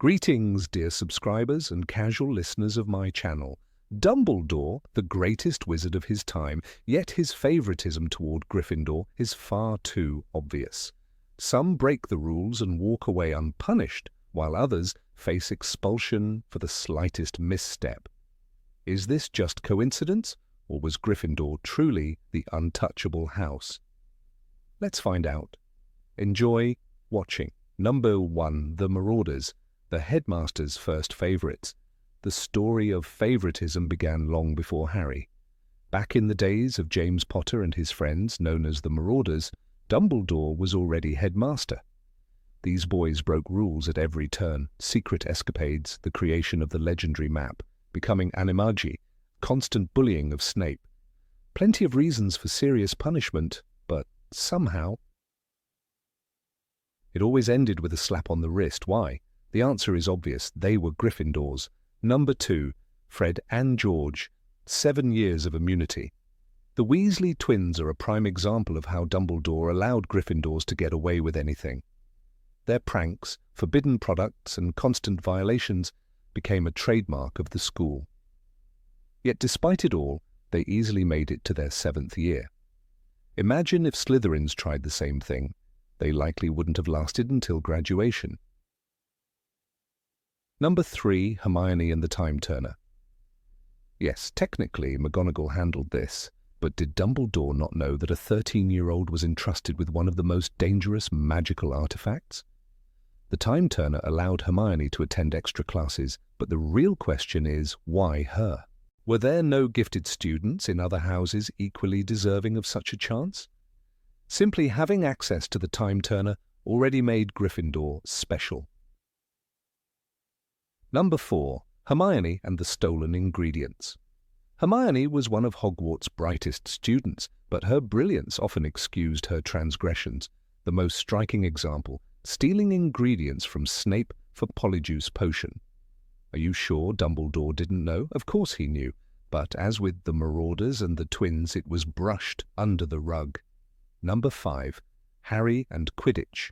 Greetings, dear subscribers and casual listeners of my channel. Dumbledore, the greatest wizard of his time, yet his favoritism toward Gryffindor is far too obvious. Some break the rules and walk away unpunished, while others face expulsion for the slightest misstep. Is this just coincidence, or was Gryffindor truly the untouchable house? Let's find out. Enjoy watching. Number 1. The Marauders, the headmaster's first favorites. The story of favoritism began long before Harry. Back in the days of James Potter and his friends, known as the Marauders, Dumbledore was already headmaster. These boys broke rules at every turn: secret escapades, the creation of the legendary map, becoming animagi, constant bullying of Snape. Plenty of reasons for serious punishment, but somehow it always ended with a slap on the wrist. Why? The answer is obvious. They were Gryffindors. Number 2. Fred and George, 7 years of immunity. The Weasley twins are a prime example of how Dumbledore allowed Gryffindors to get away with anything. Their pranks, forbidden products, and constant violations became a trademark of the school. Yet despite it all, they easily made it to their 7th year. Imagine if Slytherins tried the same thing. They likely wouldn't have lasted until graduation. Number 3. Hermione and the Time Turner. Yes, technically McGonagall handled this, but did Dumbledore not know that a 13-year-old was entrusted with one of the most dangerous magical artifacts? The Time Turner allowed Hermione to attend extra classes, but the real question is, why her? Were there no gifted students in other houses equally deserving of such a chance? Simply having access to the Time Turner already made Gryffindor special. Number 4. Hermione and the Stolen Ingredients. Hermione was one of Hogwarts' brightest students, but her brilliance often excused her transgressions. The most striking example, stealing ingredients from Snape for Polyjuice Potion. Are you sure Dumbledore didn't know? Of course he knew, but as with the Marauders and the twins, it was brushed under the rug. Number 5. Harry and Quidditch.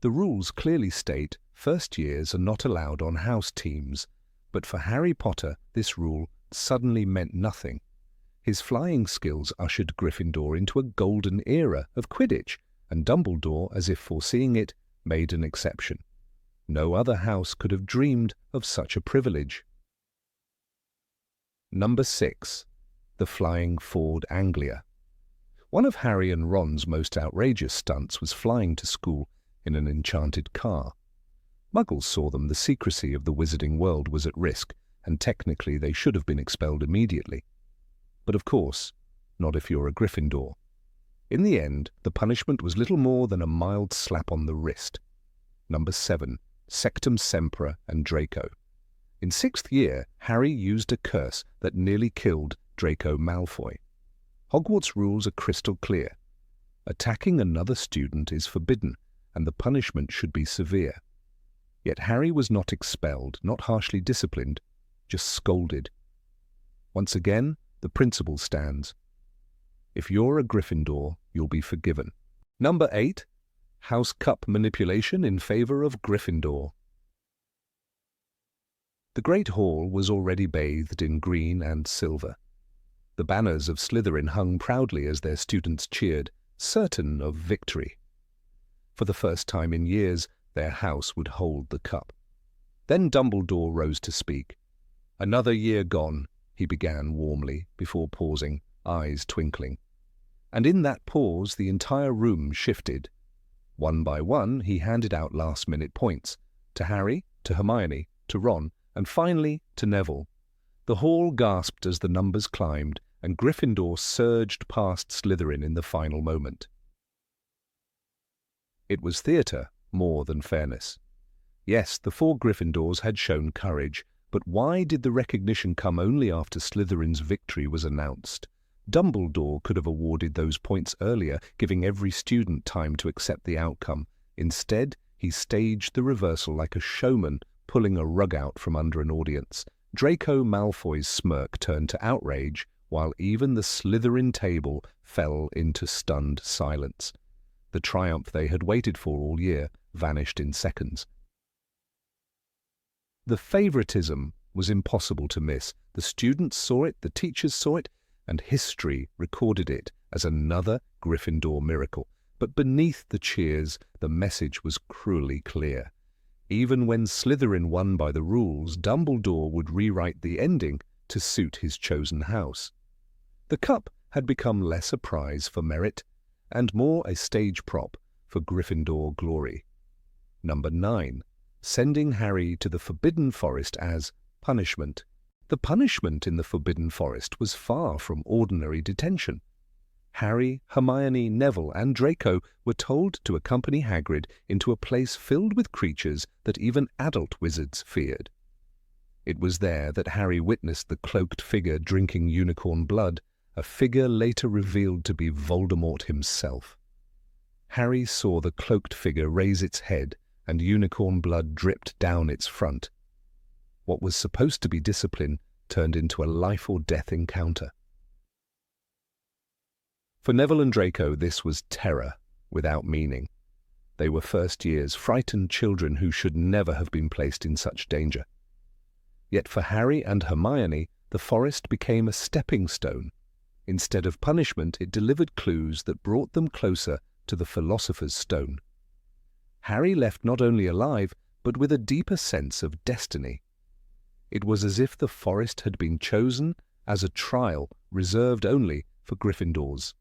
The rules clearly state first years are not allowed on house teams, but for Harry Potter this rule suddenly meant nothing. His flying skills ushered Gryffindor into a golden era of Quidditch, and Dumbledore, as if foreseeing it, made an exception. No other house could have dreamed of such a privilege. Number 6. The Flying Ford Anglia. One of Harry and Ron's most outrageous stunts was flying to school in an enchanted car. Muggles saw them. The secrecy of the wizarding world was at risk, and technically they should have been expelled immediately. But of course, not if you're a Gryffindor. In the end, the punishment was little more than a mild slap on the wrist. Number 7. Sectum Sempra and Draco. In 6th year, Harry used a curse that nearly killed Draco Malfoy. Hogwarts rules are crystal clear. Attacking another student is forbidden, and the punishment should be severe. Yet Harry was not expelled, not harshly disciplined, just scolded. Once again, the principle stands. If you're a Gryffindor, you'll be forgiven. Number 8. House Cup manipulation in favor of Gryffindor. The Great Hall was already bathed in green and silver. The banners of Slytherin hung proudly as their students cheered, certain of victory. For the first time in years, their house would hold the cup. Then Dumbledore rose to speak. "Another year gone," he began warmly, before pausing, eyes twinkling. And in that pause, the entire room shifted. One by one, he handed out last-minute points, to Harry, to Hermione, to Ron, and finally to Neville. The hall gasped as the numbers climbed, and Gryffindor surged past Slytherin in the final moment. It was theatre more than fairness. Yes, the 4 Gryffindors had shown courage, but why did the recognition come only after Slytherin's victory was announced? Dumbledore could have awarded those points earlier, giving every student time to accept the outcome. Instead, he staged the reversal like a showman pulling a rug out from under an audience. Draco Malfoy's smirk turned to outrage, while even the Slytherin table fell into stunned silence. The triumph they had waited for all year vanished in seconds. The favoritism was impossible to miss. The students saw it, the teachers saw it, and history recorded it as another Gryffindor miracle. But beneath the cheers, the message was cruelly clear. Even when Slytherin won by the rules, Dumbledore would rewrite the ending to suit his chosen house. The cup had become less a prize for merit and more a stage prop for Gryffindor glory. Number 9. Sending Harry to the Forbidden Forest as punishment. The punishment in the Forbidden Forest was far from ordinary detention. Harry, Hermione, Neville, and Draco were told to accompany Hagrid into a place filled with creatures that even adult wizards feared. It was there that Harry witnessed the cloaked figure drinking unicorn blood, a figure later revealed to be Voldemort himself. Harry saw the cloaked figure raise its head, and unicorn blood dripped down its front. What was supposed to be discipline turned into a life-or-death encounter. For Neville and Draco, this was terror without meaning. They were first years, frightened children who should never have been placed in such danger. Yet for Harry and Hermione, the forest became a stepping stone. Instead of punishment, it delivered clues that brought them closer to the Philosopher's Stone. Harry left not only alive, but with a deeper sense of destiny. It was as if the forest had been chosen as a trial reserved only for Gryffindors.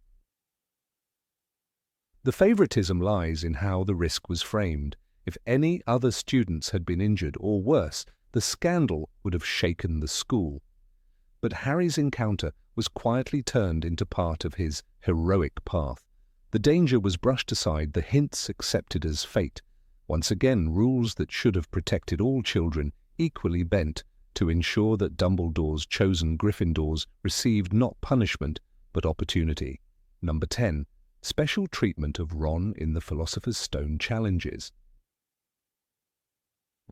The favoritism lies in how the risk was framed. If any other students had been injured, or worse, the scandal would have shaken the school. But Harry's encounter was quietly turned into part of his heroic path. The danger was brushed aside, the hints accepted as fate. Once again, rules that should have protected all children equally bent to ensure that Dumbledore's chosen Gryffindors received not punishment, but opportunity. Number 10. Special treatment of Ron in the Philosopher's Stone challenges.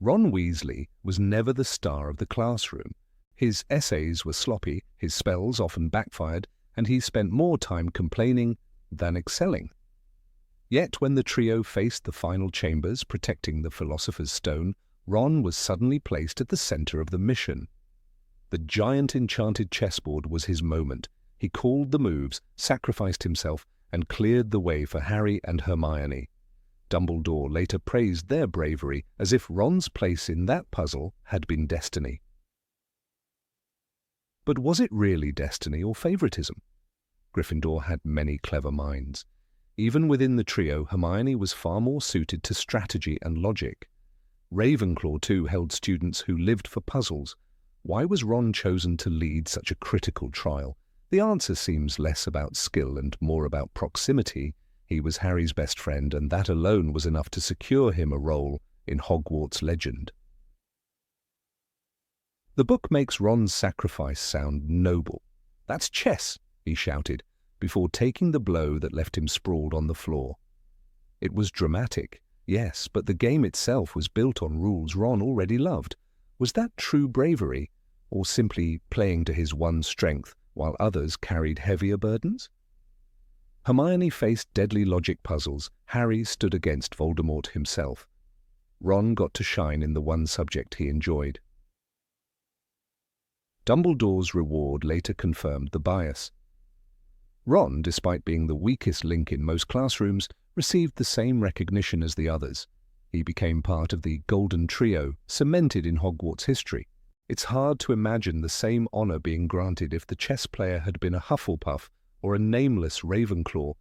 Ron Weasley was never the star of the classroom. His essays were sloppy, his spells often backfired, and he spent more time complaining than excelling. Yet when the trio faced the final chambers protecting the Philosopher's Stone, Ron was suddenly placed at the center of the mission. The giant enchanted chessboard was his moment. He called the moves, sacrificed himself, and cleared the way for Harry and Hermione. Dumbledore later praised their bravery as if Ron's place in that puzzle had been destiny. But was it really destiny or favoritism? Gryffindor had many clever minds. Even within the trio, Hermione was far more suited to strategy and logic. Ravenclaw, too, held students who lived for puzzles. Why was Ron chosen to lead such a critical trial? The answer seems less about skill and more about proximity. He was Harry's best friend, and that alone was enough to secure him a role in Hogwarts legend. The book makes Ron's sacrifice sound noble. "That's chess," he shouted, before taking the blow that left him sprawled on the floor. It was dramatic, yes, but the game itself was built on rules Ron already loved. Was that true bravery, or simply playing to his one strength while others carried heavier burdens? Hermione faced deadly logic puzzles. Harry stood against Voldemort himself. Ron got to shine in the one subject he enjoyed. Dumbledore's reward later confirmed the bias. Ron, despite being the weakest link in most classrooms, received the same recognition as the others. He became part of the Golden Trio, cemented in Hogwarts history. It's hard to imagine the same honor being granted if the chess player had been a Hufflepuff or a nameless Ravenclaw.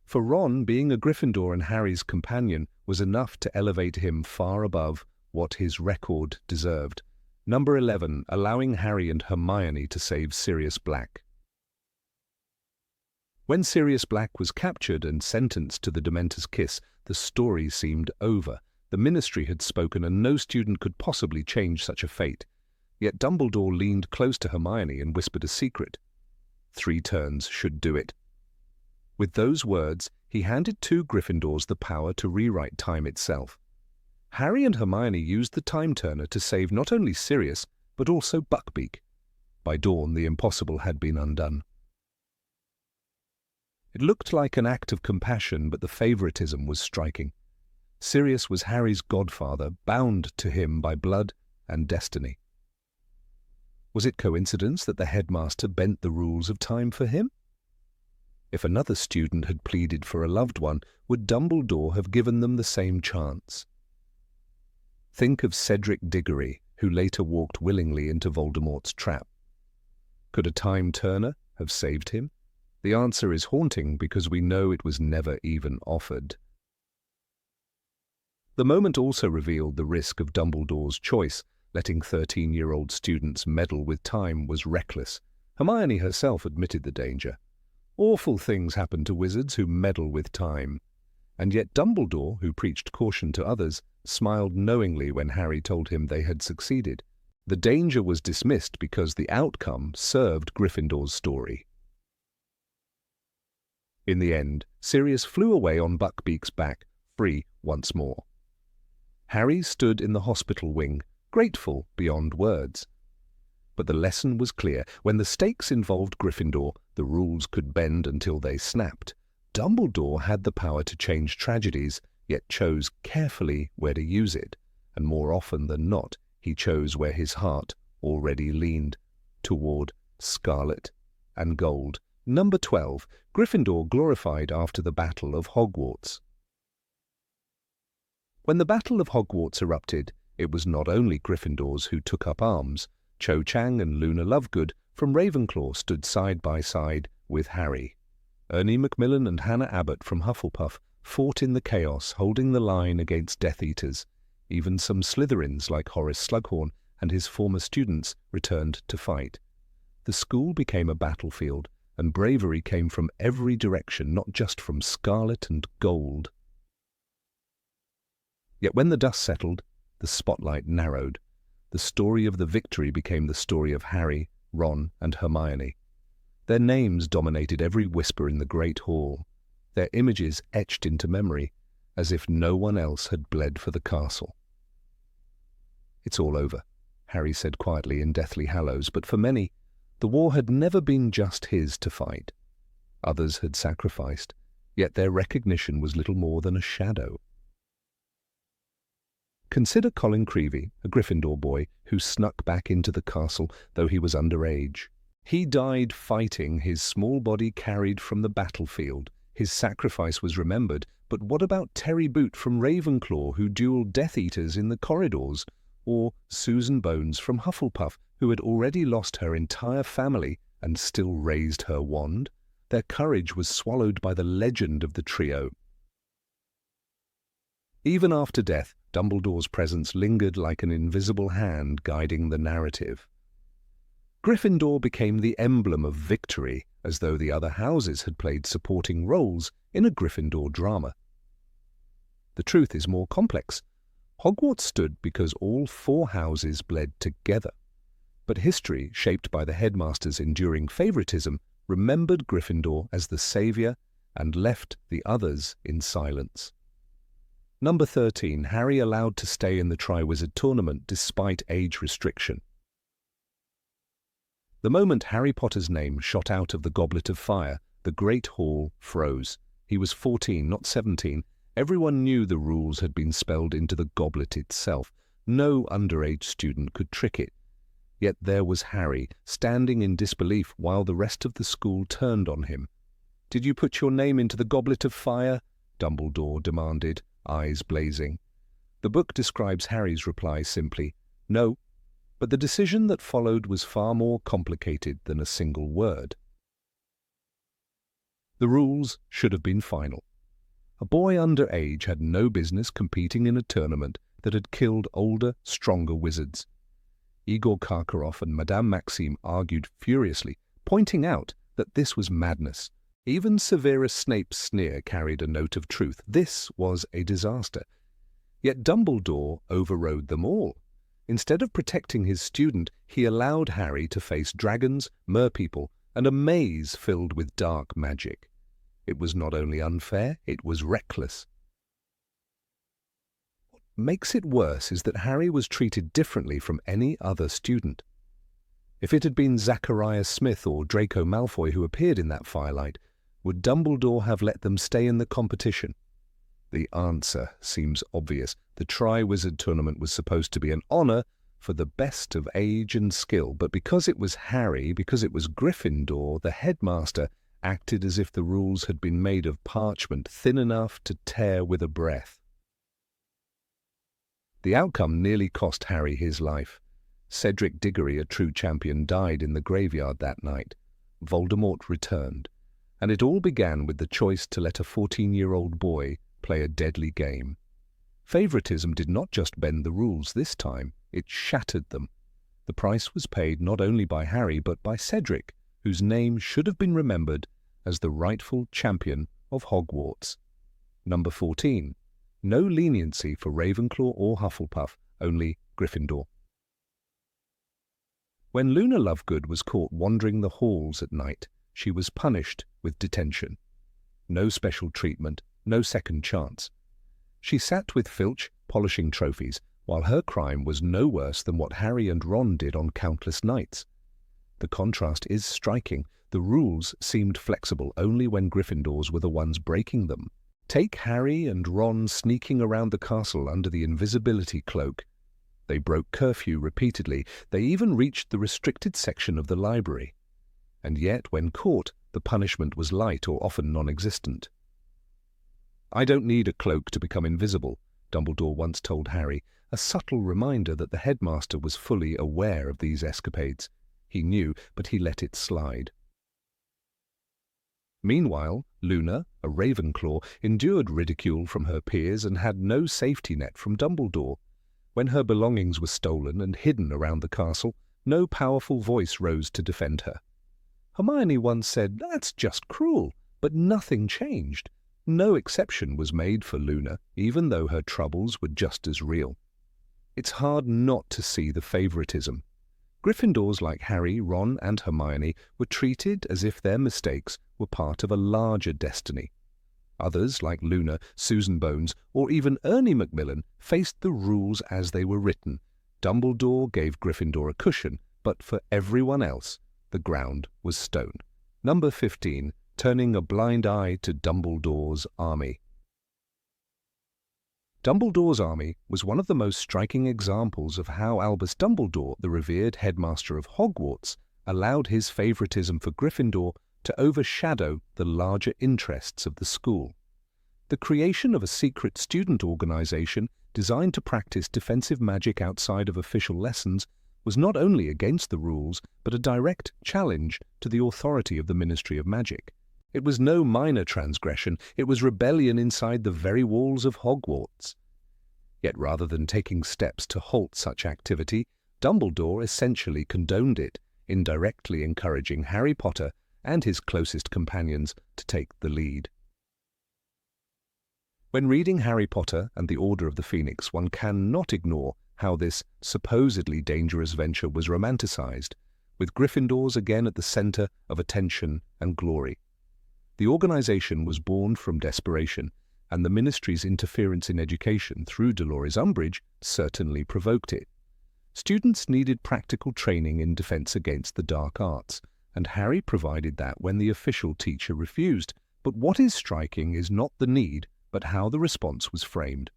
For Ron, being a Gryffindor and Harry's companion was enough to elevate him far above what his record deserved. Number 11, allowing Harry and Hermione to save Sirius Black. When Sirius Black was captured and sentenced to the Dementor's kiss, the story seemed over. The Ministry had spoken and no student could possibly change such a fate. Yet Dumbledore leaned close to Hermione and whispered a secret. 3 turns should do it. With those words, he handed 2 Gryffindors the power to rewrite time itself. Harry and Hermione used the time turner to save not only Sirius, but also Buckbeak. By dawn, the impossible had been undone. It looked like an act of compassion, but the favoritism was striking. Sirius was Harry's godfather, bound to him by blood and destiny. Was it coincidence that the headmaster bent the rules of time for him? If another student had pleaded for a loved one, would Dumbledore have given them the same chance? Think of Cedric Diggory, who later walked willingly into Voldemort's trap. Could a time-turner have saved him? The answer is haunting because we know it was never even offered. The moment also revealed the risk of Dumbledore's choice. Letting 13-year-old students meddle with time was reckless. Hermione herself admitted the danger. Awful things happen to wizards who meddle with time. And yet Dumbledore, who preached caution to others, smiled knowingly when Harry told him they had succeeded. The danger was dismissed because the outcome served Gryffindor's story. In the end, Sirius flew away on Buckbeak's back, free once more. Harry stood in the hospital wing, grateful beyond words. But the lesson was clear. When the stakes involved Gryffindor, the rules could bend until they snapped. Dumbledore had the power to change tragedies, yet chose carefully where to use it, and more often than not, he chose where his heart already leaned, toward scarlet and gold. Number 12. Gryffindor glorified after the Battle of Hogwarts. When the Battle of Hogwarts erupted, it was not only Gryffindors who took up arms. Cho Chang and Luna Lovegood from Ravenclaw stood side by side with Harry. Ernie Macmillan and Hannah Abbott from Hufflepuff fought in the chaos, holding the line against Death Eaters. Even some Slytherins like Horace Slughorn and his former students returned to fight. The school became a battlefield, and bravery came from every direction, not just from scarlet and gold. Yet when the dust settled, the spotlight narrowed. The story of the victory became the story of Harry, Ron, and Hermione. Their names dominated every whisper in the Great Hall, their images etched into memory, as if no one else had bled for the castle. "It's all over," Harry said quietly in Deathly Hallows, but for many, the war had never been just his to fight. Others had sacrificed, yet their recognition was little more than a shadow. Consider Colin Creevey, a Gryffindor boy who snuck back into the castle though he was underage. He died fighting, his small body carried from the battlefield. His sacrifice was remembered, but what about Terry Boot from Ravenclaw, who duelled Death Eaters in the corridors? Or Susan Bones from Hufflepuff, who had already lost her entire family and still raised her wand? Their courage was swallowed by the legend of the trio. Even after death, Dumbledore's presence lingered like an invisible hand guiding the narrative. Gryffindor became the emblem of victory, as though the other houses had played supporting roles in a Gryffindor drama. The truth is more complex. Hogwarts stood because all four houses bled together. But history, shaped by the headmaster's enduring favoritism, remembered Gryffindor as the savior and left the others in silence. Number 13, Harry allowed to stay in the Triwizard Tournament despite age restriction. The moment Harry Potter's name shot out of the Goblet of Fire, the Great Hall froze. He was 14, not 17. Everyone knew the rules had been spelled into the goblet itself. No underage student could trick it. Yet there was Harry, standing in disbelief while the rest of the school turned on him. "Did you put your name into the Goblet of Fire?" Dumbledore demanded, eyes blazing. The book describes Harry's reply simply, "No," but the decision that followed was far more complicated than a single word. The rules should have been final. A boy under age had no business competing in a tournament that had killed older, stronger wizards. Igor Karkaroff and Madame Maxime argued furiously, pointing out that this was madness. Even Severus Snape's sneer carried a note of truth. This was a disaster. Yet Dumbledore overrode them all. Instead of protecting his student, he allowed Harry to face dragons, merpeople, and a maze filled with dark magic. It was not only unfair, it was reckless. What makes it worse is that Harry was treated differently from any other student. If it had been Zachariah Smith or Draco Malfoy who appeared in that firelight, would Dumbledore have let them stay in the competition? The answer seems obvious. The Triwizard Tournament was supposed to be an honor for the best of age and skill, but because it was Harry, because it was Gryffindor, the headmaster acted as if the rules had been made of parchment thin enough to tear with a breath. The outcome nearly cost Harry his life. Cedric Diggory, a true champion, died in the graveyard that night. Voldemort returned, and it all began with the choice to let a 14-year-old boy play a deadly game. Favoritism did not just bend the rules this time, it shattered them. The price was paid not only by Harry but by Cedric, whose name should have been remembered as the rightful champion of Hogwarts. Number 14. No leniency for Ravenclaw or Hufflepuff, only Gryffindor. When Luna Lovegood was caught wandering the halls at night, she was punished with detention. No special treatment, no second chance. She sat with Filch, polishing trophies, while her crime was no worse than what Harry and Ron did on countless nights. The contrast is striking. The rules seemed flexible only when Gryffindors were the ones breaking them. Take Harry and Ron sneaking around the castle under the invisibility cloak. They broke curfew repeatedly. They even reached the restricted section of the library. And yet, when caught, the punishment was light or often non-existent. "I don't need a cloak to become invisible," Dumbledore once told Harry, a subtle reminder that the headmaster was fully aware of these escapades. He knew, but he let it slide. Meanwhile, Luna, a Ravenclaw, endured ridicule from her peers and had no safety net from Dumbledore. When her belongings were stolen and hidden around the castle, no powerful voice rose to defend her. Hermione once said, "That's just cruel," but nothing changed. No exception was made for Luna, even though her troubles were just as real. It's hard not to see the favoritism. Gryffindors like Harry, Ron, and Hermione were treated as if their mistakes were part of a larger destiny. Others, like Luna, Susan Bones, or even Ernie Macmillan, faced the rules as they were written. Dumbledore gave Gryffindor a cushion, but for everyone else, the ground was stone. Number 15. Turning a blind eye to Dumbledore's army. Dumbledore's army was one of the most striking examples of how Albus Dumbledore, the revered headmaster of Hogwarts, allowed his favoritism for Gryffindor to overshadow the larger interests of the school. The creation of a secret student organization designed to practice defensive magic outside of official lessons was not only against the rules, but a direct challenge to the authority of the Ministry of Magic. It was no minor transgression, it was rebellion inside the very walls of Hogwarts. Yet rather than taking steps to halt such activity, Dumbledore essentially condoned it, indirectly encouraging Harry Potter and his closest companions to take the lead. When reading Harry Potter and the Order of the Phoenix, one cannot ignore how this supposedly dangerous venture was romanticized, with Gryffindors again at the center of attention and glory. The organization was born from desperation, and the ministry's interference in education through Dolores Umbridge certainly provoked it. Students needed practical training in defense against the dark arts, and Harry provided that when the official teacher refused. But what is striking is not the need, but how the response was framed.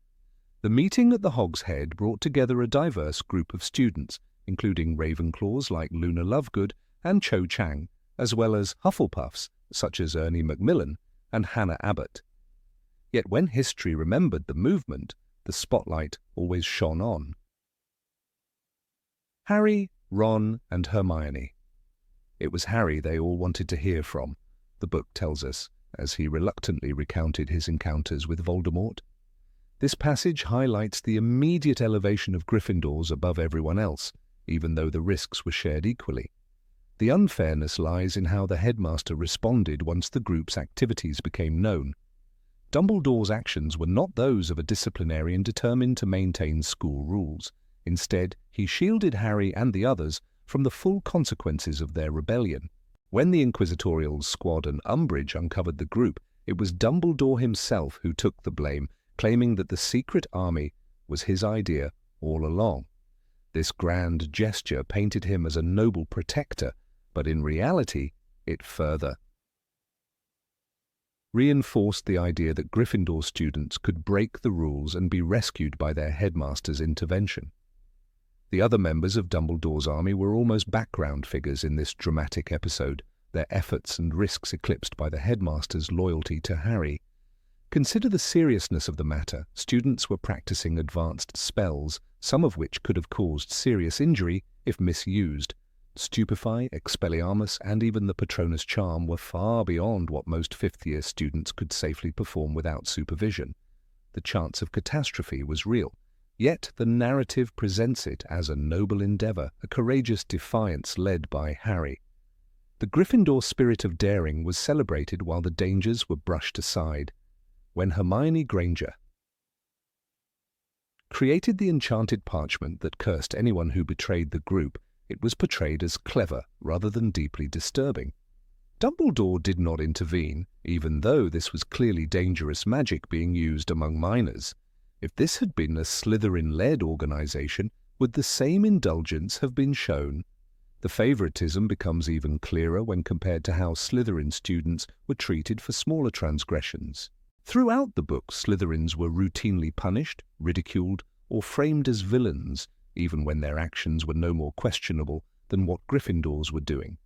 The meeting at the Hog's Head brought together a diverse group of students, including Ravenclaws like Luna Lovegood and Cho Chang, as well as Hufflepuffs such as Ernie Macmillan and Hannah Abbott. Yet when history remembered the movement, the spotlight always shone on. Harry, Ron, and Hermione. It was Harry they all wanted to hear from, the book tells us, as he reluctantly recounted his encounters with Voldemort. This passage highlights the immediate elevation of Gryffindors above everyone else, even though the risks were shared equally. The unfairness lies in how the headmaster responded once the group's activities became known. Dumbledore's actions were not those of a disciplinarian determined to maintain school rules. Instead, he shielded Harry and the others from the full consequences of their rebellion. When the Inquisitorial Squad and Umbridge uncovered the group, it was Dumbledore himself who took the blame, claiming that the secret army was his idea all along. This grand gesture painted him as a noble protector, but in reality, it further reinforced the idea that Gryffindor students could break the rules and be rescued by their headmaster's intervention. The other members of Dumbledore's army were almost background figures in this dramatic episode, their efforts and risks eclipsed by the headmaster's loyalty to Harry. Consider the seriousness of the matter. Students were practicing advanced spells, some of which could have caused serious injury if misused. Stupefy, Expelliarmus, and even the Patronus Charm were far beyond what most fifth-year students could safely perform without supervision. The chance of catastrophe was real, yet the narrative presents it as a noble endeavour, a courageous defiance led by Harry. The Gryffindor spirit of daring was celebrated while the dangers were brushed aside. When Hermione Granger created the enchanted parchment that cursed anyone who betrayed the group, it was portrayed as clever rather than deeply disturbing. Dumbledore did not intervene, even though this was clearly dangerous magic being used among minors. If this had been a Slytherin-led organization, would the same indulgence have been shown? The favoritism becomes even clearer when compared to how Slytherin students were treated for smaller transgressions. Throughout the book, Slytherins were routinely punished, ridiculed, or framed as villains, even when their actions were no more questionable than what Gryffindors were doing.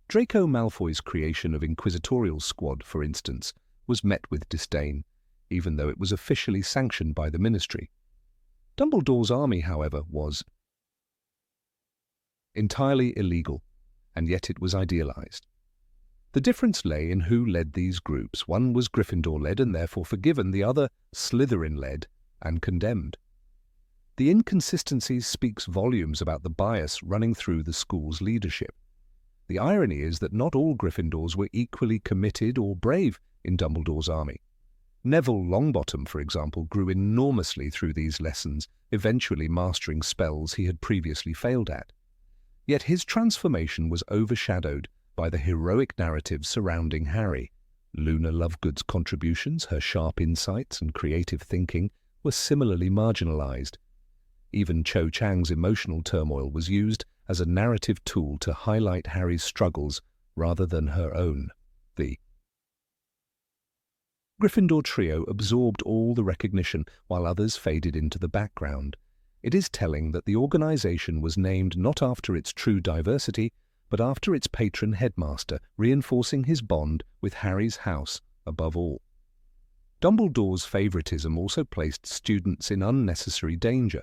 Draco Malfoy's creation of Inquisitorial Squad, for instance, was met with disdain, even though it was officially sanctioned by the Ministry. Dumbledore's army, however, was entirely illegal, and yet it was idealized. The difference lay in who led these groups. One was Gryffindor-led and therefore forgiven, the other Slytherin-led and condemned. The inconsistencies speaks volumes about the bias running through the school's leadership. The irony is that not all Gryffindors were equally committed or brave in Dumbledore's army. Neville Longbottom, for example, grew enormously through these lessons, eventually mastering spells he had previously failed at. Yet his transformation was overshadowed by the heroic narrative surrounding Harry. Luna Lovegood's contributions, her sharp insights and creative thinking, were similarly marginalized. Even Cho Chang's emotional turmoil was used as a narrative tool to highlight Harry's struggles rather than her own. The Gryffindor trio absorbed all the recognition while others faded into the background. It is telling that the organization was named not after its true diversity, but after its patron headmaster, reinforcing his bond with Harry's house above all. Dumbledore's favoritism also placed students in unnecessary danger.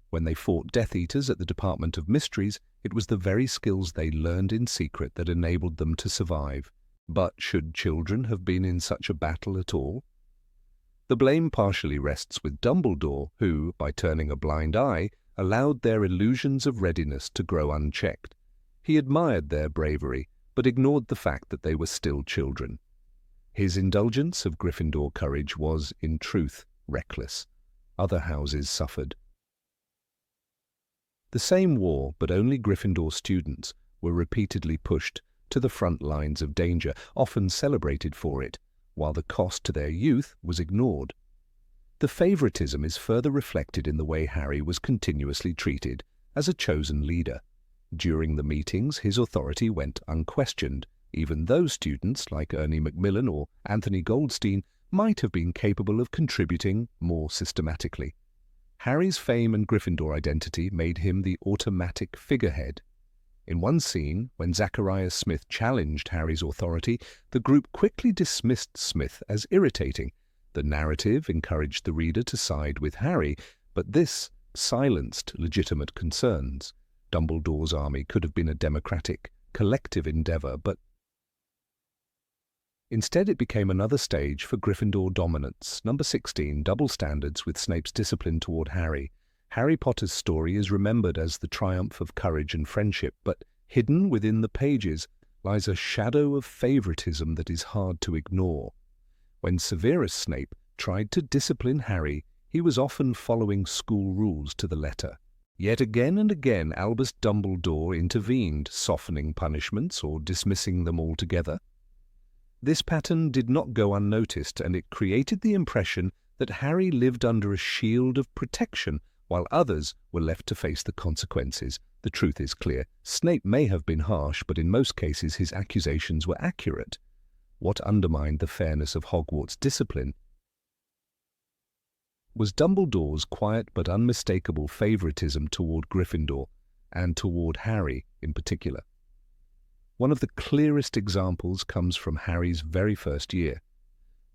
When they fought Death Eaters at the Department of Mysteries, it was the very skills they learned in secret that enabled them to survive. But should children have been in such a battle at all? The blame partially rests with Dumbledore, who, by turning a blind eye, allowed their illusions of readiness to grow unchecked. He admired their bravery, but ignored the fact that they were still children. His indulgence of Gryffindor courage was, in truth, reckless. Other houses suffered. The same war, but only Gryffindor students, were repeatedly pushed to the front lines of danger, often celebrated for it, while the cost to their youth was ignored. The favoritism is further reflected in the way Harry was continuously treated as a chosen leader. During the meetings, his authority went unquestioned, even though students like Ernie Macmillan or Anthony Goldstein might have been capable of contributing more systematically. Harry's fame and Gryffindor identity made him the automatic figurehead. In one scene, when Zacharias Smith challenged Harry's authority, the group quickly dismissed Smith as irritating. The narrative encouraged the reader to side with Harry, but this silenced legitimate concerns. Dumbledore's army could have been a democratic, collective endeavour, but instead it became another stage for Gryffindor dominance. Number 16, double standards with Snape's discipline toward Harry. Harry Potter's story is remembered as the triumph of courage and friendship, but hidden within the pages lies a shadow of favoritism that is hard to ignore. When Severus Snape tried to discipline Harry, he was often following school rules to the letter. Yet again and again Albus Dumbledore intervened, softening punishments or dismissing them altogether. This pattern did not go unnoticed, and it created the impression that Harry lived under a shield of protection while others were left to face the consequences. The truth is clear. Snape may have been harsh, but in most cases his accusations were accurate. What undermined the fairness of Hogwarts discipline was Dumbledore's quiet but unmistakable favoritism toward Gryffindor, and toward Harry in particular. One of the clearest examples comes from Harry's very first year.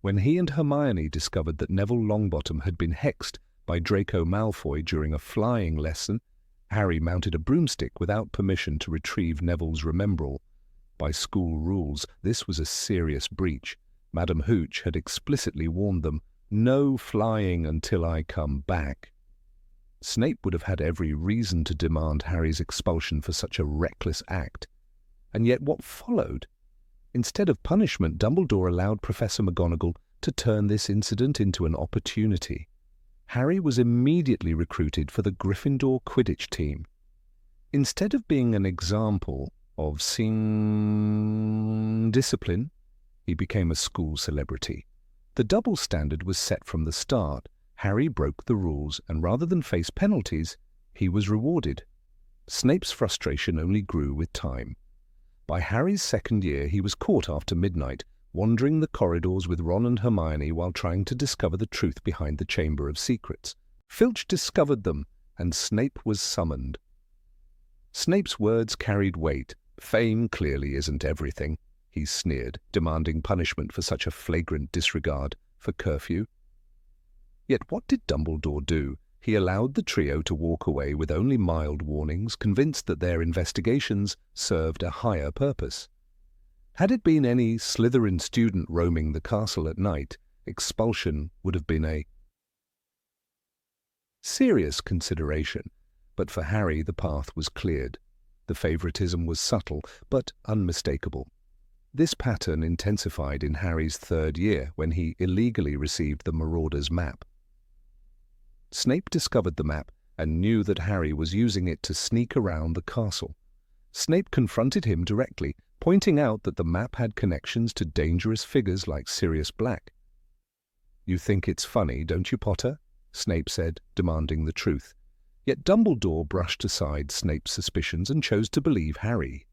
When he and Hermione discovered that Neville Longbottom had been hexed by Draco Malfoy during a flying lesson, Harry mounted a broomstick without permission to retrieve Neville's remembrall. By school rules, this was a serious breach. Madam Hooch had explicitly warned them, "No flying until I come back." Snape would have had every reason to demand Harry's expulsion for such a reckless act. And yet what followed? Instead of punishment, Dumbledore allowed Professor McGonagall to turn this incident into an opportunity. Harry was immediately recruited for the Gryffindor Quidditch team. Instead of being an example of discipline, he became a school celebrity. The double standard was set from the start. Harry broke the rules, and rather than face penalties, he was rewarded. Snape's frustration only grew with time. By Harry's second year, he was caught after midnight, wandering the corridors with Ron and Hermione while trying to discover the truth behind the Chamber of Secrets. Filch discovered them, and Snape was summoned. Snape's words carried weight. "Fame clearly isn't everything," he sneered, demanding punishment for such a flagrant disregard for curfew. Yet what did Dumbledore do? He allowed the trio to walk away with only mild warnings, convinced that their investigations served a higher purpose. Had it been any Slytherin student roaming the castle at night, expulsion would have been a serious consideration, but for Harry the path was cleared. The favoritism was subtle, but unmistakable. This pattern intensified in Harry's third year, when he illegally received the Marauder's map. Snape discovered the map and knew that Harry was using it to sneak around the castle. Snape confronted him directly, pointing out that the map had connections to dangerous figures like Sirius Black. "You think it's funny, don't you, Potter?" Snape said, demanding the truth. Yet Dumbledore brushed aside Snape's suspicions and chose to believe Harry.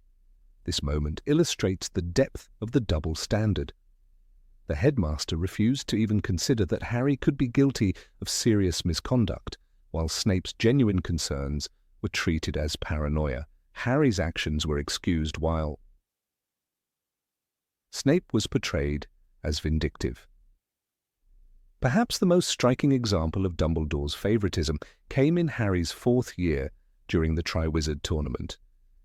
This moment illustrates the depth of the double standard. The headmaster refused to even consider that Harry could be guilty of serious misconduct, while Snape's genuine concerns were treated as paranoia. Harry's actions were excused while Snape was portrayed as vindictive. Perhaps the most striking example of Dumbledore's favoritism came in Harry's fourth year during the Triwizard Tournament.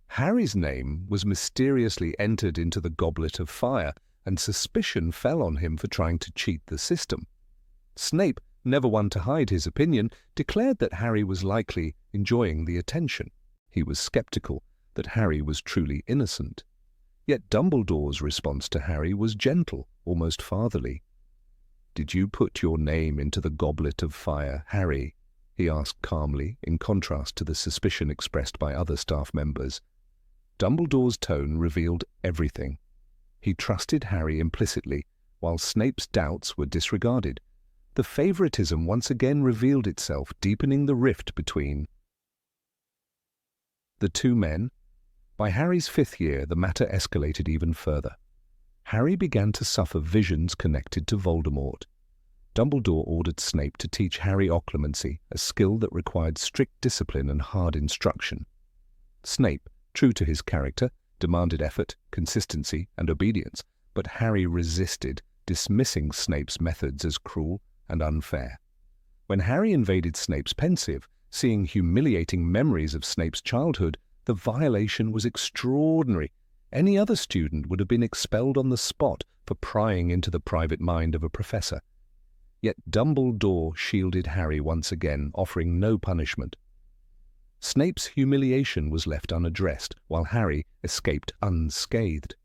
Harry's name was mysteriously entered into the Goblet of Fire, and suspicion fell on him for trying to cheat the system. Snape, never one to hide his opinion, declared that Harry was likely enjoying the attention. He was skeptical that Harry was truly innocent. Yet Dumbledore's response to Harry was gentle, almost fatherly. "Did you put your name into the Goblet of Fire, Harry?" he asked calmly, in contrast to the suspicion expressed by other staff members. Dumbledore's tone revealed everything. He trusted Harry implicitly, while Snape's doubts were disregarded. The favoritism once again revealed itself, deepening the rift between the two men. By Harry's fifth year, the matter escalated even further. Harry began to suffer visions connected to Voldemort. Dumbledore ordered Snape to teach Harry occlumency, a skill that required strict discipline and hard instruction. Snape, true to his character, demanded effort, consistency, and obedience, but Harry resisted, dismissing Snape's methods as cruel and unfair. When Harry invaded Snape's pensive, seeing humiliating memories of Snape's childhood, the violation was extraordinary. Any other student would have been expelled on the spot for prying into the private mind of a professor. Yet Dumbledore shielded Harry once again, offering no punishment. Snape's humiliation was left unaddressed, while Harry escaped unscathed.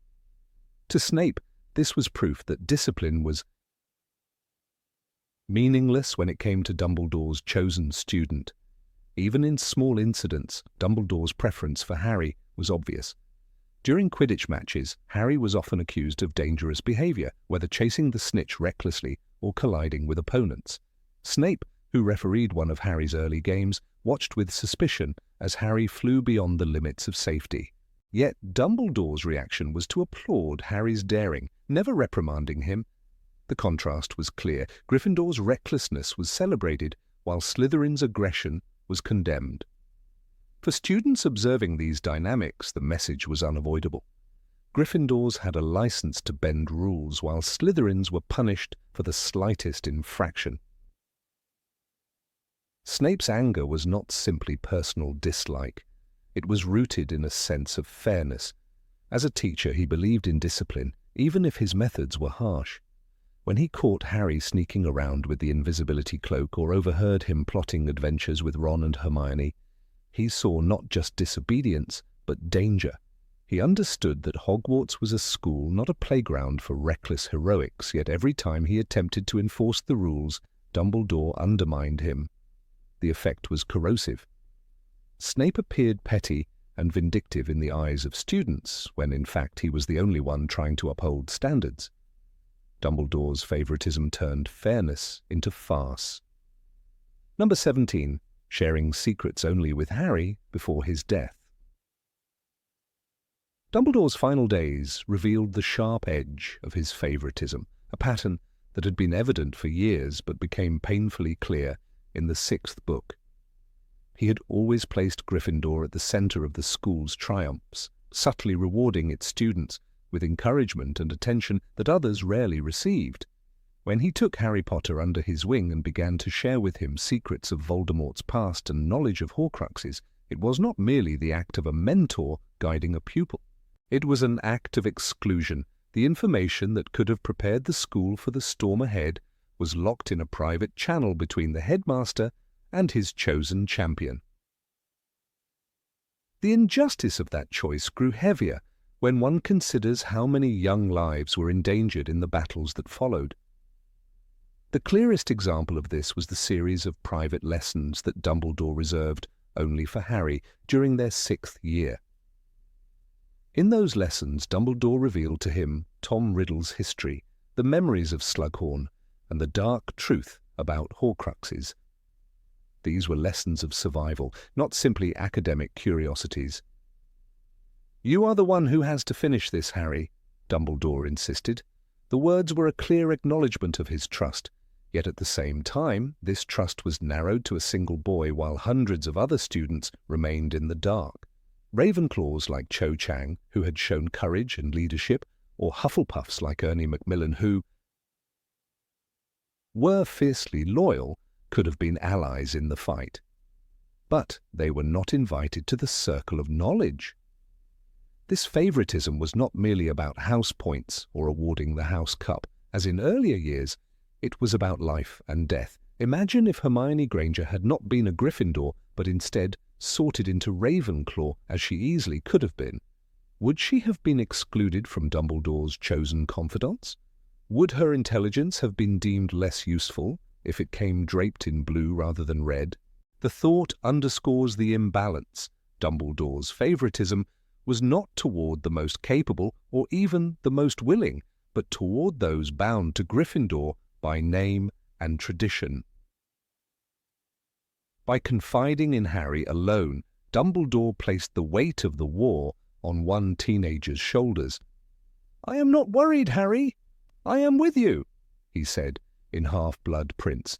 To Snape, this was proof that discipline was meaningless when it came to Dumbledore's chosen student. Even in small incidents, Dumbledore's preference for Harry was obvious. During Quidditch matches, Harry was often accused of dangerous behavior, whether chasing the snitch recklessly or colliding with opponents. Snape, who refereed one of Harry's early games, watched with suspicion as Harry flew beyond the limits of safety. Yet Dumbledore's reaction was to applaud Harry's daring, never reprimanding him. The contrast was clear. Gryffindor's recklessness was celebrated, while Slytherin's aggression was condemned. For students observing these dynamics, the message was unavoidable. Gryffindors had a license to bend rules, while Slytherins were punished for the slightest infraction. Snape's anger was not simply personal dislike. It was rooted in a sense of fairness. As a teacher, he believed in discipline, even if his methods were harsh. When he caught Harry sneaking around with the invisibility cloak or overheard him plotting adventures with Ron and Hermione, he saw not just disobedience, but danger. He understood that Hogwarts was a school, not a playground for reckless heroics, yet every time he attempted to enforce the rules, Dumbledore undermined him. The effect was corrosive. Snape appeared petty and vindictive in the eyes of students, when in fact he was the only one trying to uphold standards. Dumbledore's favoritism turned fairness into farce. Number 17. Sharing secrets only with Harry before his death. Dumbledore's final days revealed the sharp edge of his favoritism, a pattern that had been evident for years but became painfully clear in the 6th book. He had always placed Gryffindor at the center of the school's triumphs, subtly rewarding its students with encouragement and attention that others rarely received. When he took Harry Potter under his wing and began to share with him secrets of Voldemort's past and knowledge of Horcruxes, it was not merely the act of a mentor guiding a pupil. It was an act of exclusion. The information that could have prepared the school for the storm ahead was locked in a private channel between the headmaster and his chosen champion. The injustice of that choice grew heavier when one considers how many young lives were endangered in the battles that followed. The clearest example of this was the series of private lessons that Dumbledore reserved only for Harry during their 6th year. In those lessons, Dumbledore revealed to him Tom Riddle's history, the memories of Slughorn, and the dark truth about Horcruxes. These were lessons of survival, not simply academic curiosities. "You are the one who has to finish this, Harry," Dumbledore insisted. The words were a clear acknowledgement of his trust, yet at the same time, this trust was narrowed to a single boy while hundreds of other students remained in the dark. Ravenclaws like Cho Chang, who had shown courage and leadership, or Hufflepuffs like Ernie Macmillan, who were fiercely loyal, could have been allies in the fight. But they were not invited to the circle of knowledge. This favoritism was not merely about house points or awarding the house cup. As in earlier years, it was about life and death. Imagine if Hermione Granger had not been a Gryffindor, but instead sorted into Ravenclaw, as she easily could have been. Would she have been excluded from Dumbledore's chosen confidants? Would her intelligence have been deemed less useful if it came draped in blue rather than red? The thought underscores the imbalance. Dumbledore's favoritism was not toward the most capable or even the most willing, but toward those bound to Gryffindor by name and tradition. By confiding in Harry alone, Dumbledore placed the weight of the war on one teenager's shoulders. "I am not worried, Harry. I am with you," he said in Half-Blood Prince,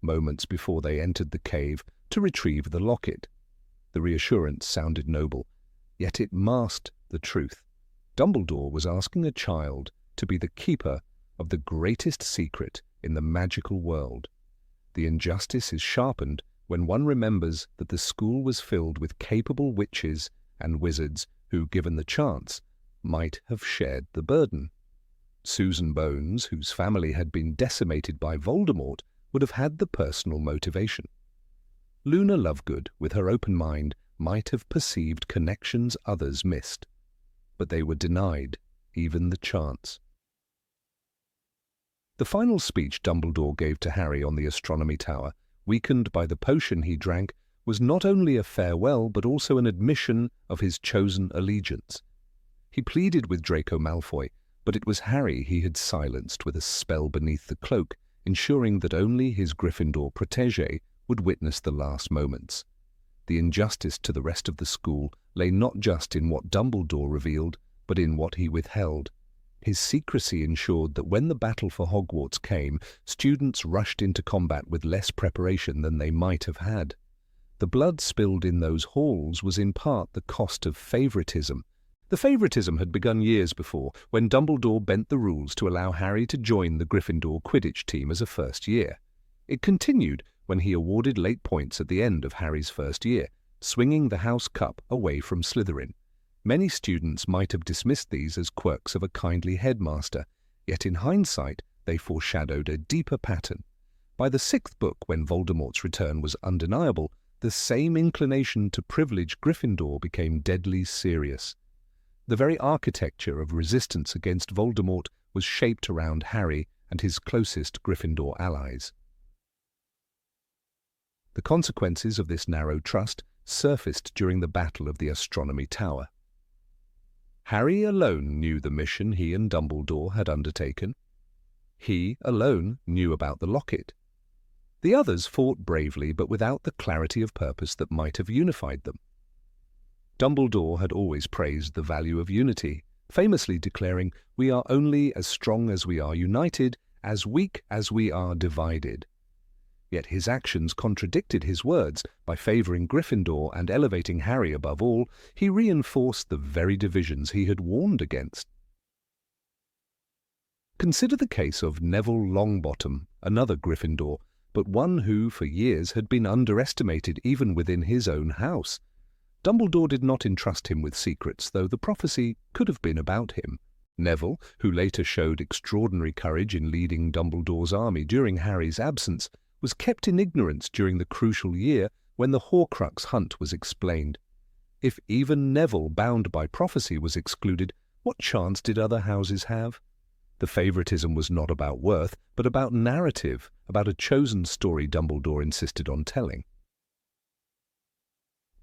moments before they entered the cave to retrieve the locket. The reassurance sounded noble, yet it masked the truth. Dumbledore was asking a child to be the keeper of the greatest secret in the magical world. The injustice is sharpened when one remembers that the school was filled with capable witches and wizards who, given the chance, might have shared the burden. Susan Bones, whose family had been decimated by Voldemort, would have had the personal motivation. Luna Lovegood, with her open mind, might have perceived connections others missed, but they were denied even the chance. The final speech Dumbledore gave to Harry on the Astronomy Tower, weakened by the potion he drank, was not only a farewell but also an admission of his chosen allegiance. He pleaded with Draco Malfoy, but it was Harry he had silenced with a spell beneath the cloak, ensuring that only his Gryffindor protégé would witness the last moments. The injustice to the rest of the school lay not just in what Dumbledore revealed, but in what he withheld. His secrecy ensured that when the battle for Hogwarts came, students rushed into combat with less preparation than they might have had. The blood spilled in those halls was in part the cost of favoritism. The favoritism had begun years before, when Dumbledore bent the rules to allow Harry to join the Gryffindor Quidditch team as a first year. It continued when he awarded late points at the end of Harry's first year, swinging the House Cup away from Slytherin. Many students might have dismissed these as quirks of a kindly headmaster, yet in hindsight they foreshadowed a deeper pattern. By the sixth book, when Voldemort's return was undeniable, the same inclination to privilege Gryffindor became deadly serious. The very architecture of resistance against Voldemort was shaped around Harry and his closest Gryffindor allies. The consequences of this narrow trust surfaced during the Battle of the Astronomy Tower. Harry alone knew the mission he and Dumbledore had undertaken. He alone knew about the locket. The others fought bravely, but without the clarity of purpose that might have unified them. Dumbledore had always praised the value of unity, famously declaring, "We are only as strong as we are united, as weak as we are divided." Yet his actions contradicted his words. By favouring Gryffindor and elevating Harry above all, he reinforced the very divisions he had warned against. Consider the case of Neville Longbottom, another Gryffindor, but one who for years had been underestimated even within his own house. Dumbledore did not entrust him with secrets, though the prophecy could have been about him. Neville, who later showed extraordinary courage in leading Dumbledore's army during Harry's absence, was kept in ignorance during the crucial year when the Horcrux hunt was explained. If even Neville, bound by prophecy, was excluded, what chance did other houses have? The favoritism was not about worth, but about narrative, about a chosen story Dumbledore insisted on telling.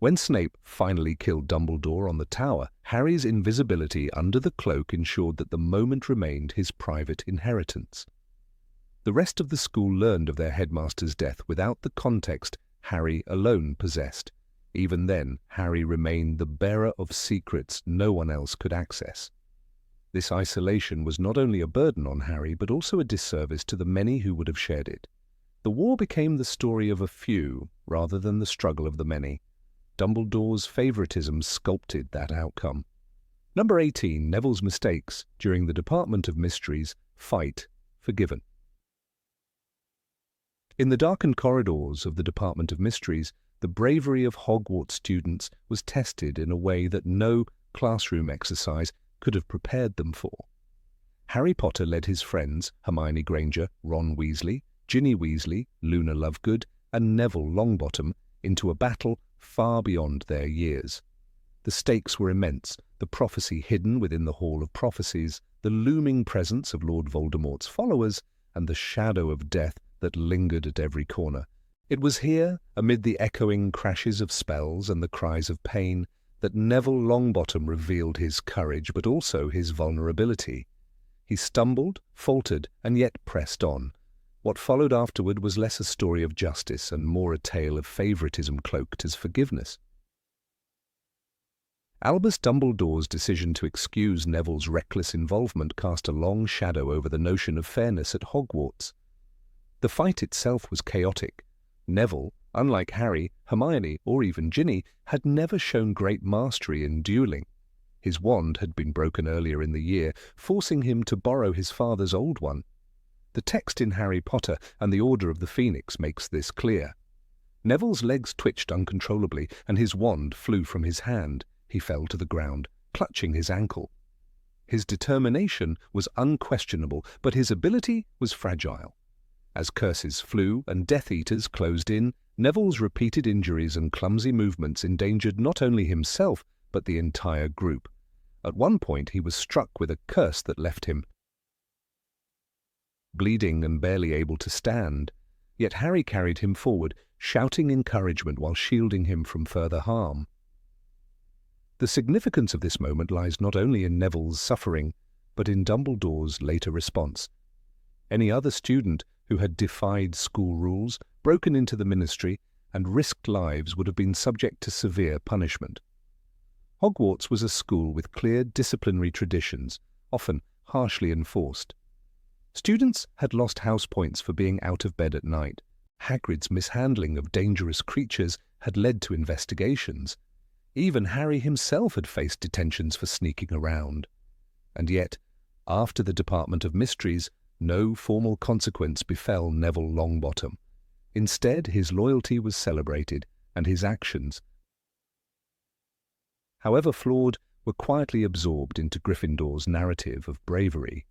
When Snape finally killed Dumbledore on the tower, Harry's invisibility under the cloak ensured that the moment remained his private inheritance. The rest of the school learned of their headmaster's death without the context Harry alone possessed. Even then, Harry remained the bearer of secrets no one else could access. This isolation was not only a burden on Harry, but also a disservice to the many who would have shared it. The war became the story of a few, rather than the struggle of the many. Dumbledore's favoritism sculpted that outcome. Number 18, Neville's mistakes during the Department of Mysteries fight forgiven. In the darkened corridors of the Department of Mysteries, the bravery of Hogwarts students was tested in a way that no classroom exercise could have prepared them for. Harry Potter led his friends, Hermione Granger, Ron Weasley, Ginny Weasley, Luna Lovegood, and Neville Longbottom, into a battle far beyond their years. The stakes were immense, the prophecy hidden within the Hall of Prophecies, the looming presence of Lord Voldemort's followers, and the shadow of death that lingered at every corner. It was here, amid the echoing crashes of spells and the cries of pain, that Neville Longbottom revealed his courage, but also his vulnerability. He stumbled, faltered, and yet pressed on. What followed afterward was less a story of justice and more a tale of favoritism cloaked as forgiveness. Albus Dumbledore's decision to excuse Neville's reckless involvement cast a long shadow over the notion of fairness at Hogwarts. The fight itself was chaotic. Neville, unlike Harry, Hermione, or even Ginny, had never shown great mastery in dueling. His wand had been broken earlier in the year, forcing him to borrow his father's old one. The text in Harry Potter and the Order of the Phoenix makes this clear. Neville's legs twitched uncontrollably, and his wand flew from his hand. He fell to the ground, clutching his ankle. His determination was unquestionable, but his ability was fragile. As curses flew and Death Eaters closed in, Neville's repeated injuries and clumsy movements endangered not only himself, but the entire group. At one point he was struck with a curse that left him bleeding and barely able to stand. Yet Harry carried him forward, shouting encouragement while shielding him from further harm. The significance of this moment lies not only in Neville's suffering, but in Dumbledore's later response. Any other student who had defied school rules, broken into the ministry, and risked lives would have been subject to severe punishment. Hogwarts was a school with clear disciplinary traditions, often harshly enforced. Students had lost house points for being out of bed at night. Hagrid's mishandling of dangerous creatures had led to investigations. Even Harry himself had faced detentions for sneaking around. And yet, after the Department of Mysteries, no formal consequence befell Neville Longbottom. Instead, his loyalty was celebrated, and his actions, however flawed, were quietly absorbed into Gryffindor's narrative of bravery.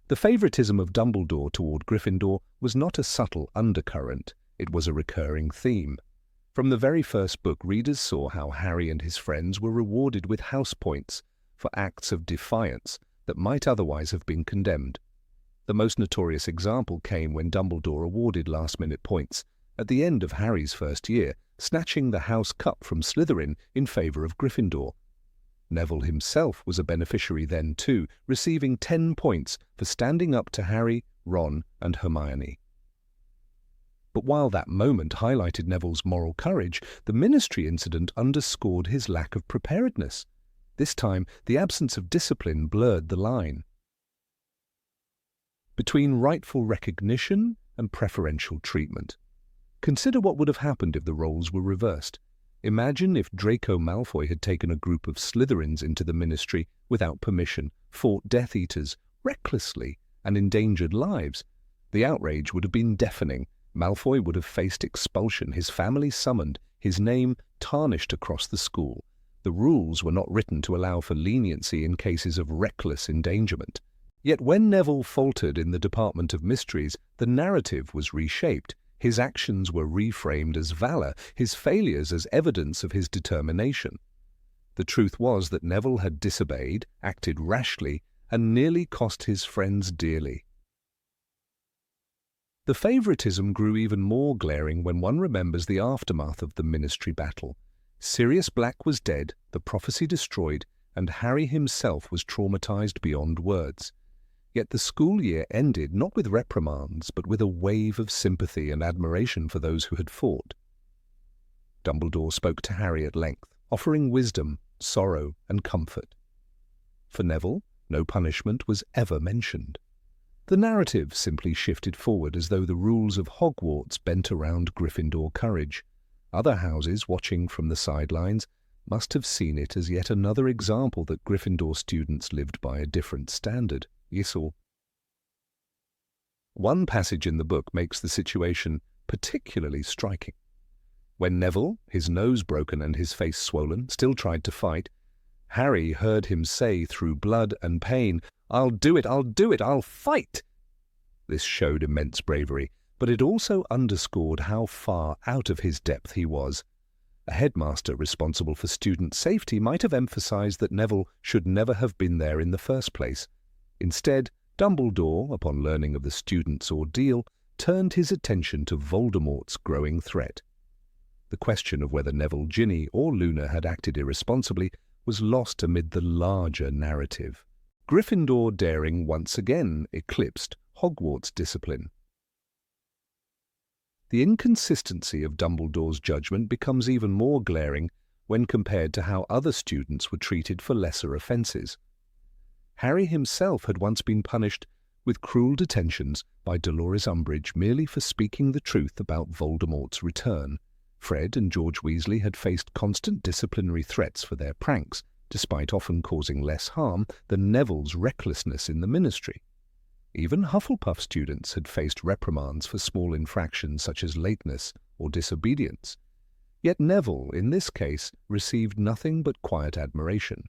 The favoritism of Dumbledore toward Gryffindor was not a subtle undercurrent, it was a recurring theme. From the very first book, readers saw how Harry and his friends were rewarded with house points for acts of defiance that might otherwise have been condemned. The most notorious example came when Dumbledore awarded last-minute points at the end of Harry's first year, snatching the House Cup from Slytherin in favour of Gryffindor. Neville himself was a beneficiary then too, receiving 10 points for standing up to Harry, Ron and Hermione. But while that moment highlighted Neville's moral courage, the Ministry incident underscored his lack of preparedness. This time, the absence of discipline blurred the line between rightful recognition and preferential treatment. Consider what would have happened if the roles were reversed. Imagine if Draco Malfoy had taken a group of Slytherins into the Ministry without permission, fought Death Eaters recklessly, and endangered lives. The outrage would have been deafening. Malfoy would have faced expulsion, his family summoned, his name tarnished across the school. The rules were not written to allow for leniency in cases of reckless endangerment. Yet when Neville faltered in the Department of Mysteries, the narrative was reshaped. His actions were reframed as valor, his failures as evidence of his determination. The truth was that Neville had disobeyed, acted rashly, and nearly cost his friends dearly. The favoritism grew even more glaring when one remembers the aftermath of the Ministry battle. Sirius Black was dead, the prophecy destroyed, and Harry himself was traumatized beyond words. Yet the school year ended not with reprimands, but with a wave of sympathy and admiration for those who had fought. Dumbledore spoke to Harry at length, offering wisdom, sorrow, and comfort. For Neville, no punishment was ever mentioned. The narrative simply shifted forward as though the rules of Hogwarts bent around Gryffindor courage. Other houses, watching from the sidelines, must have seen it as yet another example that Gryffindor students lived by a different standard. Yissel. One passage in the book makes the situation particularly striking. When Neville, his nose broken and his face swollen, still tried to fight, Harry heard him say through blood and pain, "I'll do it, I'll do it, I'll fight!" This showed immense bravery, but it also underscored how far out of his depth he was. A headmaster responsible for student safety might have emphasized that Neville should never have been there in the first place. Instead, Dumbledore, upon learning of the student's ordeal, turned his attention to Voldemort's growing threat. The question of whether Neville, Ginny, or Luna had acted irresponsibly was lost amid the larger narrative. Gryffindor daring once again eclipsed Hogwarts discipline. The inconsistency of Dumbledore's judgment becomes even more glaring when compared to how other students were treated for lesser offences. Harry himself had once been punished with cruel detentions by Dolores Umbridge merely for speaking the truth about Voldemort's return. Fred and George Weasley had faced constant disciplinary threats for their pranks, despite often causing less harm than Neville's recklessness in the Ministry. Even Hufflepuff students had faced reprimands for small infractions such as lateness or disobedience. Yet Neville, in this case, received nothing but quiet admiration.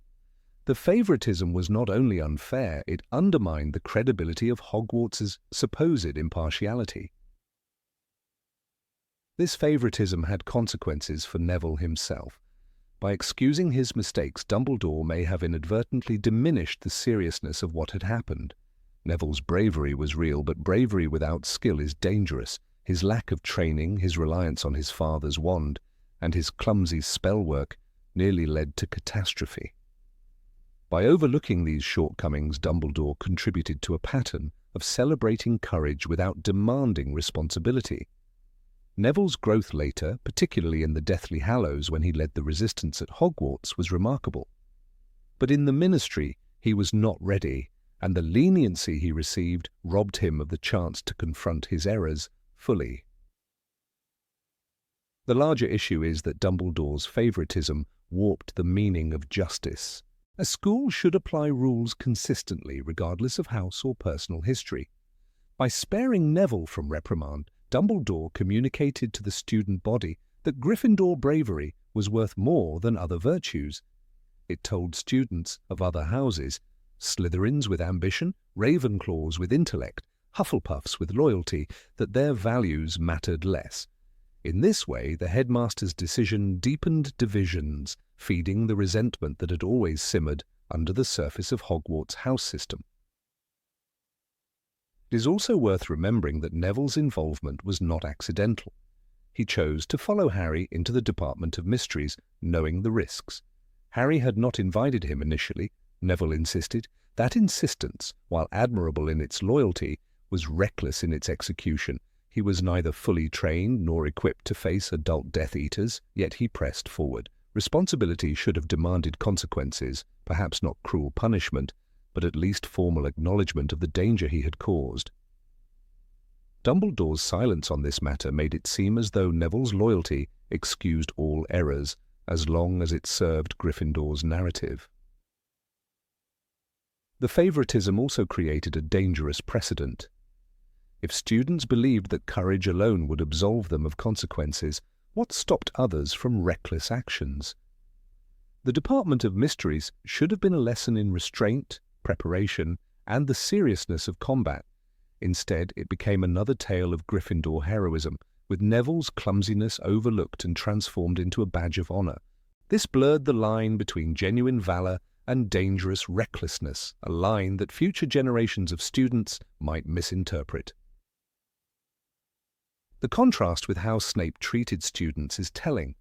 The favoritism was not only unfair, it undermined the credibility of Hogwarts's supposed impartiality. This favoritism had consequences for Neville himself. By excusing his mistakes, Dumbledore may have inadvertently diminished the seriousness of what had happened. Neville's bravery was real, but bravery without skill is dangerous. His lack of training, his reliance on his father's wand, and his clumsy spell work nearly led to catastrophe. By overlooking these shortcomings, Dumbledore contributed to a pattern of celebrating courage without demanding responsibility. Neville's growth later, particularly in the Deathly Hallows when he led the resistance at Hogwarts, was remarkable. But in the Ministry, he was not ready, and the leniency he received robbed him of the chance to confront his errors fully. The larger issue is that Dumbledore's favoritism warped the meaning of justice. A school should apply rules consistently, regardless of house or personal history. By sparing Neville from reprimand, Dumbledore communicated to the student body that Gryffindor bravery was worth more than other virtues. It told students of other houses, Slytherins with ambition, Ravenclaws with intellect, Hufflepuffs with loyalty, that their values mattered less. In this way, the headmaster's decision deepened divisions, feeding the resentment that had always simmered under the surface of Hogwarts' house system. It is also worth remembering that Neville's involvement was not accidental. He chose to follow Harry into the Department of Mysteries, knowing the risks. Harry had not invited him initially, Neville insisted. That insistence, while admirable in its loyalty, was reckless in its execution. He was neither fully trained nor equipped to face adult Death Eaters, yet he pressed forward. Responsibility should have demanded consequences, perhaps not cruel punishment, but at least formal acknowledgement of the danger he had caused. Dumbledore's silence on this matter made it seem as though Neville's loyalty excused all errors, as long as it served Gryffindor's narrative. The favoritism also created a dangerous precedent. If students believed that courage alone would absolve them of consequences, what stopped others from reckless actions? The Department of Mysteries should have been a lesson in restraint, preparation, and the seriousness of combat. Instead, it became another tale of Gryffindor heroism, with Neville's clumsiness overlooked and transformed into a badge of honor. This blurred the line between genuine valor and dangerous recklessness, a line that future generations of students might misinterpret. The contrast with how Snape treated students is telling.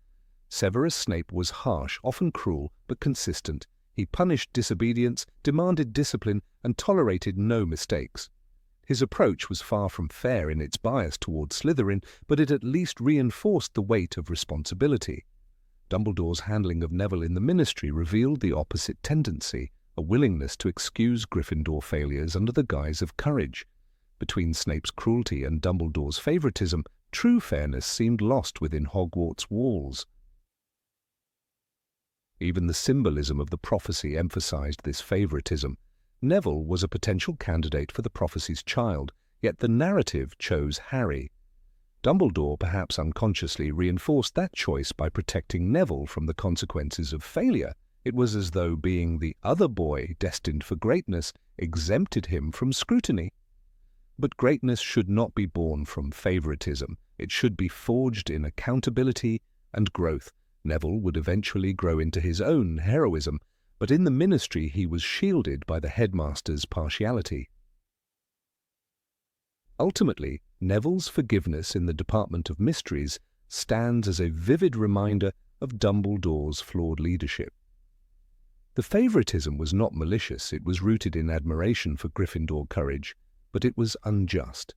Severus Snape was harsh, often cruel, but consistent. He punished disobedience, demanded discipline, and tolerated no mistakes. His approach was far from fair in its bias toward Slytherin, but it at least reinforced the weight of responsibility. Dumbledore's handling of Neville in the Ministry revealed the opposite tendency, a willingness to excuse Gryffindor failures under the guise of courage. Between Snape's cruelty and Dumbledore's favoritism, true fairness seemed lost within Hogwarts' walls. Even the symbolism of the prophecy emphasized this favoritism. Neville was a potential candidate for the prophecy's child, yet the narrative chose Harry. Dumbledore, perhaps unconsciously, reinforced that choice by protecting Neville from the consequences of failure. It was as though being the other boy destined for greatness exempted him from scrutiny. But greatness should not be born from favoritism. It should be forged in accountability and growth. Neville would eventually grow into his own heroism, but in the Ministry he was shielded by the headmaster's partiality. Ultimately, Neville's forgiveness in the Department of Mysteries stands as a vivid reminder of Dumbledore's flawed leadership. The favoritism was not malicious, it was rooted in admiration for Gryffindor courage, but it was unjust.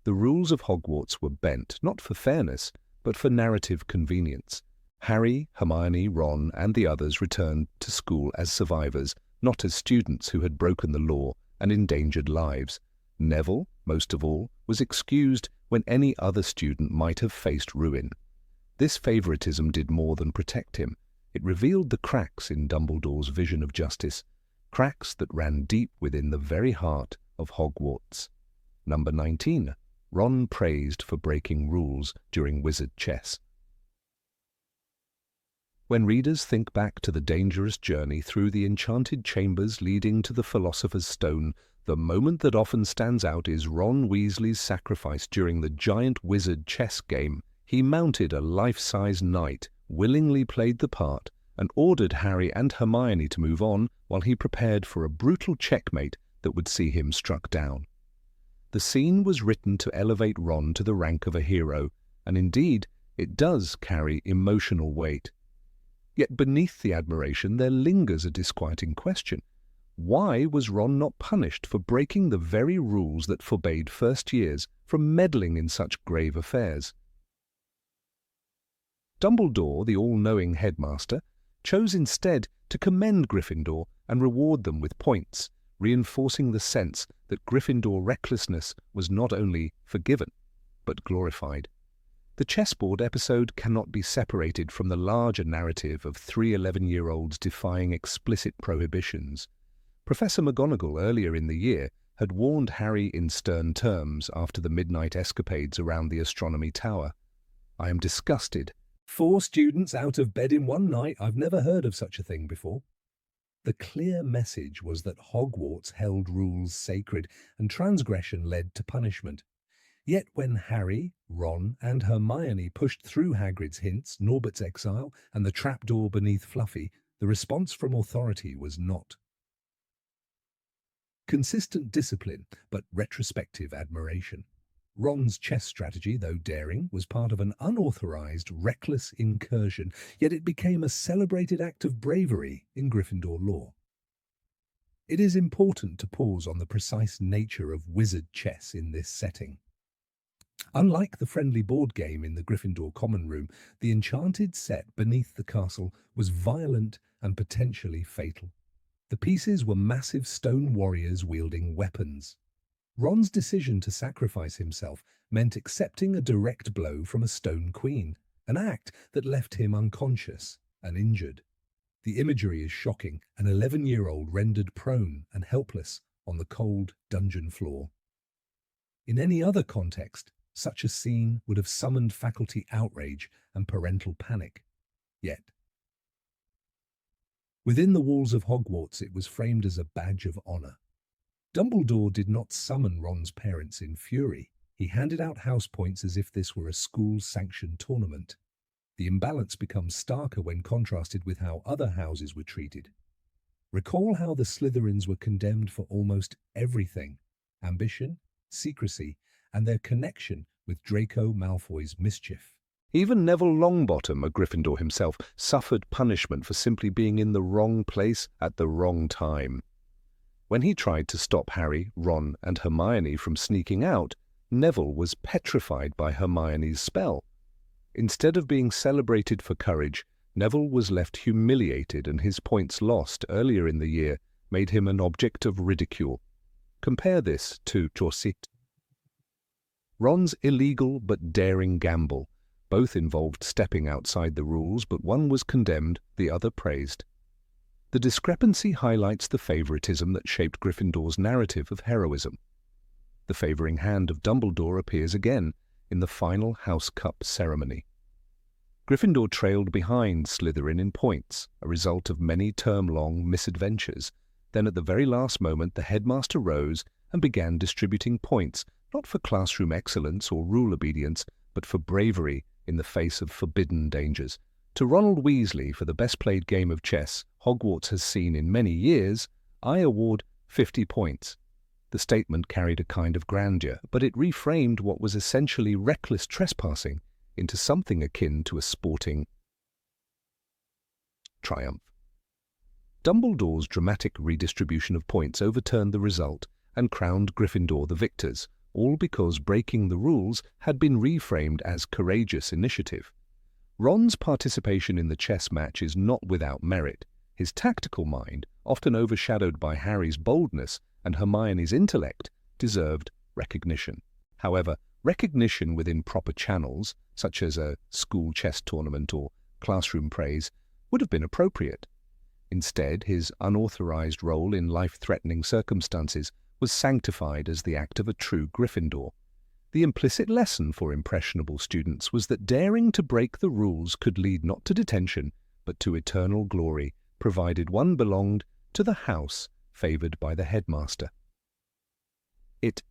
The rules of Hogwarts were bent, not for fairness, but for narrative convenience. Harry, Hermione, Ron, and the others returned to school as survivors, not as students who had broken the law and endangered lives. Neville, most of all, was excused when any other student might have faced ruin. This favoritism did more than protect him. It revealed the cracks in Dumbledore's vision of justice, cracks that ran deep within the very heart of Hogwarts. Number 19. Ron praised for breaking rules during wizard chess. When readers think back to the dangerous journey through the enchanted chambers leading to the Philosopher's Stone, the moment that often stands out is Ron Weasley's sacrifice during the giant wizard chess game. He mounted a life-size knight, willingly played the part, and ordered Harry and Hermione to move on while he prepared for a brutal checkmate that would see him struck down. The scene was written to elevate Ron to the rank of a hero, and indeed, it does carry emotional weight. Yet beneath the admiration there lingers a disquieting question. Why was Ron not punished for breaking the very rules that forbade first years from meddling in such grave affairs? Dumbledore, the all-knowing headmaster, chose instead to commend Gryffindor and reward them with points, reinforcing the sense that Gryffindor recklessness was not only forgiven, but glorified. The chessboard episode cannot be separated from the larger narrative of three 11-year-olds defying explicit prohibitions. Professor McGonagall earlier in the year had warned Harry in stern terms after the midnight escapades around the astronomy tower. "I am disgusted. 4 students out of bed in one night. I've never heard of such a thing before." The clear message was that Hogwarts held rules sacred and transgression led to punishment. Yet when Harry, Ron, and Hermione pushed through Hagrid's hints, Norbert's exile, and the trapdoor beneath Fluffy, the response from authority was not consistent discipline, but retrospective admiration. Ron's chess strategy, though daring, was part of an unauthorized, reckless incursion, yet it became a celebrated act of bravery in Gryffindor lore. It is important to pause on the precise nature of wizard chess in this setting. Unlike the friendly board game in the Gryffindor common room, the enchanted set beneath the castle was violent and potentially fatal. The pieces were massive stone warriors wielding weapons. Ron's decision to sacrifice himself meant accepting a direct blow from a stone queen, an act that left him unconscious and injured. The imagery is shocking, an 11-year-old rendered prone and helpless on the cold dungeon floor. In any other context, such a scene would have summoned faculty outrage and parental panic. Yet, within the walls of Hogwarts, it was framed as a badge of honor. Dumbledore did not summon Ron's parents in fury. He handed out house points as if this were a school-sanctioned tournament. The imbalance becomes starker when contrasted with how other houses were treated. Recall how the Slytherins were condemned for almost everything: ambition, secrecy, and their connection with Draco Malfoy's mischief. Even Neville Longbottom, a Gryffindor himself, suffered punishment for simply being in the wrong place at the wrong time. When he tried to stop Harry, Ron, and Hermione from sneaking out, Neville was petrified by Hermione's spell. Instead of being celebrated for courage, Neville was left humiliated, and his points lost earlier in the year made him an object of ridicule. Compare this to Chaucit. Ron's illegal but daring gamble. Both involved stepping outside the rules, but one was condemned, the other praised. The discrepancy highlights the favoritism that shaped Gryffindor's narrative of heroism. The favoring hand of Dumbledore appears again in the final House Cup ceremony. Gryffindor trailed behind Slytherin in points, a result of many term-long misadventures. Then at the very last moment, the headmaster rose and began distributing points, not for classroom excellence or rule obedience, but for bravery in the face of forbidden dangers. To Ronald Weasley for the best-played game of chess Hogwarts has seen in many years, I award 50 points. The statement carried a kind of grandeur, but it reframed what was essentially reckless trespassing into something akin to a sporting triumph. Dumbledore's dramatic redistribution of points overturned the result and crowned Gryffindor the victors, all because breaking the rules had been reframed as courageous initiative. Ron's participation in the chess match is not without merit. His tactical mind, often overshadowed by Harry's boldness and Hermione's intellect, deserved recognition. However, recognition within proper channels, such as a school chess tournament or classroom praise, would have been appropriate. Instead, his unauthorized role in life-threatening circumstances was sanctified as the act of a true Gryffindor. The implicit lesson for impressionable students was that daring to break the rules could lead not to detention, but to eternal glory, provided one belonged to the house favored by the headmaster. It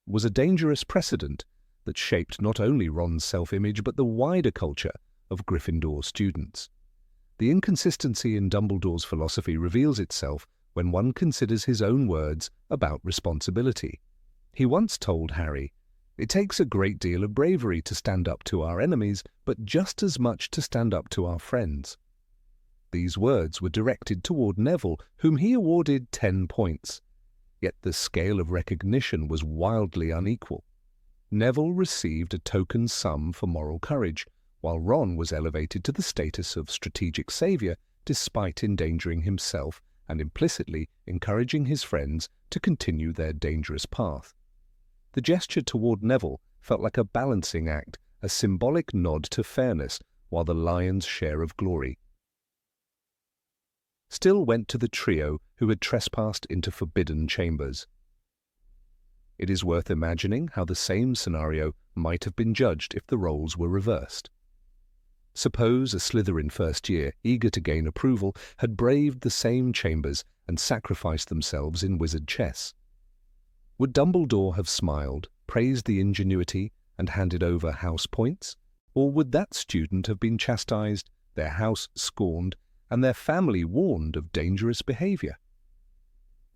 was a dangerous precedent that shaped not only Ron's self-image but the wider culture of Gryffindor students. The inconsistency in Dumbledore's philosophy reveals itself when one considers his own words about responsibility. He once told Harry, "It takes a great deal of bravery to stand up to our enemies, but just as much to stand up to our friends." These words were directed toward Neville, whom he awarded 10 points. Yet the scale of recognition was wildly unequal. Neville received a token sum for moral courage, while Ron was elevated to the status of strategic savior despite endangering himself and implicitly encouraging his friends to continue their dangerous path. The gesture toward Neville felt like a balancing act, a symbolic nod to fairness, while the lion's share of glory still went to the trio who had trespassed into forbidden chambers. It is worth imagining how the same scenario might have been judged if the roles were reversed. Suppose a Slytherin first year, eager to gain approval, had braved the same chambers and sacrificed themselves in wizard chess. Would Dumbledore have smiled, praised the ingenuity, and handed over house points? Or would that student have been chastised, their house scorned, and their family warned of dangerous behavior?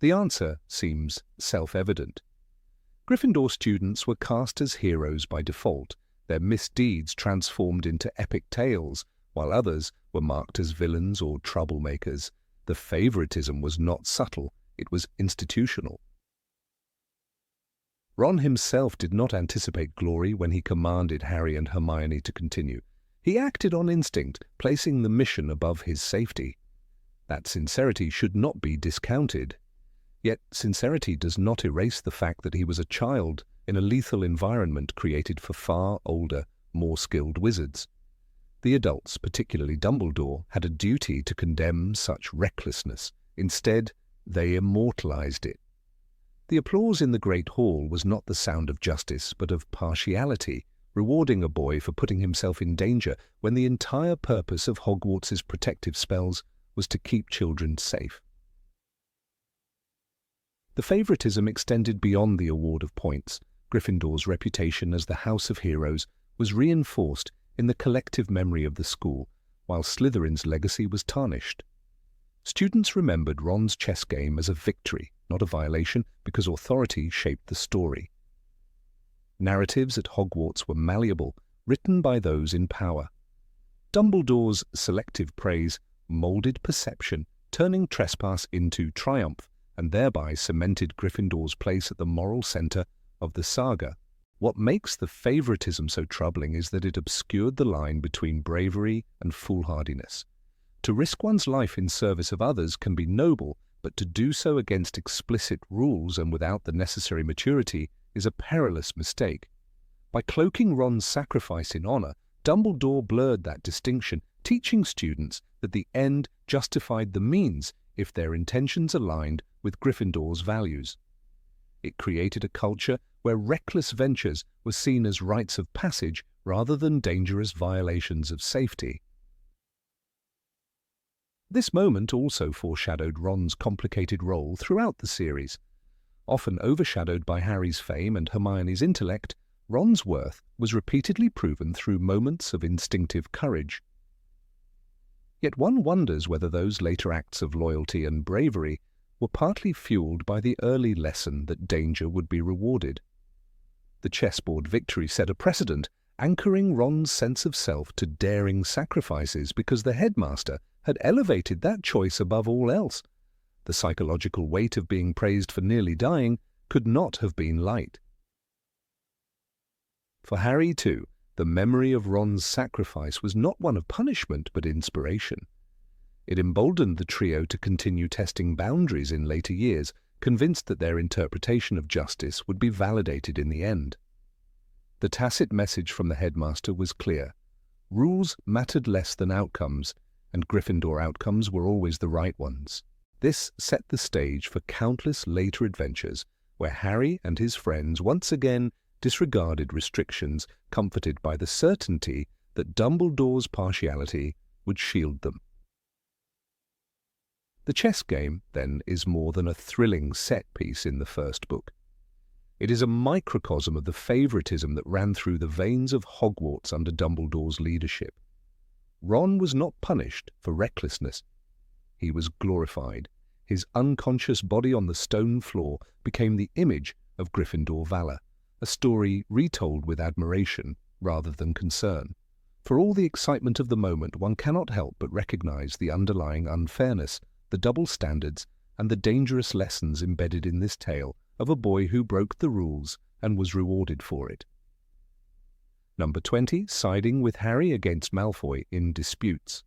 The answer seems self-evident. Gryffindor students were cast as heroes by default, their misdeeds transformed into epic tales, while others were marked as villains or troublemakers. The favoritism was not subtle, it was institutional. Ron himself did not anticipate glory when he commanded Harry and Hermione to continue. He acted on instinct, placing the mission above his safety. That sincerity should not be discounted. Yet sincerity does not erase the fact that he was a child in a lethal environment created for far older, more skilled wizards. The adults, particularly Dumbledore, had a duty to condemn such recklessness. Instead, they immortalized it. The applause in the Great Hall was not the sound of justice, but of partiality, rewarding a boy for putting himself in danger when the entire purpose of Hogwarts's protective spells was to keep children safe. The favoritism extended beyond the award of points. Gryffindor's reputation as the House of Heroes was reinforced in the collective memory of the school, while Slytherin's legacy was tarnished. Students remembered Ron's chess game as a victory, not a violation, because authority shaped the story. Narratives at Hogwarts were malleable, written by those in power. Dumbledore's selective praise molded perception, turning trespass into triumph, and thereby cemented Gryffindor's place at the moral center of the saga. What makes the favoritism so troubling is that it obscured the line between bravery and foolhardiness. To risk one's life in service of others can be noble, but to do so against explicit rules and without the necessary maturity is a perilous mistake. By cloaking Ron's sacrifice in honor, Dumbledore blurred that distinction, teaching students that the end justified the means if their intentions aligned with Gryffindor's values. It created a culture where reckless ventures were seen as rites of passage rather than dangerous violations of safety. This moment also foreshadowed Ron's complicated role throughout the series. Often overshadowed by Harry's fame and Hermione's intellect, Ron's worth was repeatedly proven through moments of instinctive courage. Yet one wonders whether those later acts of loyalty and bravery were partly fueled by the early lesson that danger would be rewarded. The chessboard victory set a precedent, anchoring Ron's sense of self to daring sacrifices because the headmaster had elevated that choice above all else. The psychological weight of being praised for nearly dying could not have been light. For Harry, too, the memory of Ron's sacrifice was not one of punishment but inspiration. It emboldened the trio to continue testing boundaries in later years, convinced that their interpretation of justice would be validated in the end. The tacit message from the headmaster was clear. Rules mattered less than outcomes, and Gryffindor outcomes were always the right ones. This set the stage for countless later adventures where Harry and his friends once again disregarded restrictions, comforted by the certainty that Dumbledore's partiality would shield them. The chess game, then, is more than a thrilling set piece in the first book. It is a microcosm of the favoritism that ran through the veins of Hogwarts under Dumbledore's leadership. Ron was not punished for recklessness. He was glorified. His unconscious body on the stone floor became the image of Gryffindor valor, a story retold with admiration rather than concern. For all the excitement of the moment, one cannot help but recognize the underlying unfairness, the double standards, and the dangerous lessons embedded in this tale of a boy who broke the rules and was rewarded for it. Number 20, siding with Harry against Malfoy in disputes.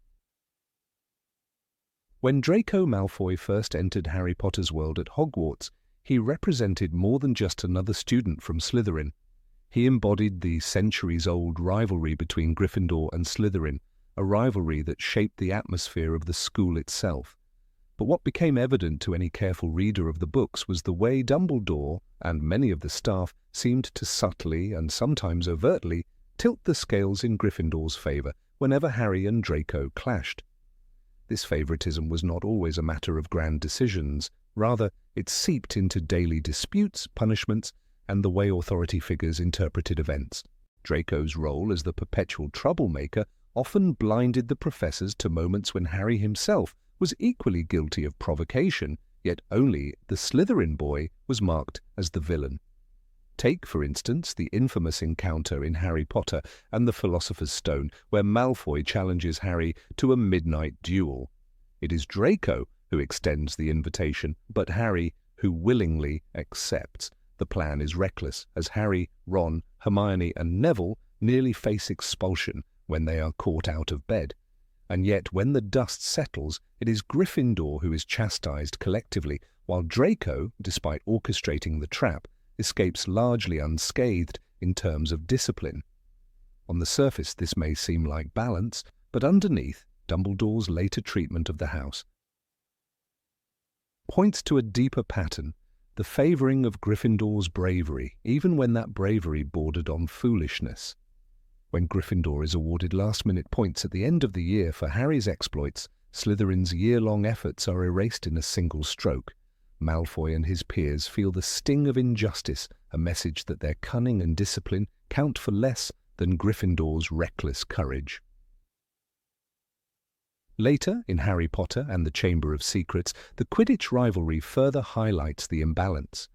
When Draco Malfoy first entered Harry Potter's world at Hogwarts, he represented more than just another student from Slytherin. He embodied the centuries-old rivalry between Gryffindor and Slytherin, a rivalry that shaped the atmosphere of the school itself. But what became evident to any careful reader of the books was the way Dumbledore and many of the staff seemed to subtly and sometimes overtly tilt the scales in Gryffindor's favour whenever Harry and Draco clashed. This favouritism was not always a matter of grand decisions. Rather, it seeped into daily disputes, punishments, and the way authority figures interpreted events. Draco's role as the perpetual troublemaker often blinded the professors to moments when Harry himself was equally guilty of provocation, yet only the Slytherin boy was marked as the villain. Take, for instance, the infamous encounter in Harry Potter and the Philosopher's Stone, where Malfoy challenges Harry to a midnight duel. It is Draco who extends the invitation, but Harry who willingly accepts. The plan is reckless, as Harry, Ron, Hermione and Neville nearly face expulsion when they are caught out of bed. And yet, when the dust settles, it is Gryffindor who is chastised collectively, while Draco, despite orchestrating the trap, escapes largely unscathed in terms of discipline. On the surface, this may seem like balance, but underneath, Dumbledore's later treatment of the house points to a deeper pattern, the favouring of Gryffindor's bravery, even when that bravery bordered on foolishness. When Gryffindor is awarded last-minute points at the end of the year for Harry's exploits, Slytherin's year-long efforts are erased in a single stroke. Malfoy and his peers feel the sting of injustice, a message that their cunning and discipline count for less than Gryffindor's reckless courage. Later, in Harry Potter and the Chamber of Secrets, the Quidditch rivalry further highlights the imbalance.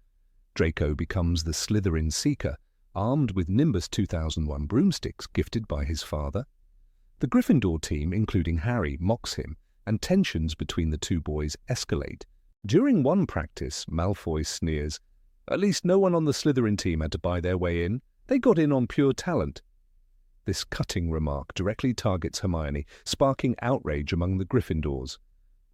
Draco becomes the Slytherin Seeker, armed with Nimbus 2001 broomsticks gifted by his father. The Gryffindor team, including Harry, mocks him, and tensions between the two boys escalate. During one practice, Malfoy sneers, "At least no one on the Slytherin team had to buy their way in. They got in on pure talent." This cutting remark directly targets Hermione, sparking outrage among the Gryffindors.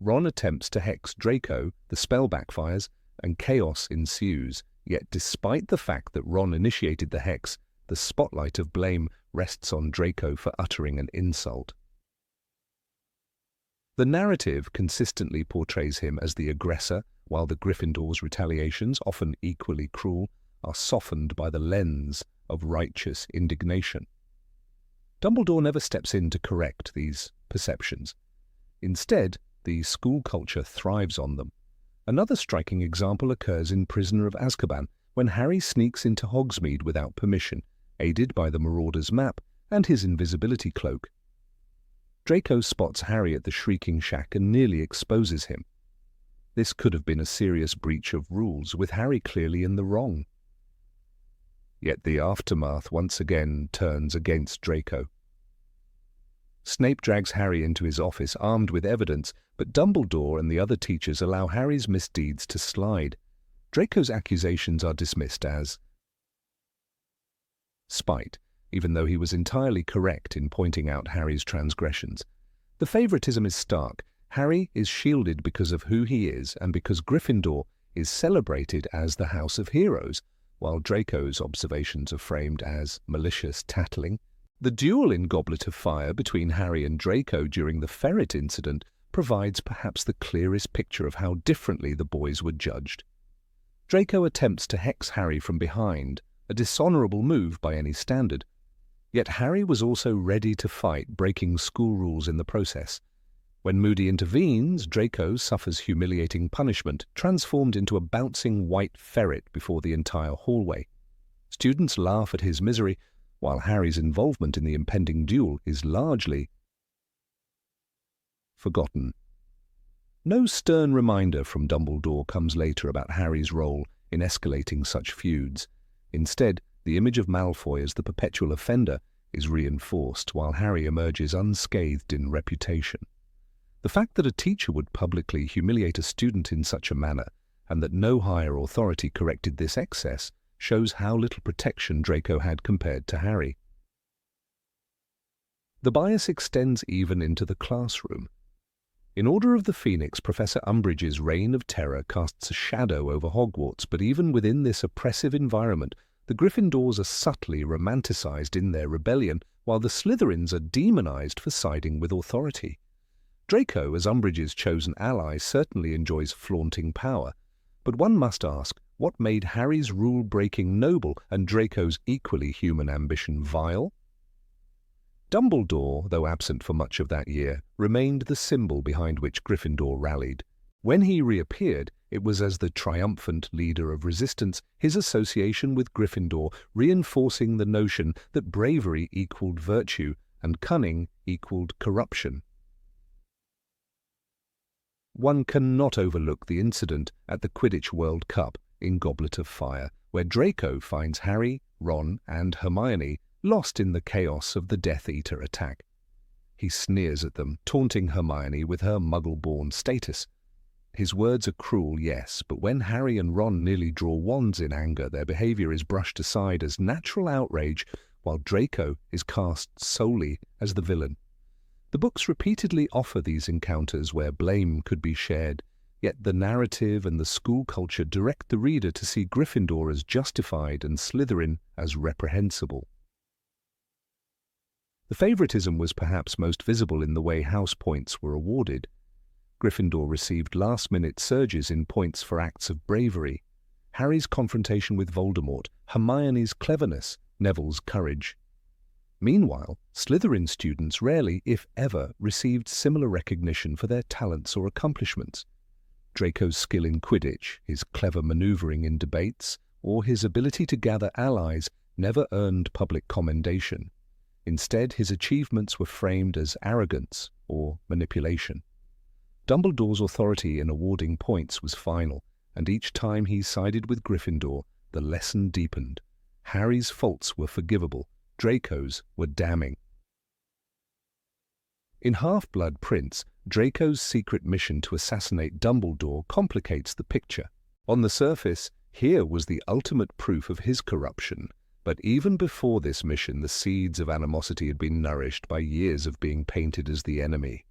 Ron attempts to hex Draco, the spell backfires, and chaos ensues. Yet despite the fact that Ron initiated the hex, the spotlight of blame rests on Draco for uttering an insult. The narrative consistently portrays him as the aggressor, while the Gryffindor's retaliations, often equally cruel, are softened by the lens of righteous indignation. Dumbledore never steps in to correct these perceptions. Instead, the school culture thrives on them. Another striking example occurs in Prisoner of Azkaban, when Harry sneaks into Hogsmeade without permission, aided by the Marauder's map and his invisibility cloak. Draco spots Harry at the Shrieking Shack and nearly exposes him. This could have been a serious breach of rules, with Harry clearly in the wrong. Yet the aftermath once again turns against Draco. Snape drags Harry into his office armed with evidence, but Dumbledore and the other teachers allow Harry's misdeeds to slide. Draco's accusations are dismissed as spite, even though he was entirely correct in pointing out Harry's transgressions. The favoritism is stark. Harry is shielded because of who he is and because Gryffindor is celebrated as the House of Heroes, while Draco's observations are framed as malicious tattling. The duel in Goblet of Fire between Harry and Draco during the ferret incident provides perhaps the clearest picture of how differently the boys were judged. Draco attempts to hex Harry from behind, a dishonourable move by any standard. Yet Harry was also ready to fight, breaking school rules in the process. When Moody intervenes, Draco suffers humiliating punishment, transformed into a bouncing white ferret before the entire hallway. Students laugh at his misery, while Harry's involvement in the impending duel is largely forgotten. No stern reminder from Dumbledore comes later about Harry's role in escalating such feuds. Instead, the image of Malfoy as the perpetual offender is reinforced, while Harry emerges unscathed in reputation. The fact that a teacher would publicly humiliate a student in such a manner, and that no higher authority corrected this excess, shows how little protection Draco had compared to Harry. The bias extends even into the classroom. In Order of the Phoenix, Professor Umbridge's reign of terror casts a shadow over Hogwarts, but even within this oppressive environment, the Gryffindors are subtly romanticized in their rebellion, while the Slytherins are demonized for siding with authority. Draco, as Umbridge's chosen ally, certainly enjoys flaunting power, but one must ask, what made Harry's rule-breaking noble and Draco's equally human ambition vile? Dumbledore, though absent for much of that year, remained the symbol behind which Gryffindor rallied. When he reappeared, it was as the triumphant leader of resistance, his association with Gryffindor reinforcing the notion that bravery equaled virtue and cunning equaled corruption. One cannot overlook the incident at the Quidditch World Cup in Goblet of Fire, where Draco finds Harry, Ron, and Hermione lost in the chaos of the Death Eater attack. He sneers at them, taunting Hermione with her Muggle-born status. His words are cruel, yes, but when Harry and Ron nearly draw wands in anger, their behavior is brushed aside as natural outrage, while Draco is cast solely as the villain. The books repeatedly offer these encounters where blame could be shared, yet the narrative and the school culture direct the reader to see Gryffindor as justified and Slytherin as reprehensible. The favoritism was perhaps most visible in the way house points were awarded. Gryffindor received last-minute surges in points for acts of bravery. Harry's confrontation with Voldemort, Hermione's cleverness, Neville's courage. Meanwhile, Slytherin students rarely, if ever, received similar recognition for their talents or accomplishments. Draco's skill in Quidditch, his clever maneuvering in debates, or his ability to gather allies never earned public commendation. Instead, his achievements were framed as arrogance or manipulation. Dumbledore's authority in awarding points was final, and each time he sided with Gryffindor, the lesson deepened. Harry's faults were forgivable, Draco's were damning. In Half-Blood Prince, Draco's secret mission to assassinate Dumbledore complicates the picture. On the surface, here was the ultimate proof of his corruption. But even before this mission, the seeds of animosity had been nourished by years of being painted as the enemy.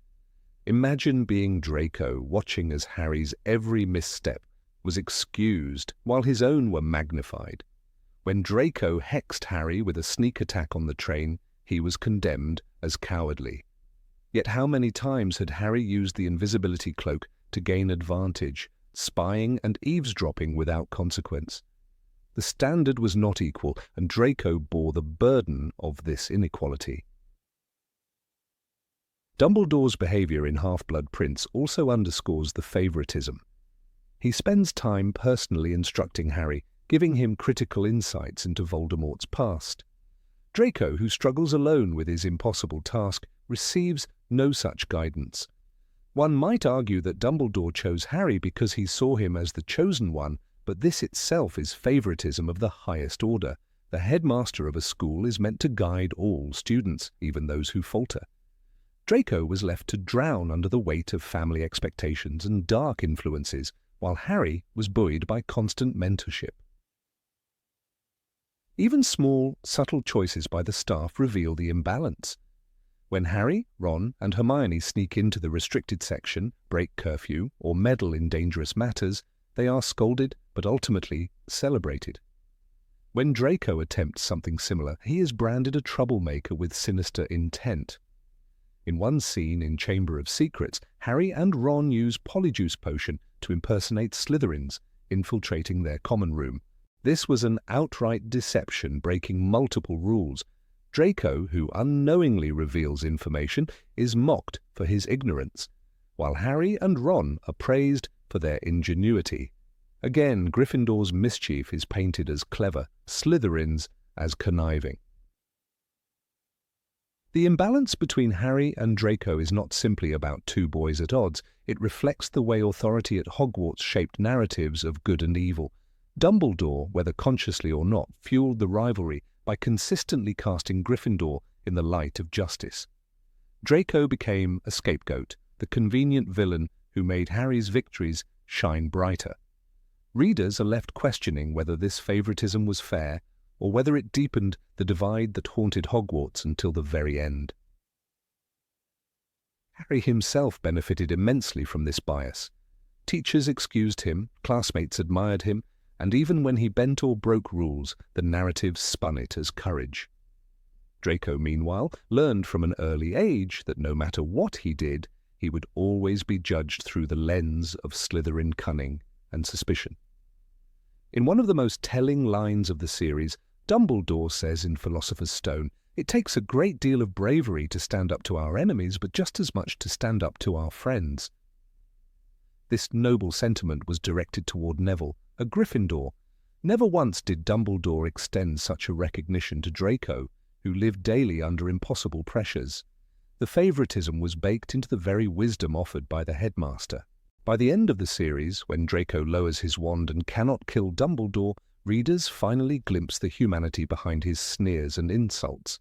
Imagine being Draco, watching as Harry's every misstep was excused while his own were magnified. When Draco hexed Harry with a sneak attack on the train, he was condemned as cowardly. Yet how many times had Harry used the invisibility cloak to gain advantage, spying and eavesdropping without consequence? The standard was not equal, and Draco bore the burden of this inequality. Dumbledore's behavior in Half-Blood Prince also underscores the favoritism. He spends time personally instructing Harry, giving him critical insights into Voldemort's past. Draco, who struggles alone with his impossible task, receives no such guidance. One might argue that Dumbledore chose Harry because he saw him as the chosen one, but this itself is favoritism of the highest order. The headmaster of a school is meant to guide all students, even those who falter. Draco was left to drown under the weight of family expectations and dark influences, while Harry was buoyed by constant mentorship. Even small, subtle choices by the staff reveal the imbalance. When Harry, Ron, and Hermione sneak into the restricted section, break curfew, or meddle in dangerous matters, they are scolded but ultimately celebrated. When Draco attempts something similar, he is branded a troublemaker with sinister intent. In one scene in Chamber of Secrets, Harry and Ron use Polyjuice Potion to impersonate Slytherins, infiltrating their common room. This was an outright deception, breaking multiple rules. Draco, who unknowingly reveals information, is mocked for his ignorance, while Harry and Ron are praised for their ingenuity. Again, Gryffindor's mischief is painted as clever, Slytherin's as conniving. The imbalance between Harry and Draco is not simply about two boys at odds. It reflects the way authority at Hogwarts shaped narratives of good and evil. Dumbledore, whether consciously or not, fueled the rivalry by consistently casting Gryffindor in the light of justice. Draco became a scapegoat, the convenient villain who made Harry's victories shine brighter. Readers are left questioning whether this favoritism was fair or whether it deepened the divide that haunted Hogwarts until the very end. Harry himself benefited immensely from this bias. Teachers excused him, classmates admired him, and even when he bent or broke rules, the narrative spun it as courage. Draco, meanwhile, learned from an early age that no matter what he did, he would always be judged through the lens of Slytherin cunning and suspicion. In one of the most telling lines of the series, Dumbledore says in Philosopher's Stone, "It takes a great deal of bravery to stand up to our enemies, but just as much to stand up to our friends." This noble sentiment was directed toward Neville, a Gryffindor. Never once did Dumbledore extend such a recognition to Draco, who lived daily under impossible pressures. The favoritism was baked into the very wisdom offered by the headmaster. By the end of the series, when Draco lowers his wand and cannot kill Dumbledore, readers finally glimpse the humanity behind his sneers and insults.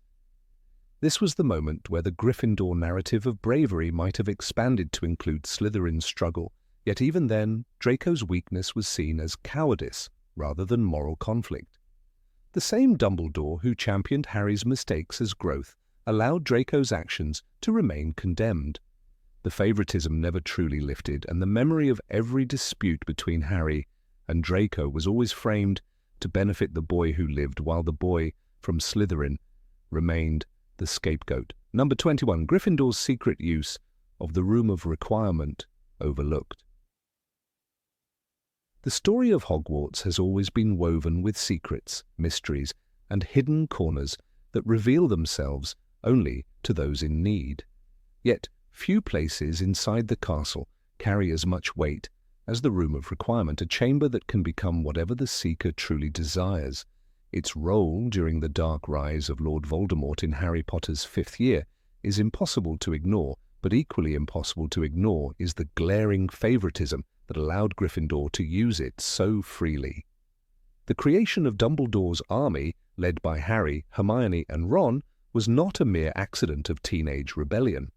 This was the moment where the Gryffindor narrative of bravery might have expanded to include Slytherin's struggle, yet even then, Draco's weakness was seen as cowardice rather than moral conflict. The same Dumbledore who championed Harry's mistakes as growth allowed Draco's actions to remain condemned. The favoritism never truly lifted, and the memory of every dispute between Harry and Draco was always framed to benefit the boy who lived, while the boy from Slytherin remained the scapegoat. Number 21. Gryffindor's secret use of the Room of Requirement overlooked. The story of Hogwarts has always been woven with secrets, mysteries, and hidden corners that reveal themselves only to those in need. Yet, few places inside the castle carry as much weight as the Room of Requirement, a chamber that can become whatever the seeker truly desires. Its role during the dark rise of Lord Voldemort in Harry Potter's 5th year is impossible to ignore, but equally impossible to ignore is the glaring favoritism that allowed Gryffindor to use it so freely. The creation of Dumbledore's army, led by Harry, Hermione, and Ron, was not a mere accident of teenage rebellion.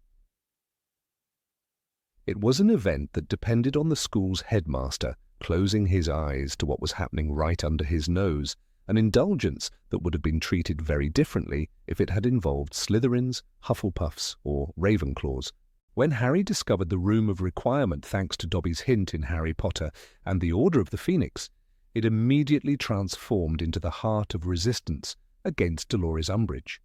It was an event that depended on the school's headmaster closing his eyes to what was happening right under his nose, an indulgence that would have been treated very differently if it had involved Slytherins, Hufflepuffs, or Ravenclaws. When Harry discovered the Room of Requirement thanks to Dobby's hint in Harry Potter and the Order of the Phoenix, it immediately transformed into the heart of resistance against Dolores Umbridge.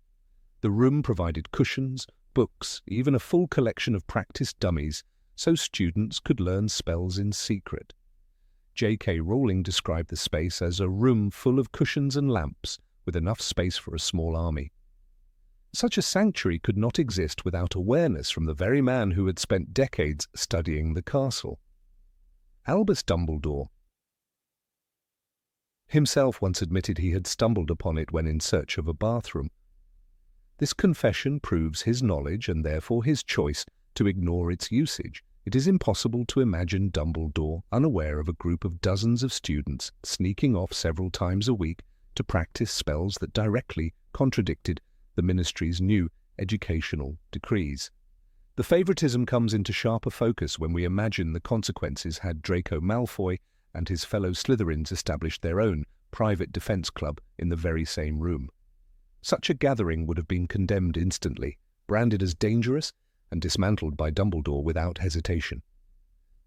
The room provided cushions, books, even a full collection of practice dummies, so students could learn spells in secret. J.K. Rowling described the space as a room full of cushions and lamps, with enough space for a small army. Such a sanctuary could not exist without awareness from the very man who had spent decades studying the castle. Albus Dumbledore himself once admitted he had stumbled upon it when in search of a bathroom. This confession proves his knowledge and therefore his choice to ignore its usage. It is impossible to imagine Dumbledore unaware of a group of dozens of students sneaking off several times a week to practice spells that directly contradicted the ministry's new educational decrees. The favoritism comes into sharper focus when we imagine the consequences had Draco Malfoy and his fellow Slytherins established their own private defense club in the very same room. Such a gathering would have been condemned instantly, branded as dangerous, and dismantled by Dumbledore without hesitation.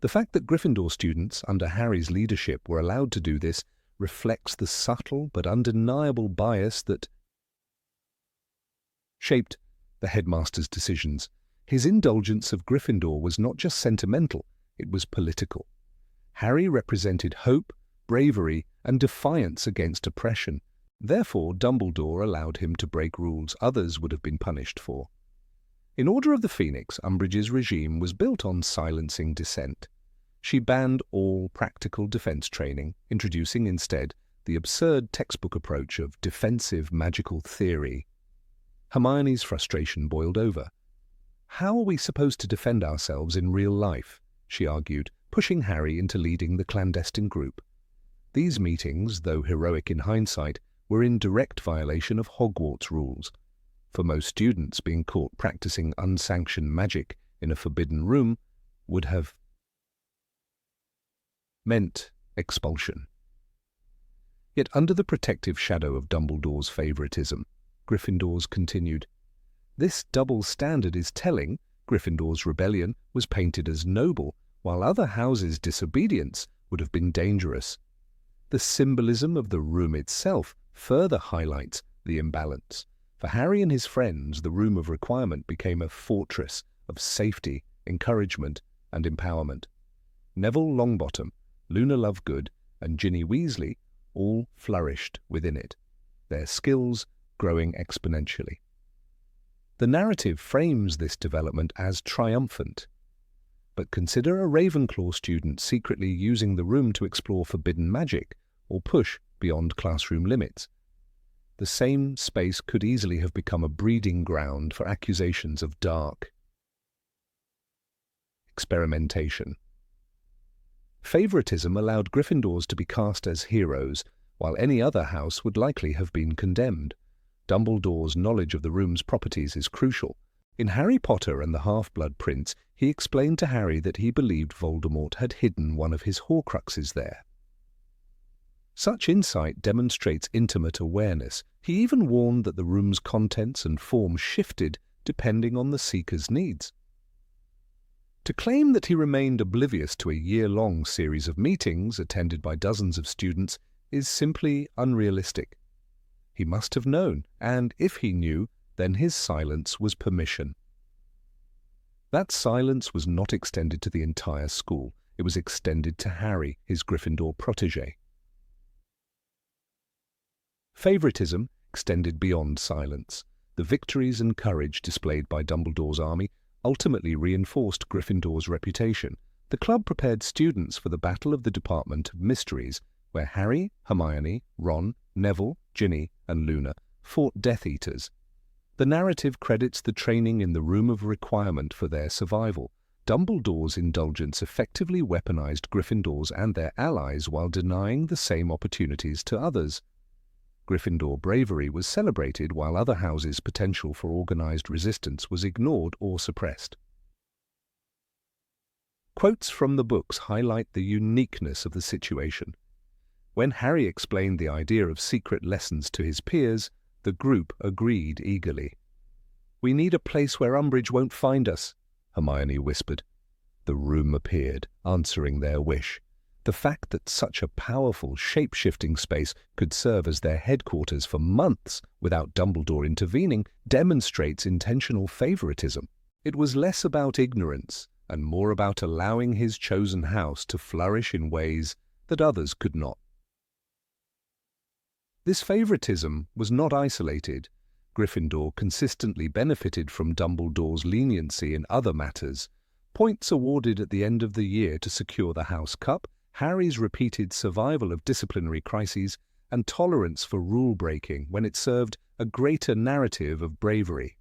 The fact that Gryffindor students, under Harry's leadership, were allowed to do this reflects the subtle but undeniable bias that shaped the headmaster's decisions. His indulgence of Gryffindor was not just sentimental, it was political. Harry represented hope, bravery, and defiance against oppression. Therefore, Dumbledore allowed him to break rules others would have been punished for. In Order of the Phoenix, Umbridge's regime was built on silencing dissent. She banned all practical defense training, introducing instead the absurd textbook approach of defensive magical theory. Hermione's frustration boiled over. "How are we supposed to defend ourselves in real life?" she argued, pushing Harry into leading the clandestine group. These meetings, though heroic in hindsight, were in direct violation of Hogwarts rules. For most students, being caught practicing unsanctioned magic in a forbidden room would have meant expulsion. Yet under the protective shadow of Dumbledore's favoritism, Gryffindors continued. This double standard is telling Gryffindor's rebellion was painted as noble, while other houses' disobedience would have been dangerous. The symbolism of the room itself further highlights the imbalance. For Harry and his friends, the room of requirement became a fortress of safety, encouragement, and empowerment. Neville Longbottom, Luna Lovegood, and Ginny Weasley all flourished within it, their skills growing exponentially. The narrative frames this development as triumphant. But consider a Ravenclaw student secretly using the room to explore forbidden magic or push beyond classroom limits. The same space could easily have become a breeding ground for accusations of dark experimentation. Favoritism allowed Gryffindors to be cast as heroes, while any other house would likely have been condemned. Dumbledore's knowledge of the room's properties is crucial. In Harry Potter and the Half-Blood Prince, he explained to Harry that he believed Voldemort had hidden one of his Horcruxes there. Such insight demonstrates intimate awareness. He even warned that the room's contents and form shifted depending on the seeker's needs. To claim that he remained oblivious to a year-long series of meetings attended by dozens of students is simply unrealistic. He must have known, and if he knew, then his silence was permission. That silence was not extended to the entire school. It was extended to Harry, his Gryffindor protégé. Favoritism extended beyond silence. The victories and courage displayed by Dumbledore's army ultimately reinforced Gryffindor's reputation. The club prepared students for the Battle of the Department of Mysteries, where Harry, Hermione, Ron, Neville, Ginny, and Luna fought Death Eaters. The narrative credits the training in the Room of Requirement for their survival. Dumbledore's indulgence effectively weaponized Gryffindors and their allies while denying the same opportunities to others. Gryffindor bravery was celebrated while other houses' potential for organized resistance was ignored or suppressed. Quotes from the books highlight the uniqueness of the situation. When Harry explained the idea of secret lessons to his peers, the group agreed eagerly. "We need a place where Umbridge won't find us," Hermione whispered. The room appeared, answering their wish. The fact that such a powerful, shape-shifting space could serve as their headquarters for months without Dumbledore intervening demonstrates intentional favoritism. It was less about ignorance and more about allowing his chosen house to flourish in ways that others could not. This favoritism was not isolated. Gryffindor consistently benefited from Dumbledore's leniency in other matters. Points awarded at the end of the year to secure the House Cup, Harry's repeated survival of disciplinary crises, and tolerance for rule-breaking when it served a greater narrative of bravery.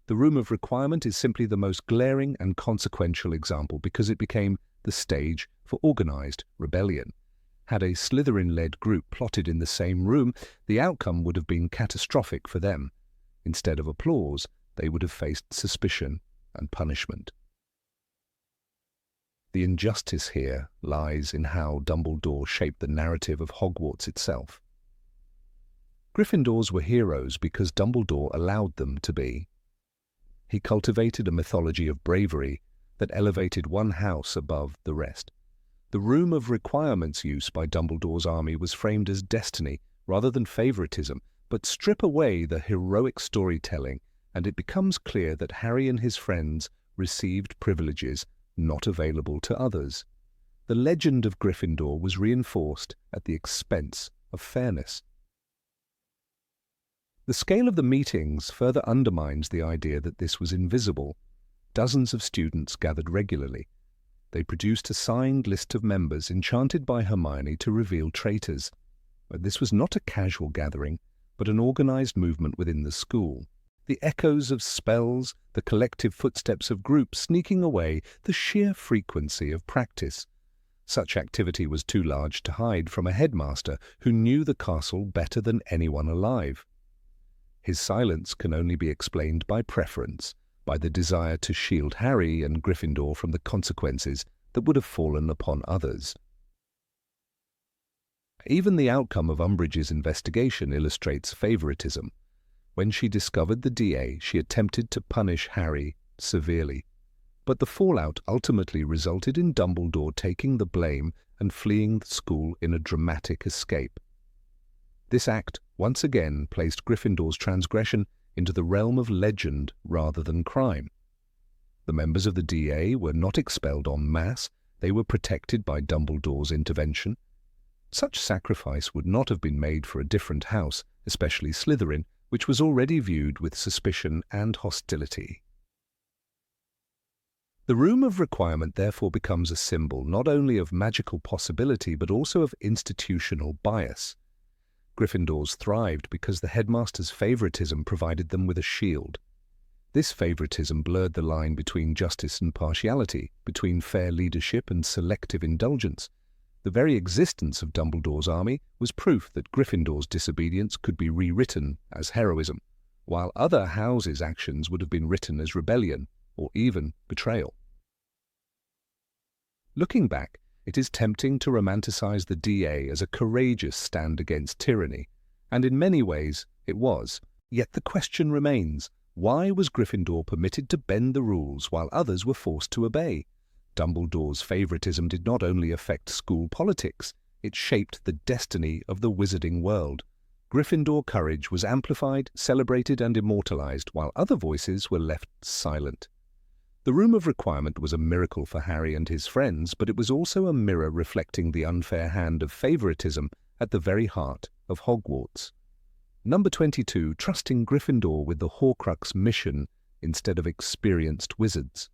The Room of Requirement is simply the most glaring and consequential example because it became the stage for organized rebellion. Had a Slytherin-led group plotted in the same room, the outcome would have been catastrophic for them. Instead of applause, they would have faced suspicion and punishment. The injustice here lies in how Dumbledore shaped the narrative of Hogwarts itself. Gryffindors were heroes because Dumbledore allowed them to be. He cultivated a mythology of bravery that elevated one house above the rest. The Room of Requirement's use by Dumbledore's army was framed as destiny rather than favoritism, but strip away the heroic storytelling and it becomes clear that Harry and his friends received privileges not available to others. The legend of Gryffindor was reinforced at the expense of fairness. The scale of the meetings further undermines the idea that this was invisible. Dozens of students gathered regularly. They produced a signed list of members enchanted by Hermione to reveal traitors. But this was not a casual gathering, but an organized movement within the school. The echoes of spells, the collective footsteps of groups sneaking away, the sheer frequency of practice. Such activity was too large to hide from a headmaster who knew the castle better than anyone alive. His silence can only be explained by preference, by the desire to shield Harry and Gryffindor from the consequences that would have fallen upon others. Even the outcome of Umbridge's investigation illustrates favoritism. When she discovered the DA, she attempted to punish Harry severely. but the fallout ultimately resulted in Dumbledore taking the blame and fleeing the school in a dramatic escape. This act once again placed Gryffindor's transgression into the realm of legend rather than crime. The members of the DA were not expelled en masse, they were protected by Dumbledore's intervention. Such sacrifice would not have been made for a different house, especially Slytherin, which was already viewed with suspicion and hostility. The Room of Requirement therefore becomes a symbol not only of magical possibility but also of institutional bias. Gryffindors thrived because the headmaster's favoritism provided them with a shield. This favoritism blurred the line between justice and partiality, between fair leadership and selective indulgence. The very existence of Dumbledore's army was proof that Gryffindor's disobedience could be rewritten as heroism, while other houses' actions would have been written as rebellion or even betrayal. Looking back, it is tempting to romanticize the DA as a courageous stand against tyranny, and in many ways it was. Yet the question remains, why was Gryffindor permitted to bend the rules while others were forced to obey? Dumbledore's favoritism did not only affect school politics, it shaped the destiny of the wizarding world. Gryffindor courage was amplified, celebrated, and immortalized, while other voices were left silent. The Room of Requirement was a miracle for Harry and his friends, but it was also a mirror reflecting the unfair hand of favoritism at the very heart of Hogwarts. Number 22, trusting Gryffindor with the Horcrux mission instead of experienced wizards.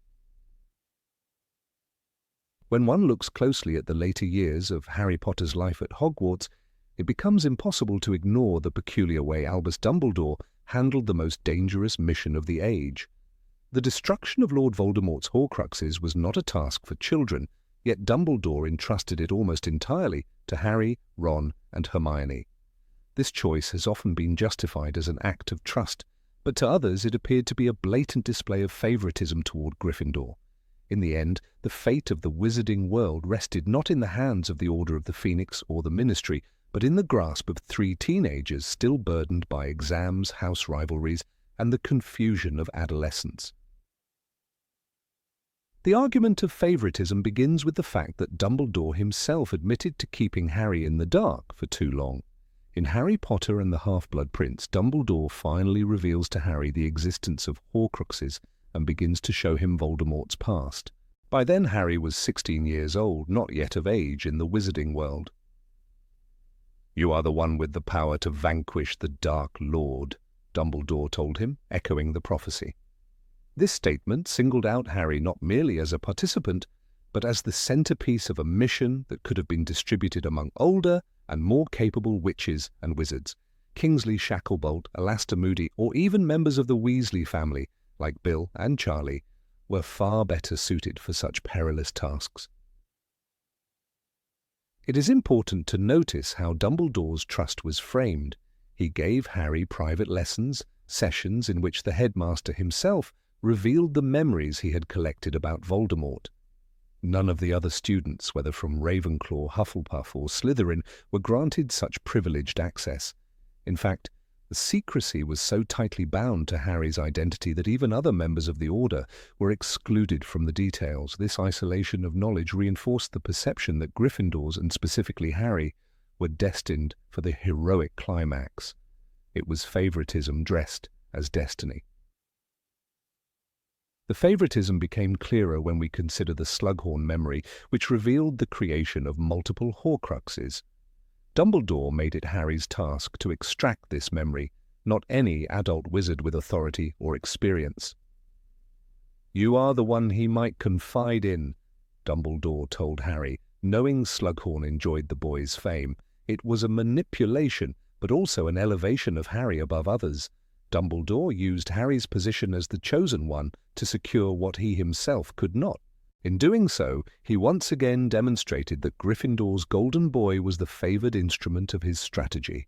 When one looks closely at the later years of Harry Potter's life at Hogwarts, it becomes impossible to ignore the peculiar way Albus Dumbledore handled the most dangerous mission of the age. The destruction of Lord Voldemort's Horcruxes was not a task for children, yet Dumbledore entrusted it almost entirely to Harry, Ron, and Hermione. This choice has often been justified as an act of trust, but to others it appeared to be a blatant display of favoritism toward Gryffindor. In the end, the fate of the wizarding world rested not in the hands of the Order of the Phoenix or the Ministry, but in the grasp of three teenagers still burdened by exams, house rivalries, and the confusion of adolescence. The argument of favoritism begins with the fact that Dumbledore himself admitted to keeping Harry in the dark for too long. In Harry Potter and the Half-Blood Prince, Dumbledore finally reveals to Harry the existence of Horcruxes and begins to show him Voldemort's past. By then Harry was 16 years old, not yet of age in the wizarding world. "You are the one with the power to vanquish the Dark Lord," Dumbledore told him, echoing the prophecy. This statement singled out Harry not merely as a participant, but as the centerpiece of a mission that could have been distributed among older and more capable witches and wizards. Kingsley Shacklebolt, Alastor Moody, or even members of the Weasley family, like Bill and Charlie, were far better suited for such perilous tasks. It is important to notice how Dumbledore's trust was framed. He gave Harry private lessons, sessions in which the headmaster himself revealed the memories he had collected about Voldemort. None of the other students, whether from Ravenclaw, Hufflepuff, or Slytherin, were granted such privileged access. In fact, the secrecy was so tightly bound to Harry's identity that even other members of the Order were excluded from the details. This isolation of knowledge reinforced the perception that Gryffindors, and specifically Harry, were destined for the heroic climax. It was favoritism dressed as destiny. The favoritism became clearer when we consider the Slughorn memory, which revealed the creation of multiple Horcruxes. Dumbledore made it Harry's task to extract this memory, not any adult wizard with authority or experience. "You are the one he might confide in," Dumbledore told Harry, knowing Slughorn enjoyed the boy's fame. It was a manipulation, but also an elevation of Harry above others. Dumbledore used Harry's position as the chosen one to secure what he himself could not. In doing so, he once again demonstrated that Gryffindor's golden boy was the favored instrument of his strategy.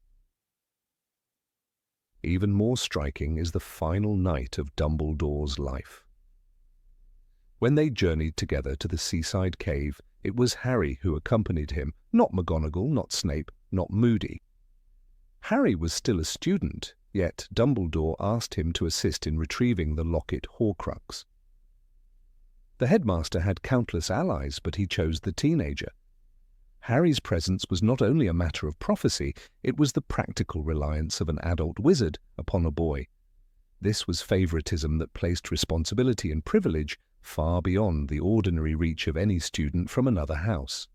Even more striking is the final night of Dumbledore's life. When they journeyed together to the seaside cave, it was Harry who accompanied him, not McGonagall, not Snape, not Moody. Harry was still a student, yet Dumbledore asked him to assist in retrieving the locket Horcrux. The headmaster had countless allies, but he chose the teenager. Harry's presence was not only a matter of prophecy, it was the practical reliance of an adult wizard upon a boy. This was favoritism that placed responsibility and privilege far beyond the ordinary reach of any student from another house.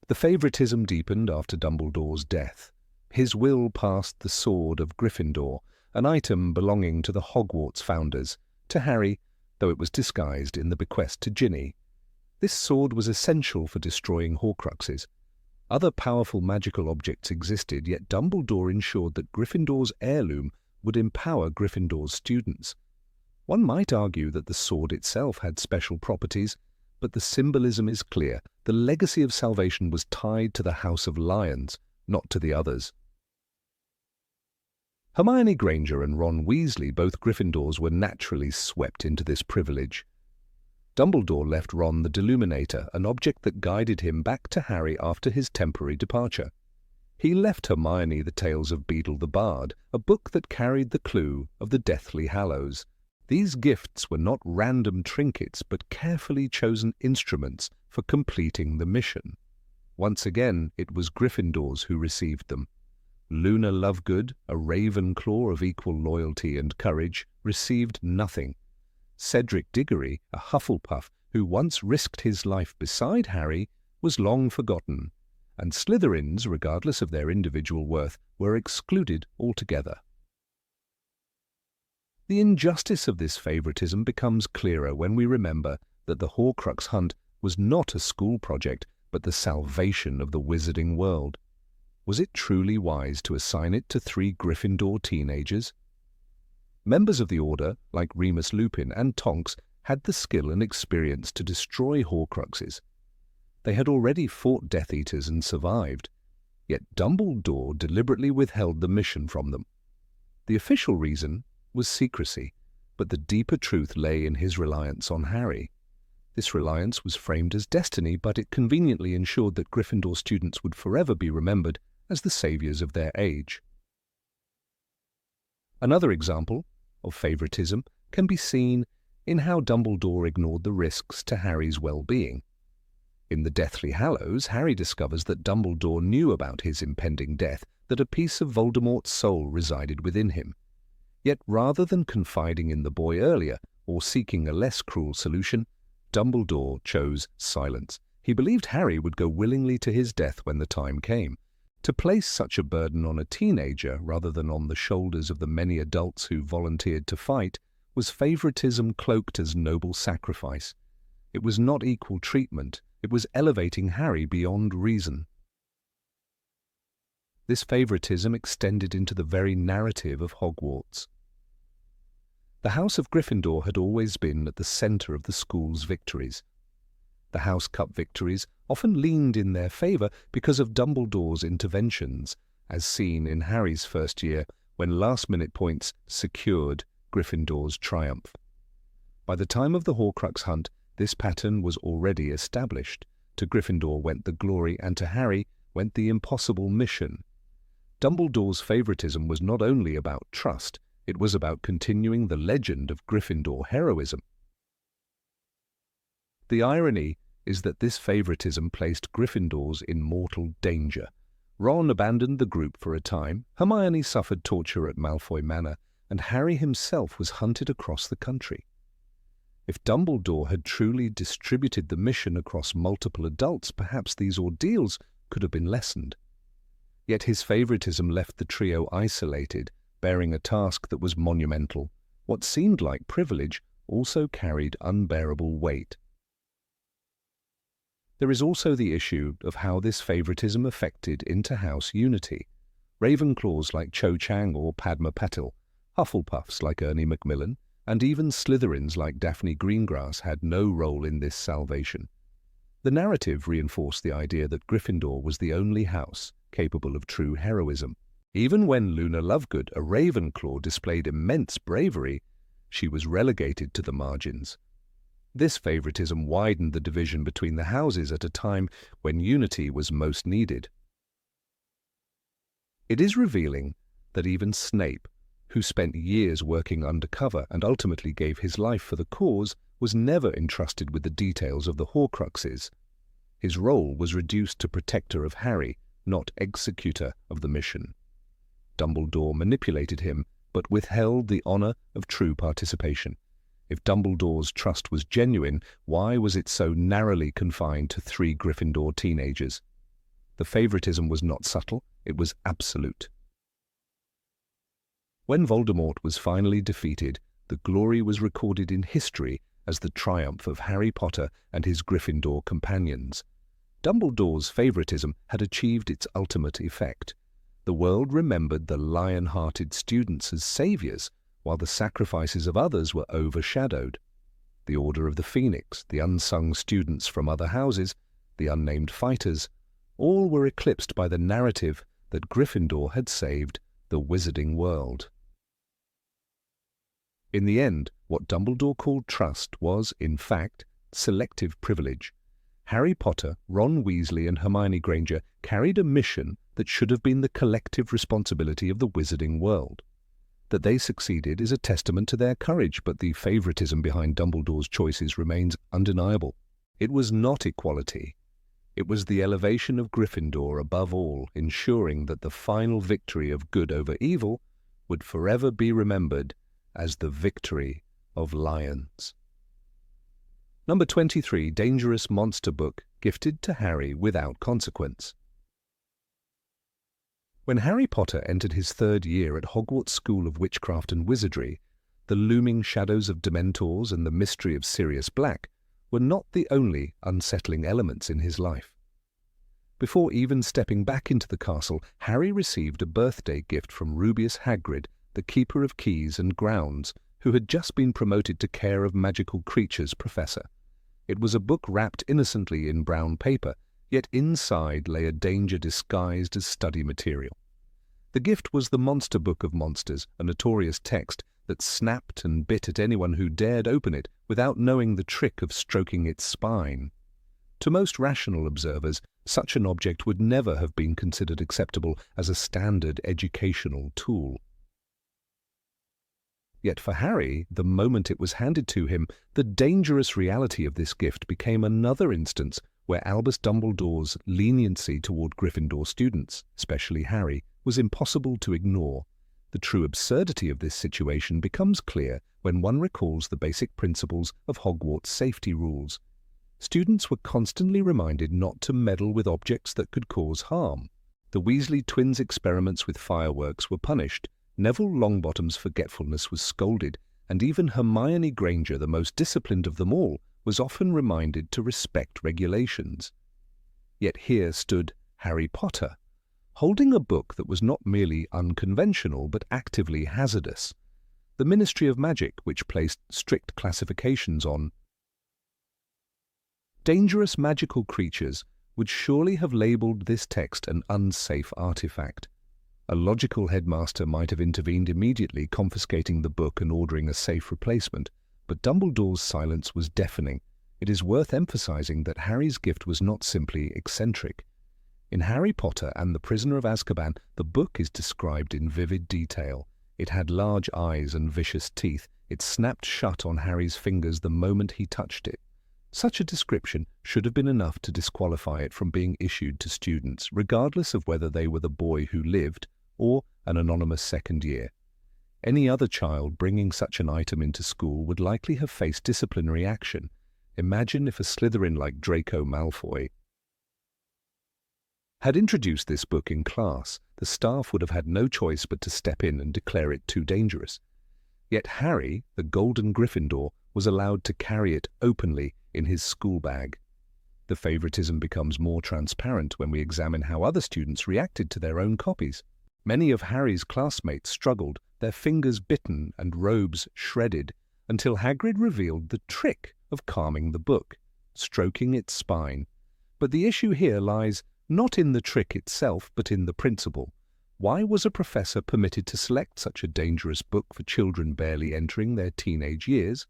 The favoritism deepened after Dumbledore's death. His will passed the sword of Gryffindor, an item belonging to the Hogwarts founders, to Harry, though it was disguised in the bequest to Ginny. This sword was essential for destroying Horcruxes. Other powerful magical objects existed, yet Dumbledore ensured that Gryffindor's heirloom would empower Gryffindor's students. One might argue that the sword itself had special properties, but the symbolism is clear. The legacy of salvation was tied to the House of Lions, not to the others. Hermione Granger and Ron Weasley, both Gryffindors, were naturally swept into this privilege. Dumbledore left Ron the Deluminator, an object that guided him back to Harry after his temporary departure. He left Hermione the Tales of Beedle the Bard, a book that carried the clue of the Deathly Hallows. These gifts were not random trinkets, but carefully chosen instruments for completing the mission. Once again, it was Gryffindors who received them. Luna Lovegood, a Ravenclaw of equal loyalty and courage, received nothing. Cedric Diggory, a Hufflepuff who once risked his life beside Harry, was long forgotten, and Slytherins, regardless of their individual worth, were excluded altogether. The injustice of this favoritism becomes clearer when we remember that the Horcrux hunt was not a school project, but the salvation of the wizarding world. Was it truly wise to assign it to 3 Gryffindor teenagers? Members of the Order, like Remus Lupin and Tonks, had the skill and experience to destroy Horcruxes. They had already fought Death Eaters and survived, yet Dumbledore deliberately withheld the mission from them. The official reason was secrecy, but the deeper truth lay in his reliance on Harry. This reliance was framed as destiny, but it conveniently ensured that Gryffindor students would forever be remembered as the saviors of their age. Another example of favoritism can be seen in how Dumbledore ignored the risks to Harry's well-being. In the Deathly Hallows, Harry discovers that Dumbledore knew about his impending death, that a piece of Voldemort's soul resided within him. Yet rather than confiding in the boy earlier or seeking a less cruel solution, Dumbledore chose silence. He believed Harry would go willingly to his death when the time came. To place such a burden on a teenager rather than on the shoulders of the many adults who volunteered to fight was favoritism cloaked as noble sacrifice. It was not equal treatment, it was elevating Harry beyond reason. This favoritism extended into the very narrative of Hogwarts. The House of Gryffindor had always been at the centre of the school's victories. The House Cup victories often leaned in their favour because of Dumbledore's interventions, as seen in Harry's first year when last-minute points secured Gryffindor's triumph. By the time of the Horcrux hunt, this pattern was already established. To Gryffindor went the glory, and to Harry went the impossible mission. Dumbledore's favoritism was not only about trust, it was about continuing the legend of Gryffindor heroism. The irony is that this favoritism placed Gryffindors in mortal danger. Ron abandoned the group for a time, Hermione suffered torture at Malfoy Manor, and Harry himself was hunted across the country. If Dumbledore had truly distributed the mission across multiple adults, perhaps these ordeals could have been lessened. Yet his favoritism left the trio isolated, bearing a task that was monumental. What seemed like privilege also carried unbearable weight. There is also the issue of how this favoritism affected inter-house unity. Ravenclaws like Cho Chang or Padma Patil, Hufflepuffs like Ernie Macmillan, and even Slytherins like Daphne Greengrass had no role in this salvation. The narrative reinforced the idea that Gryffindor was the only house capable of true heroism. Even when Luna Lovegood, a Ravenclaw, displayed immense bravery, she was relegated to the margins. This favoritism widened the division between the houses at a time when unity was most needed. It is revealing that even Snape, who spent years working undercover and ultimately gave his life for the cause, was never entrusted with the details of the Horcruxes. His role was reduced to protector of Harry, not executor of the mission. Dumbledore manipulated him, but withheld the honor of true participation. If Dumbledore's trust was genuine, why was it so narrowly confined to 3 Gryffindor teenagers? The favoritism was not subtle, it was absolute. When Voldemort was finally defeated, the glory was recorded in history as the triumph of Harry Potter and his Gryffindor companions. Dumbledore's favoritism had achieved its ultimate effect. The world remembered the lion-hearted students as saviors, while the sacrifices of others were overshadowed. The Order of the Phoenix, the unsung students from other houses, the unnamed fighters, all were eclipsed by the narrative that Gryffindor had saved the wizarding world. In the end, what Dumbledore called trust was, in fact, selective privilege. Harry Potter, Ron Weasley and Hermione Granger carried a mission that should have been the collective responsibility of the wizarding world. That they succeeded is a testament to their courage, but the favoritism behind Dumbledore's choices remains undeniable. It was not equality. It was the elevation of Gryffindor above all, ensuring that the final victory of good over evil would forever be remembered as the victory of lions. Number 23, Dangerous Monster Book, gifted to Harry without consequence. When Harry Potter entered his 3rd year at Hogwarts School of Witchcraft and Wizardry, the looming shadows of Dementors and the mystery of Sirius Black were not the only unsettling elements in his life. Before even stepping back into the castle, Harry received a birthday gift from Rubeus Hagrid, the Keeper of Keys and Grounds, who had just been promoted to Care of Magical Creatures Professor. It was a book wrapped innocently in brown paper, yet inside lay a danger disguised as study material. The gift was the Monster Book of Monsters, a notorious text that snapped and bit at anyone who dared open it without knowing the trick of stroking its spine. To most rational observers, such an object would never have been considered acceptable as a standard educational tool. Yet for Harry, the moment it was handed to him, the dangerous reality of this gift became another instance where Albus Dumbledore's leniency toward Gryffindor students, especially Harry, was impossible to ignore. The true absurdity of this situation becomes clear when one recalls the basic principles of Hogwarts safety rules. Students were constantly reminded not to meddle with objects that could cause harm. The Weasley twins' experiments with fireworks were punished, Neville Longbottom's forgetfulness was scolded, and even Hermione Granger, the most disciplined of them all, was often reminded to respect regulations. Yet here stood Harry Potter, holding a book that was not merely unconventional but actively hazardous. The Ministry of Magic, which placed strict classifications on dangerous magical creatures, would surely have labelled this text an unsafe artifact. A logical headmaster might have intervened immediately, confiscating the book and ordering a safe replacement, but Dumbledore's silence was deafening. It is worth emphasizing that Harry's gift was not simply eccentric. In Harry Potter and the Prisoner of Azkaban, the book is described in vivid detail. It had large eyes and vicious teeth. It snapped shut on Harry's fingers the moment he touched it. Such a description should have been enough to disqualify it from being issued to students, regardless of whether they were the boy who lived or an anonymous second year. Any other child bringing such an item into school would likely have faced disciplinary action. Imagine if a Slytherin like Draco Malfoy had introduced this book in class. The staff would have had no choice but to step in and declare it too dangerous. Yet Harry, the Golden Gryffindor, was allowed to carry it openly in his school bag. The favoritism becomes more transparent when we examine how other students reacted to their own copies. Many of Harry's classmates struggled, their fingers bitten and robes shredded, until Hagrid revealed the trick of calming the book, stroking its spine. But the issue here lies not in the trick itself, but in the principle. Why was a professor permitted to select such a dangerous book for children barely entering their teenage years?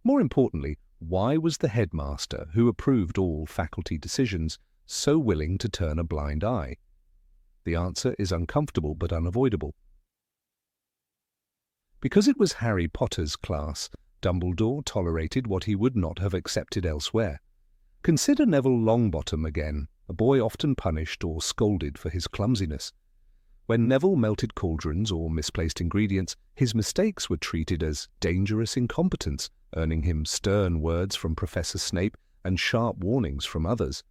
More importantly, why was the headmaster, who approved all faculty decisions, so willing to turn a blind eye? The answer is uncomfortable but unavoidable. Because it was Harry Potter's class, Dumbledore tolerated what he would not have accepted elsewhere. Consider Neville Longbottom again, a boy often punished or scolded for his clumsiness. When Neville melted cauldrons or misplaced ingredients, his mistakes were treated as dangerous incompetence, earning him stern words from Professor Snape and sharp warnings from others.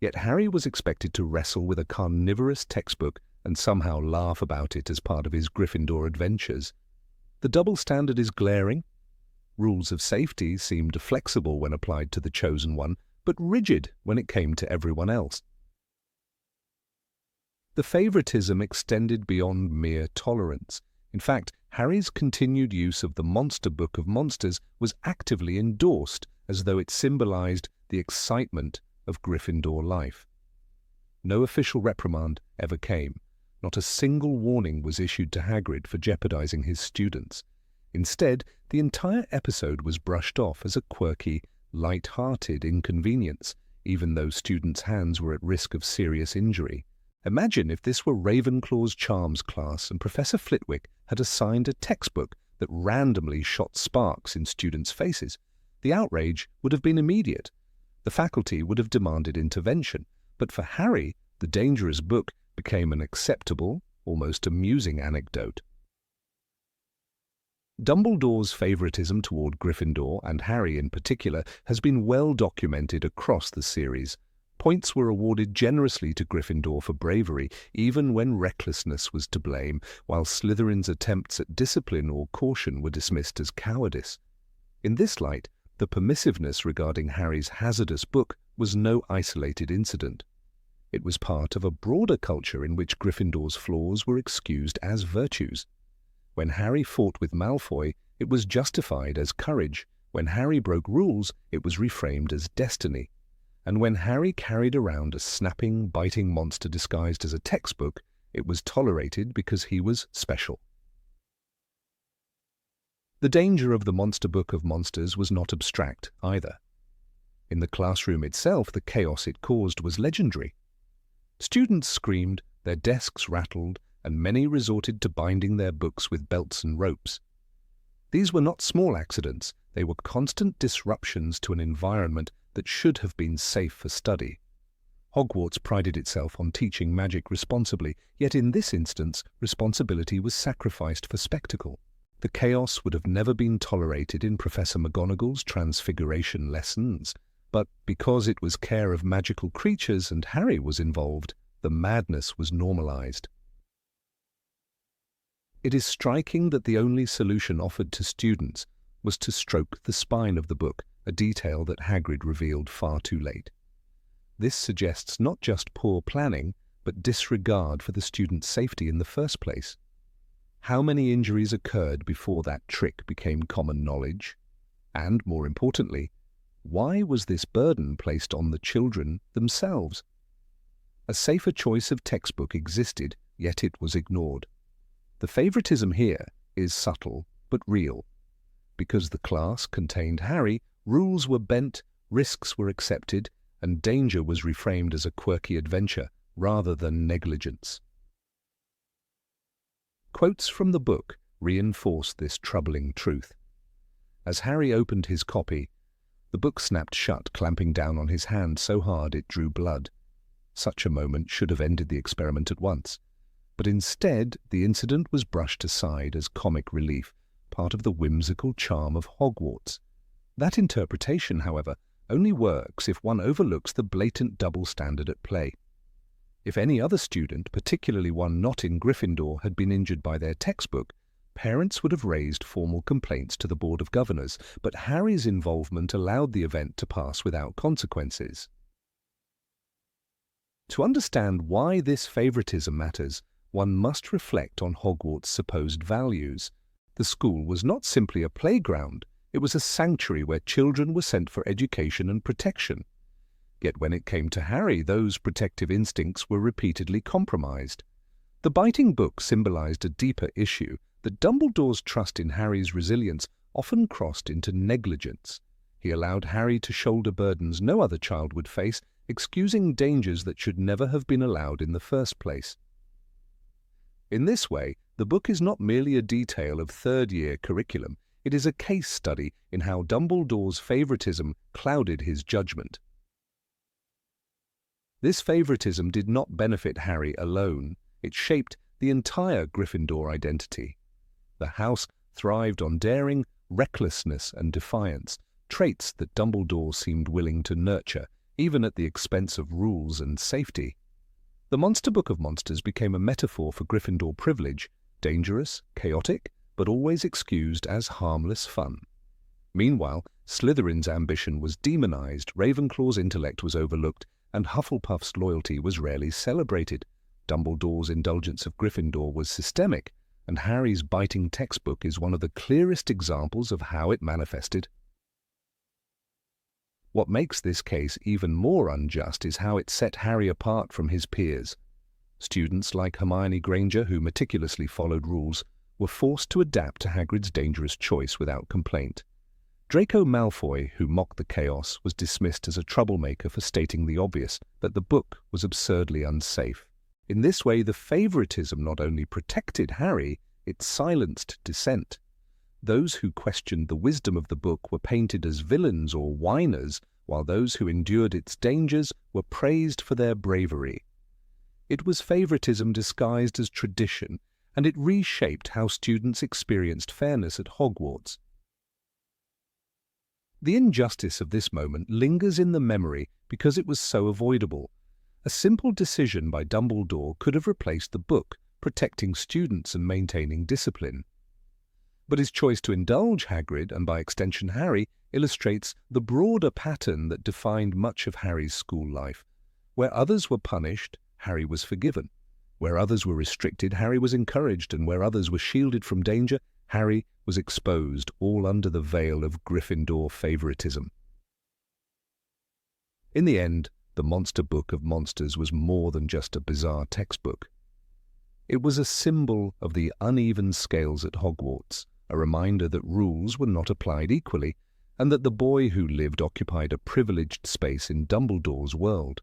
Yet Harry was expected to wrestle with a carnivorous textbook and somehow laugh about it as part of his Gryffindor adventures. The double standard is glaring. Rules of safety seemed flexible when applied to the chosen one, but rigid when it came to everyone else. The favoritism extended beyond mere tolerance. In fact, Harry's continued use of the Monster Book of Monsters was actively endorsed as though it symbolized the excitement of Gryffindor life. No official reprimand ever came. Not a single warning was issued to Hagrid for jeopardizing his students. Instead, the entire episode was brushed off as a quirky, light-hearted inconvenience, even though students' hands were at risk of serious injury. Imagine if this were Ravenclaw's Charms class and Professor Flitwick had assigned a textbook that randomly shot sparks in students' faces. The outrage would have been immediate. The faculty would have demanded intervention, but for Harry, the dangerous book became an acceptable, almost amusing anecdote. Dumbledore's favoritism toward Gryffindor, and Harry in particular, has been well documented across the series. Points were awarded generously to Gryffindor for bravery, even when recklessness was to blame, while Slytherin's attempts at discipline or caution were dismissed as cowardice. In this light, the permissiveness regarding Harry's hazardous book was no isolated incident. It was part of a broader culture in which Gryffindor's flaws were excused as virtues. When Harry fought with Malfoy, it was justified as courage. When Harry broke rules, it was reframed as destiny. And when Harry carried around a snapping, biting monster disguised as a textbook, it was tolerated because he was special. The danger of the Monster Book of Monsters was not abstract either. In the classroom itself, the chaos it caused was legendary. Students screamed, their desks rattled, and many resorted to binding their books with belts and ropes. These were not small accidents, they were constant disruptions to an environment that should have been safe for study. Hogwarts prided itself on teaching magic responsibly, yet in this instance, responsibility was sacrificed for spectacle. The chaos would have never been tolerated in Professor McGonagall's transfiguration lessons, but because it was care of magical creatures and Harry was involved, the madness was normalized. It is striking that the only solution offered to students was to stroke the spine of the book, a detail that Hagrid revealed far too late. This suggests not just poor planning, but disregard for the student's safety in the first place. How many injuries occurred before that trick became common knowledge? And, more importantly, why was this burden placed on the children themselves? A safer choice of textbook existed, yet it was ignored. The favoritism here is subtle but real. Because the class contained Harry, rules were bent, risks were accepted, and danger was reframed as a quirky adventure rather than negligence. Quotes from the book reinforced this troubling truth. As Harry opened his copy, the book snapped shut, clamping down on his hand so hard it drew blood. Such a moment should have ended the experiment at once. But instead, the incident was brushed aside as comic relief, part of the whimsical charm of Hogwarts. That interpretation, however, only works if one overlooks the blatant double standard at play. If any other student, particularly one not in Gryffindor, had been injured by their textbook, parents would have raised formal complaints to the Board of Governors, but Harry's involvement allowed the event to pass without consequences. To understand why this favoritism matters, one must reflect on Hogwarts' supposed values. The school was not simply a playground, it was a sanctuary where children were sent for education and protection. Yet when it came to Harry, those protective instincts were repeatedly compromised. The biting book symbolized a deeper issue, that Dumbledore's trust in Harry's resilience often crossed into negligence. He allowed Harry to shoulder burdens no other child would face, excusing dangers that should never have been allowed in the first place. In this way, the book is not merely a detail of third-year curriculum, it is a case study in how Dumbledore's favoritism clouded his judgment. This favoritism did not benefit Harry alone, it shaped the entire Gryffindor identity. The house thrived on daring, recklessness and defiance, traits that Dumbledore seemed willing to nurture, even at the expense of rules and safety. The Monster Book of Monsters became a metaphor for Gryffindor privilege, dangerous, chaotic, but always excused as harmless fun. Meanwhile, Slytherin's ambition was demonized, Ravenclaw's intellect was overlooked, and Hufflepuff's loyalty was rarely celebrated. Dumbledore's indulgence of Gryffindor was systemic, and Harry's biting textbook is one of the clearest examples of how it manifested. What makes this case even more unjust is how it set Harry apart from his peers. Students like Hermione Granger, who meticulously followed rules, were forced to adapt to Hagrid's dangerous choice without complaint. Draco Malfoy, who mocked the chaos, was dismissed as a troublemaker for stating the obvious, that the book was absurdly unsafe. In this way, the favoritism not only protected Harry, it silenced dissent. Those who questioned the wisdom of the book were painted as villains or whiners, while those who endured its dangers were praised for their bravery. It was favoritism disguised as tradition, and it reshaped how students experienced fairness at Hogwarts. The injustice of this moment lingers in the memory because it was so avoidable. A simple decision by Dumbledore could have replaced the book, protecting students and maintaining discipline. But his choice to indulge Hagrid, and by extension Harry, illustrates the broader pattern that defined much of Harry's school life. Where others were punished, Harry was forgiven. Where others were restricted, Harry was encouraged, and where others were shielded from danger, Harry was exposed, all under the veil of Gryffindor favoritism. In the end, the Monster Book of Monsters was more than just a bizarre textbook. It was a symbol of the uneven scales at Hogwarts, a reminder that rules were not applied equally, and that the boy who lived occupied a privileged space in Dumbledore's world.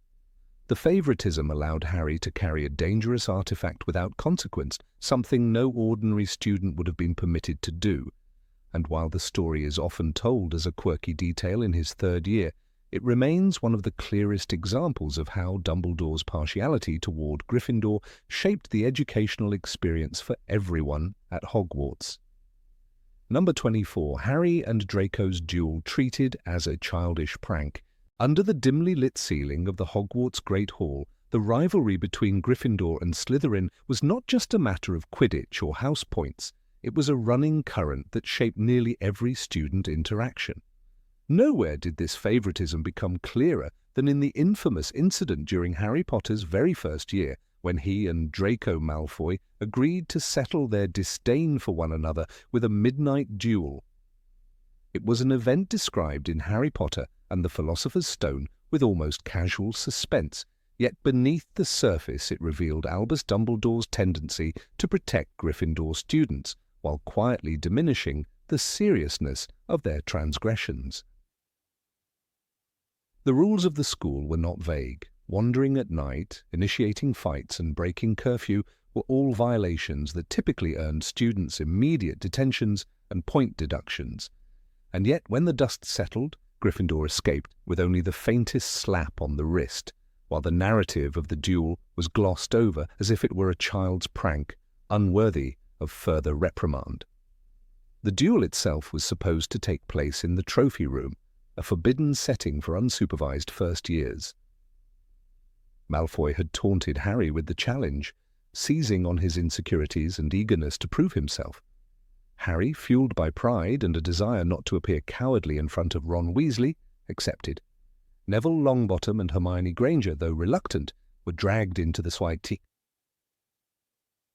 The favoritism allowed Harry to carry a dangerous artifact without consequence, something no ordinary student would have been permitted to do. And while the story is often told as a quirky detail in his third year, it remains one of the clearest examples of how Dumbledore's partiality toward Gryffindor shaped the educational experience for everyone at Hogwarts. Number 24. Harry and Draco's duel treated as a childish prank. Under the dimly lit ceiling of the Hogwarts Great Hall, the rivalry between Gryffindor and Slytherin was not just a matter of Quidditch or house points, it was a running current that shaped nearly every student interaction. Nowhere did this favoritism become clearer than in the infamous incident during Harry Potter's very first year, when he and Draco Malfoy agreed to settle their disdain for one another with a midnight duel. It was an event described in Harry Potter and the Philosopher's Stone with almost casual suspense, yet beneath the surface it revealed Albus Dumbledore's tendency to protect Gryffindor students, while quietly diminishing the seriousness of their transgressions. The rules of the school were not vague. Wandering at night, initiating fights and breaking curfew were all violations that typically earned students immediate detentions and point deductions. And yet, when the dust settled, Gryffindor escaped with only the faintest slap on the wrist, while the narrative of the duel was glossed over as if it were a child's prank, unworthy of further reprimand. The duel itself was supposed to take place in the trophy room, a forbidden setting for unsupervised first years. Malfoy had taunted Harry with the challenge, seizing on his insecurities and eagerness to prove himself. Harry, fueled by pride and a desire not to appear cowardly in front of Ron Weasley, accepted. Neville Longbottom and Hermione Granger, though reluctant, were dragged into the fight.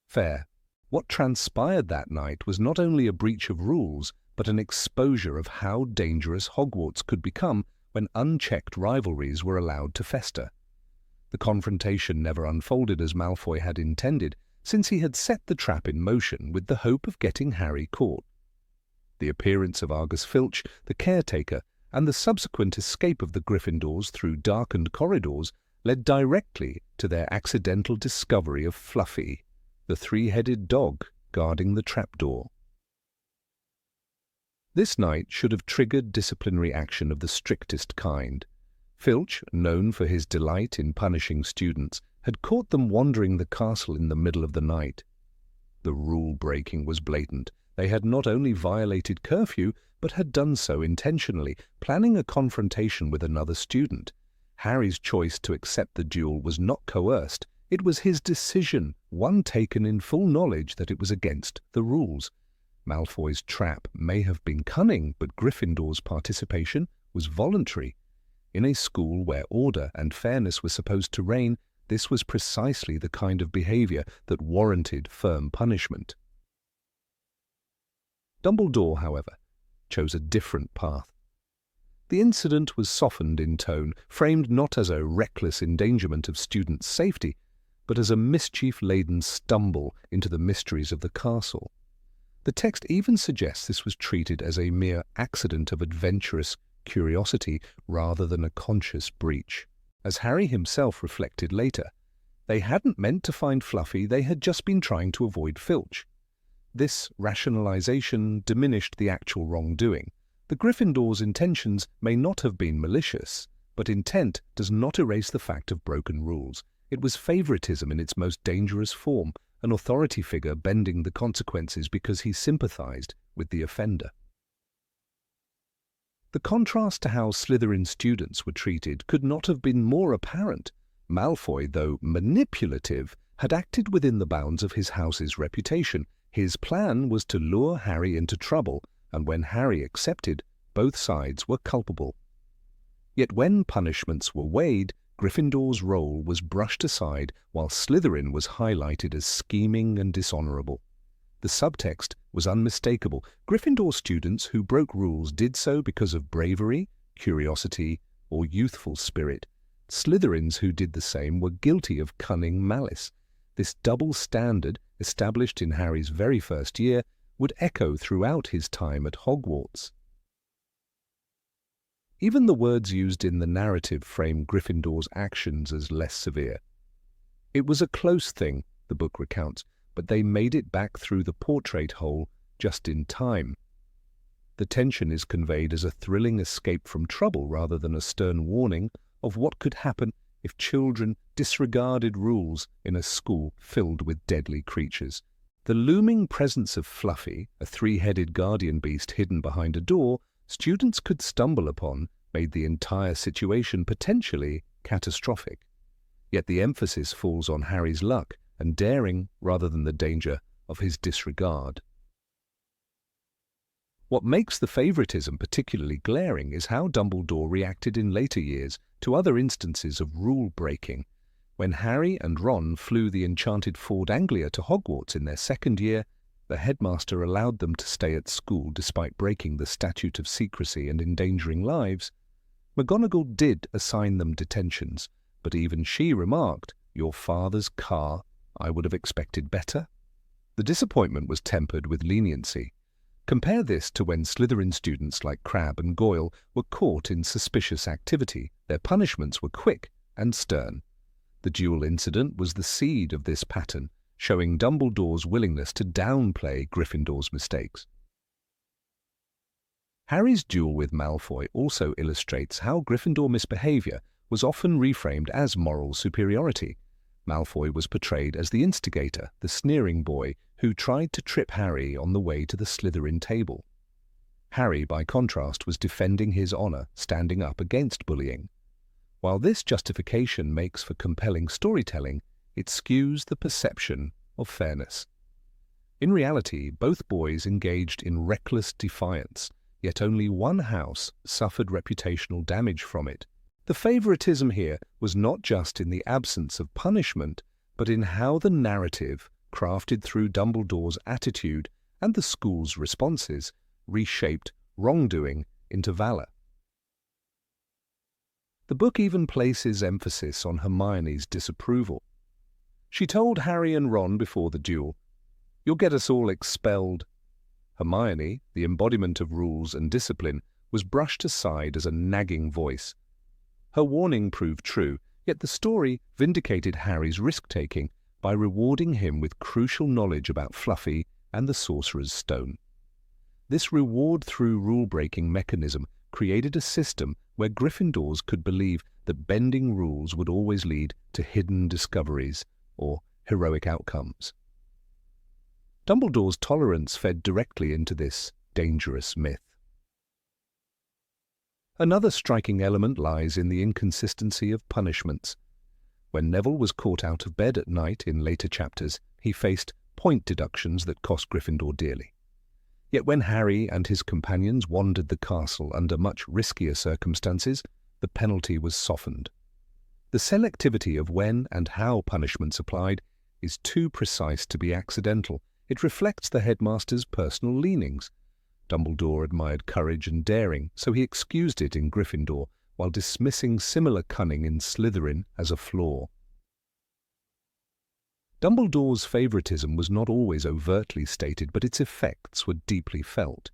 Fair. What transpired that night was not only a breach of rules, but an exposure of how dangerous Hogwarts could become when unchecked rivalries were allowed to fester. The confrontation never unfolded as Malfoy had intended, since he had set the trap in motion with the hope of getting Harry caught. The appearance of Argus Filch, the caretaker, and the subsequent escape of the Gryffindors through darkened corridors led directly to their accidental discovery of Fluffy. the three-headed dog guarding the trapdoor. This night should have triggered disciplinary action of the strictest kind. Filch, known for his delight in punishing students, had caught them wandering the castle in the middle of the night. The rule-breaking was blatant. They had not only violated curfew, but had done so intentionally, planning a confrontation with another student. Harry's choice to accept the duel was not coerced. It was his decision, one taken in full knowledge that it was against the rules. Malfoy's trap may have been cunning, but Gryffindor's participation was voluntary. In a school where order and fairness were supposed to reign, this was precisely the kind of behavior that warranted firm punishment. Dumbledore, however, chose a different path. The incident was softened in tone, framed not as a reckless endangerment of students' safety, but as a mischief-laden stumble into the mysteries of the castle. The text even suggests this was treated as a mere accident of adventurous curiosity rather than a conscious breach. As Harry himself reflected later, they hadn't meant to find Fluffy, they had just been trying to avoid Filch. This rationalization diminished the actual wrongdoing. The Gryffindor's intentions may not have been malicious, but intent does not erase the fact of broken rules. It was favoritism in its most dangerous form, an authority figure bending the consequences because he sympathized with the offender. The contrast to how Slytherin students were treated could not have been more apparent. Malfoy, though manipulative, had acted within the bounds of his house's reputation. His plan was to lure Harry into trouble, and when Harry accepted, both sides were culpable. Yet when punishments were weighed, Gryffindor's role was brushed aside while Slytherin was highlighted as scheming and dishonorable. The subtext was unmistakable. Gryffindor students who broke rules did so because of bravery, curiosity, or youthful spirit. Slytherins who did the same were guilty of cunning malice. This double standard, established in Harry's very first year, would echo throughout his time at Hogwarts. Even the words used in the narrative frame Gryffindor's actions as less severe. It was a close thing, the book recounts, but they made it back through the portrait hole just in time. The tension is conveyed as a thrilling escape from trouble rather than a stern warning of what could happen if children disregarded rules in a school filled with deadly creatures. The looming presence of Fluffy, a three-headed guardian beast hidden behind a door, students could stumble upon, made the entire situation potentially catastrophic. Yet the emphasis falls on Harry's luck and daring rather than the danger of his disregard. What makes the favoritism particularly glaring is how Dumbledore reacted in later years to other instances of rule-breaking. When Harry and Ron flew the enchanted Ford Anglia to Hogwarts in their second year, the headmaster allowed them to stay at school despite breaking the statute of secrecy and endangering lives. McGonagall did assign them detentions, but even she remarked, "Your father's car, I would have expected better." The disappointment was tempered with leniency. Compare this to when Slytherin students like Crabbe and Goyle were caught in suspicious activity. Their punishments were quick and stern. The duel incident was the seed of this pattern, showing Dumbledore's willingness to downplay Gryffindor's mistakes. Harry's duel with Malfoy also illustrates how Gryffindor misbehavior was often reframed as moral superiority. Malfoy was portrayed as the instigator, the sneering boy who tried to trip Harry on the way to the Slytherin table. Harry, by contrast, was defending his honor, standing up against bullying. While this justification makes for compelling storytelling, it skews the perception of fairness. In reality, both boys engaged in reckless defiance, yet only one house suffered reputational damage from it. The favoritism here was not just in the absence of punishment, but in how the narrative, crafted through Dumbledore's attitude and the school's responses, reshaped wrongdoing into valor. The book even places emphasis on Hermione's disapproval. She told Harry and Ron before the duel, "You'll get us all expelled." Hermione, the embodiment of rules and discipline, was brushed aside as a nagging voice. Her warning proved true, yet the story vindicated Harry's risk-taking. by rewarding him with crucial knowledge about Fluffy and the Sorcerer's Stone. This reward-through rule-breaking mechanism created a system where Gryffindors could believe that bending rules would always lead to hidden discoveries or heroic outcomes. Dumbledore's tolerance fed directly into this dangerous myth. Another striking element lies in the inconsistency of punishments. When Neville was caught out of bed at night in later chapters, he faced point deductions that cost Gryffindor dearly. Yet when Harry and his companions wandered the castle under much riskier circumstances, the penalty was softened. The selectivity of when and how punishments applied is too precise to be accidental. It reflects the headmaster's personal leanings. Dumbledore admired courage and daring, so he excused it in Gryffindor, while dismissing similar cunning in Slytherin as a flaw. Dumbledore's favoritism was not always overtly stated, but its effects were deeply felt.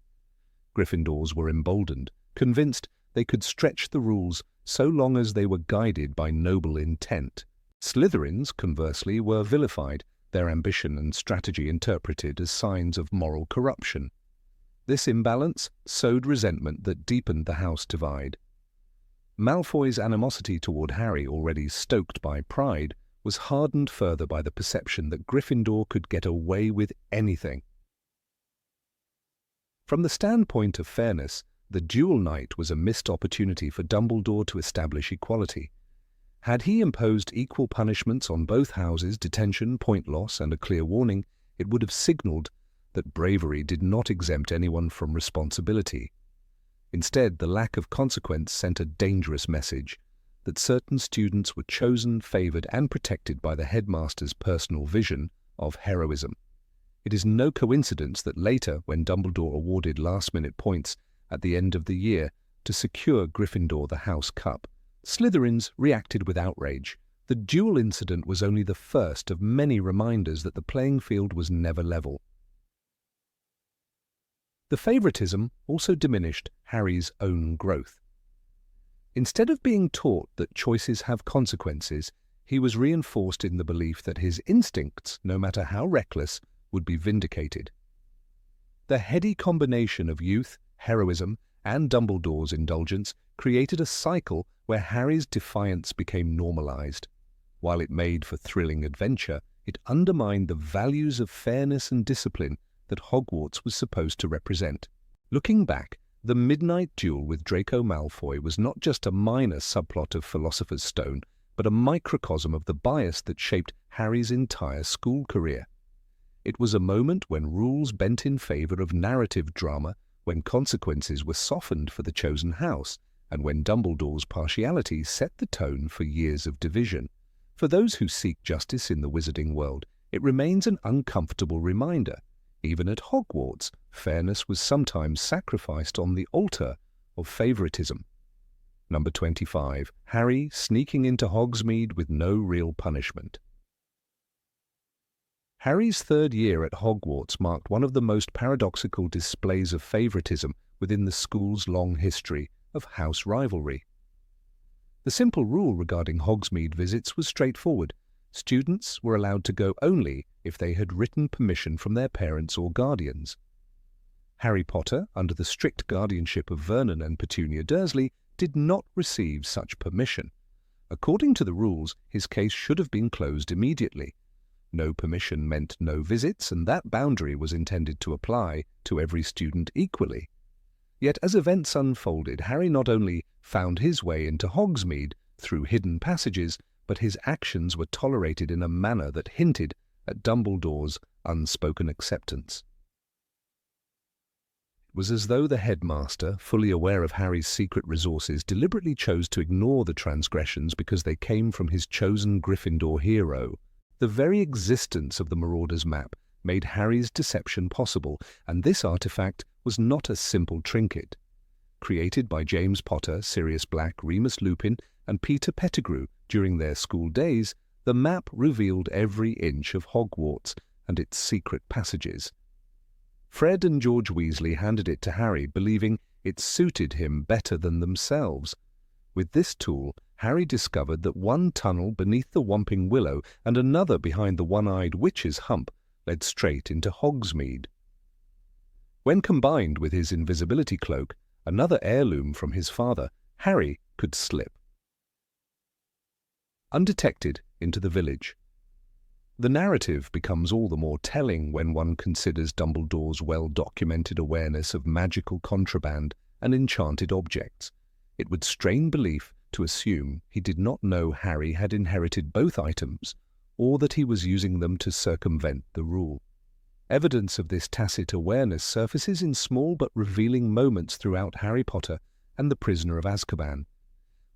Gryffindors were emboldened, convinced they could stretch the rules so long as they were guided by noble intent. Slytherins, conversely, were vilified, their ambition and strategy interpreted as signs of moral corruption. This imbalance sowed resentment that deepened the house divide. Malfoy's animosity toward Harry, already stoked by pride, was hardened further by the perception that Gryffindor could get away with anything. From the standpoint of fairness, the duel night was a missed opportunity for Dumbledore to establish equality. Had he imposed equal punishments on both houses, detention, point loss, and a clear warning, it would have signalled that bravery did not exempt anyone from responsibility. Instead, the lack of consequence sent a dangerous message that certain students were chosen, favoured, and protected by the headmaster's personal vision of heroism. It is no coincidence that later, when Dumbledore awarded last-minute points at the end of the year to secure Gryffindor the House Cup, Slytherins reacted with outrage. The duel incident was only the first of many reminders that the playing field was never level. The favouritism also diminished Harry's own growth. Instead of being taught that choices have consequences, he was reinforced in the belief that his instincts, no matter how reckless, would be vindicated. The heady combination of youth, heroism, and Dumbledore's indulgence created a cycle where Harry's defiance became normalized. While it made for thrilling adventure, it undermined the values of fairness and discipline that Hogwarts was supposed to represent. Looking back, the midnight duel with Draco Malfoy was not just a minor subplot of Philosopher's Stone, but a microcosm of the bias that shaped Harry's entire school career. It was a moment when rules bent in favor of narrative drama, when consequences were softened for the chosen house, and when Dumbledore's partiality set the tone for years of division. For those who seek justice in the wizarding world, it remains an uncomfortable reminder. Even at Hogwarts, fairness was sometimes sacrificed on the altar of favoritism. Number 25. Harry sneaking into Hogsmeade with no real punishment. Harry's third year at Hogwarts marked one of the most paradoxical displays of favoritism within the school's long history of house rivalry. The simple rule regarding Hogsmeade visits was straightforward. Students were allowed to go only if they had written permission from their parents or guardians. Harry Potter, under the strict guardianship of Vernon and Petunia Dursley, did not receive such permission. According to the rules, his case should have been closed immediately. No permission meant no visits, and that boundary was intended to apply to every student equally. Yet as events unfolded, Harry not only found his way into Hogsmeade through hidden passages, but his actions were tolerated in a manner that hinted at Dumbledore's unspoken acceptance. It was as though the headmaster, fully aware of Harry's secret resources, deliberately chose to ignore the transgressions because they came from his chosen Gryffindor hero. The very existence of the Marauder's map made Harry's deception possible, and this artifact was not a simple trinket. Created by James Potter, Sirius Black, Remus Lupin, and Peter Pettigrew during their school days, the map revealed every inch of Hogwarts and its secret passages. Fred and George Weasley handed it to Harry, believing it suited him better than themselves. With this tool, Harry discovered that one tunnel beneath the Whomping Willow and another behind the one-eyed witch's hump led straight into Hogsmeade. When combined with his invisibility cloak, another heirloom from his father, Harry could slip undetected into the village. The narrative becomes all the more telling when one considers Dumbledore's well-documented awareness of magical contraband and enchanted objects. It would strain belief to assume he did not know Harry had inherited both items, or that he was using them to circumvent the rule. Evidence of this tacit awareness surfaces in small but revealing moments throughout Harry Potter and the Prisoner of Azkaban.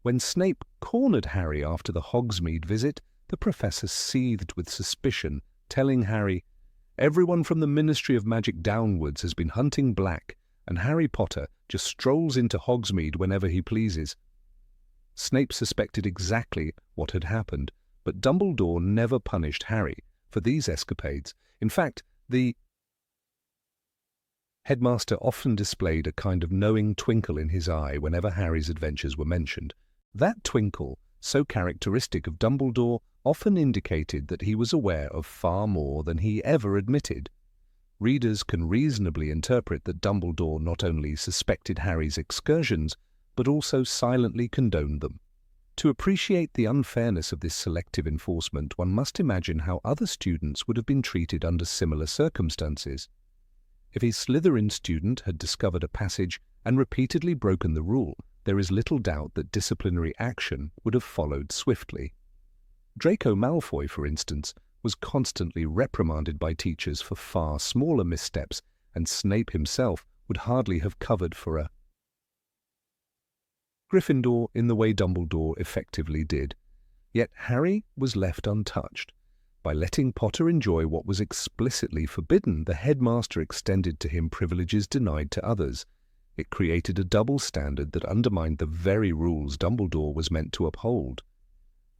When Snape cornered Harry after the Hogsmeade visit, the professor seethed with suspicion, telling Harry, "Everyone from the Ministry of Magic downwards has been hunting Black, and Harry Potter just strolls into Hogsmeade whenever he pleases." Snape suspected exactly what had happened, but Dumbledore never punished Harry for these escapades. In fact, the headmaster often displayed a kind of knowing twinkle in his eye whenever Harry's adventures were mentioned. That twinkle, so characteristic of Dumbledore, often indicated that he was aware of far more than he ever admitted. Readers can reasonably interpret that Dumbledore not only suspected Harry's excursions, but also silently condoned them. To appreciate the unfairness of this selective enforcement, one must imagine how other students would have been treated under similar circumstances. If a Slytherin student had discovered a passage and repeatedly broken the rule, there is little doubt that disciplinary action would have followed swiftly. Draco Malfoy, for instance, was constantly reprimanded by teachers for far smaller missteps, and Snape himself would hardly have covered for a Gryffindor in the way Dumbledore effectively did. Yet Harry was left untouched. By letting Potter enjoy what was explicitly forbidden, the headmaster extended to him privileges denied to others. It created a double standard that undermined the very rules Dumbledore was meant to uphold.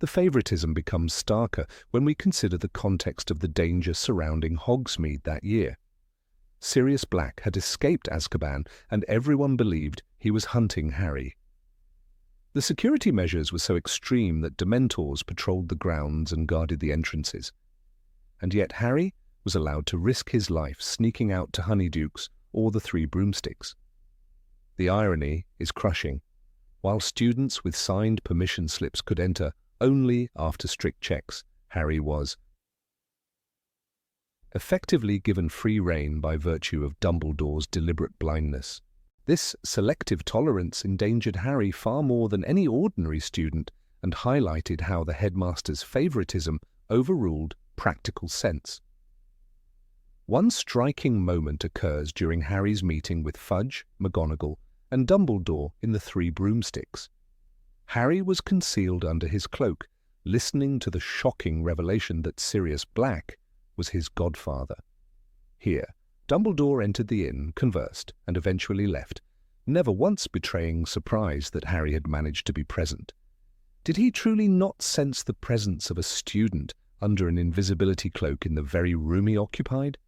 The favoritism becomes starker when we consider the context of the danger surrounding Hogsmeade that year. Sirius Black had escaped Azkaban, and everyone believed he was hunting Harry. The security measures were so extreme that Dementors patrolled the grounds and guarded the entrances. And yet Harry was allowed to risk his life sneaking out to Honeydukes or the Three Broomsticks. The irony is crushing. While students with signed permission slips could enter only after strict checks, Harry was effectively given free rein by virtue of Dumbledore's deliberate blindness. This selective tolerance endangered Harry far more than any ordinary student and highlighted how the headmaster's favoritism overruled practical sense. One striking moment occurs during Harry's meeting with Fudge, McGonagall, and Dumbledore in the Three Broomsticks. Harry was concealed under his cloak, listening to the shocking revelation that Sirius Black was his godfather. Here, Dumbledore entered the inn, conversed, and eventually left, never once betraying surprise that Harry had managed to be present. Did he truly not sense the presence of a student under an invisibility cloak in the very room he occupied?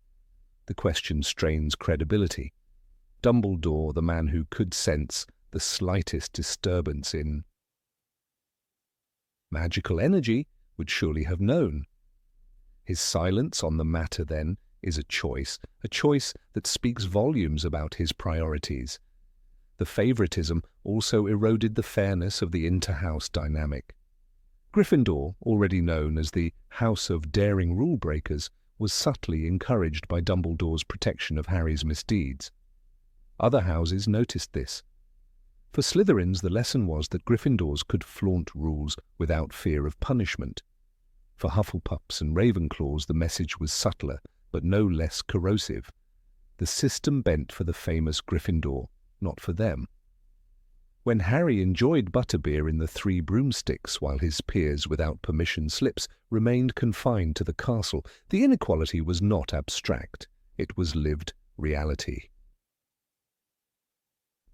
The question strains credibility. Dumbledore, the man who could sense the slightest disturbance in magical energy, would surely have known. His silence on the matter, then, is a choice that speaks volumes about his priorities. The favoritism also eroded the fairness of the inter-house dynamic. Gryffindor, already known as the House of Daring Rule-Breakers, was subtly encouraged by Dumbledore's protection of Harry's misdeeds. Other houses noticed this. For Slytherins, the lesson was that Gryffindors could flaunt rules without fear of punishment. For Hufflepuffs and Ravenclaws, the message was subtler, but no less corrosive. The system bent for the famous Gryffindor, not for them. When Harry enjoyed butterbeer in the Three Broomsticks while his peers without permission slips remained confined to the castle, the inequality was not abstract. It was lived reality.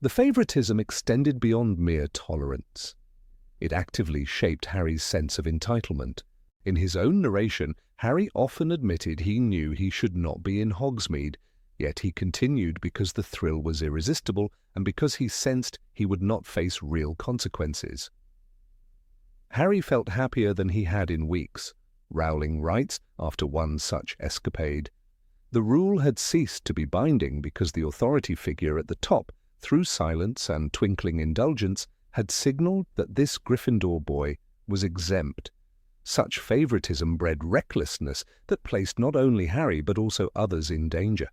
The favoritism extended beyond mere tolerance. It actively shaped Harry's sense of entitlement. In his own narration, Harry often admitted he knew he should not be in Hogsmeade, yet he continued because the thrill was irresistible and because he sensed he would not face real consequences. Harry felt happier than he had in weeks, Rowling writes after one such escapade. The rule had ceased to be binding because the authority figure at the top, through silence and twinkling indulgence, had signalled that this Gryffindor boy was exempt. Such favoritism bred recklessness that placed not only Harry but also others in danger.